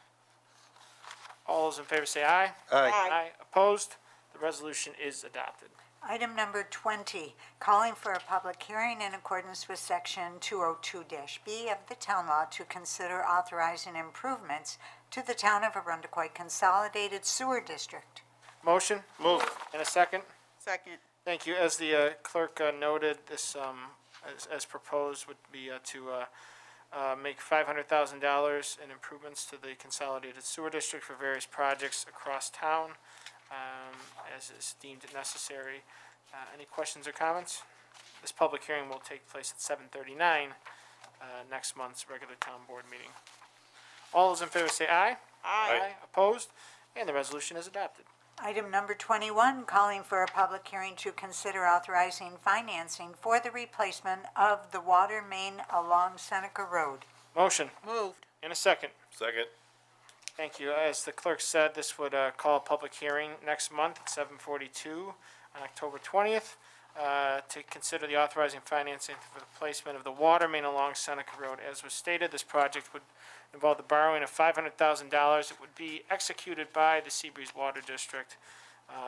All those in favor say aye. Aye. Opposed? The resolution is adopted. Item number 20, calling for a public hearing in accordance with Section 202-B of the town law to consider authorizing improvements to the town of Arundequoit Consolidated Sewer District. Motion? Moved. And a second? Second. Thank you. As the clerk noted, this, as proposed, would be to make $500,000 in improvements to the consolidated sewer district for various projects across town, as is deemed necessary. Any questions or comments? This public hearing will take place at 7:39, next month's regular town board meeting. All those in favor say aye. Aye. Opposed? And the resolution is adopted. Item number 21, calling for a public hearing to consider authorizing financing for the replacement of the water main along Seneca Road. Motion? Moved. In a second. Second. Thank you. As the clerk said, this would call a public hearing next month at 7:42 on October 20th to consider the authorizing financing for the placement of the water main along Seneca Road. As was stated, this project would involve the borrowing of $500,000. It would be executed by the Seabreeze Water District,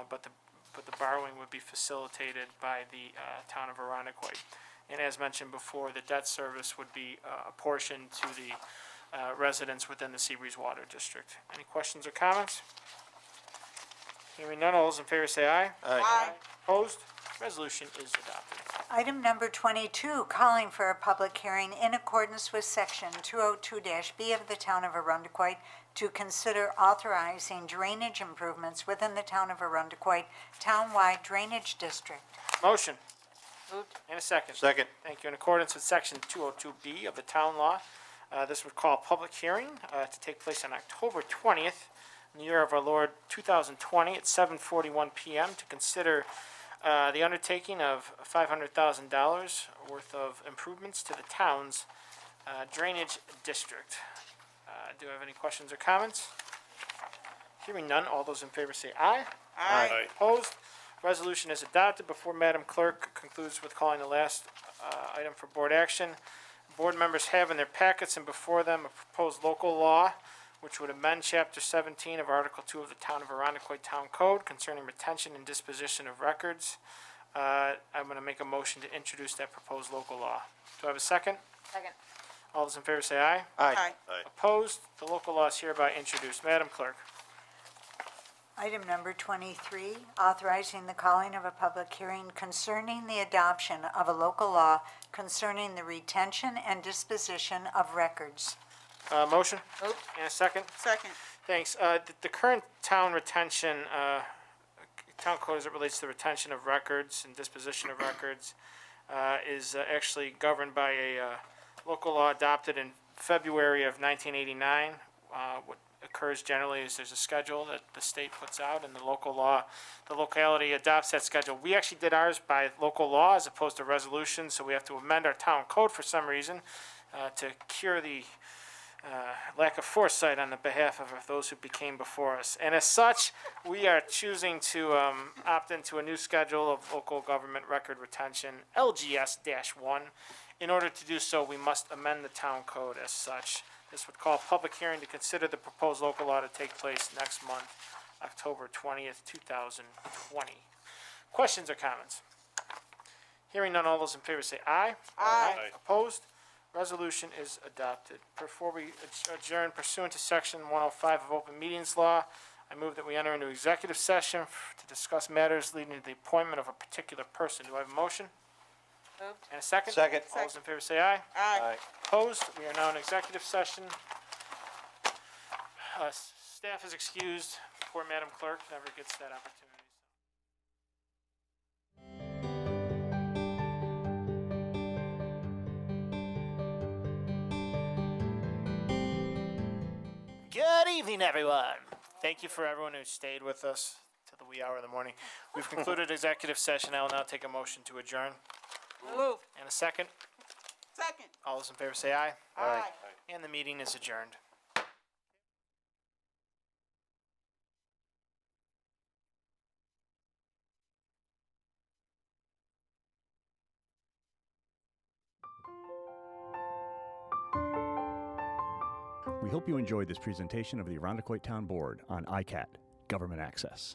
but the borrowing would be facilitated by the town of Arundequoit. And as mentioned before, the debt service would be apportioned to the residents within the Seabreeze Water District. Any questions or comments? Hearing none, all those in favor say aye. Aye. Opposed? Resolution is adopted. Item number 22, calling for a public hearing in accordance with Section 202-B of the town of Arundequoit to consider authorizing drainage improvements within the town of Arundequoit townwide drainage district. Motion. Moved. And a second. Second. Thank you. In accordance with Section 202B of the town law, this would call a public hearing to take place on October 20th, in the year of our Lord 2020 at 7:41 p.m. to consider the undertaking of $500,000 worth of improvements to the town's drainage district. Do I have any questions or comments? Hearing none, all those in favor say aye. Aye. Opposed? Resolution is adopted. Before Madam Clerk concludes with calling the last item for board action, board members have in their packets and before them a proposed local law which would amend Chapter 17 of Article 2 of the Town of Arundequoit Town Code concerning retention and disposition of records. I'm going to make a motion to introduce that proposed local law. Do I have a second? Second. All those in favor say aye. Aye. Opposed? The local law is hereby introduced. Madam Clerk. Item number 23, authorizing the calling of a public hearing concerning the adoption of a local law concerning the retention and disposition of records. Motion? Moved. And a second? Second. Thanks. The current town retention, town code as it relates to the retention of records and disposition of records, is actually governed by a local law adopted in February of 1989. What occurs generally is there's a schedule that the state puts out, and the locality adopts that schedule. We actually did ours by local law as opposed to resolution, so we have to amend our town code for some reason to cure the lack of foresight on the behalf of those who became before us. And as such, we are choosing to opt into a new schedule of local government record retention, LGS-1. In order to do so, we must amend the town code as such. This would call a public hearing to consider the proposed local law to take place next month, October 20th, 2020. Questions or comments? Hearing none, all those in favor say aye. Aye. Opposed? Resolution is adopted. Before we adjourn pursuant to Section 105 of Open Meetings Law, I move that we enter into executive session to discuss matters leading to the appointment of a particular person. Do I have a motion? Moved. And a second? Second. All those in favor say aye. Aye. Opposed? We are now in executive session. Staff is excused. Poor Madam Clerk never gets that opportunity. Good evening, everyone. Thank you for everyone who stayed with us till the wee hour of the morning. We've concluded executive session. I will now take a motion to adjourn. Move. And a second. Second. All those in favor say aye. Aye. And the meeting is adjourned. We hope you enjoyed this presentation of the Irondequoit Town Board on ICAT, Government Access.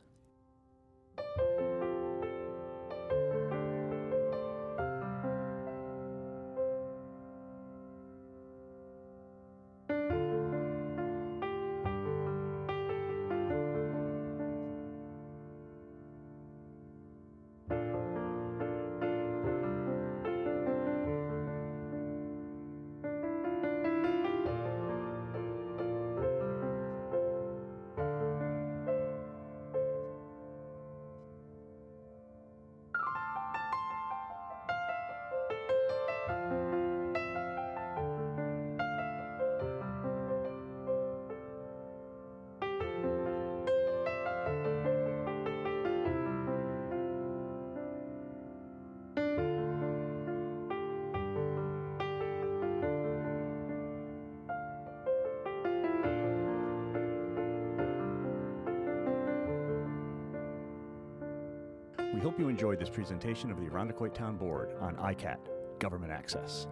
We hope you enjoyed this presentation of the Irondequoit Town Board on ICAT, Government Access.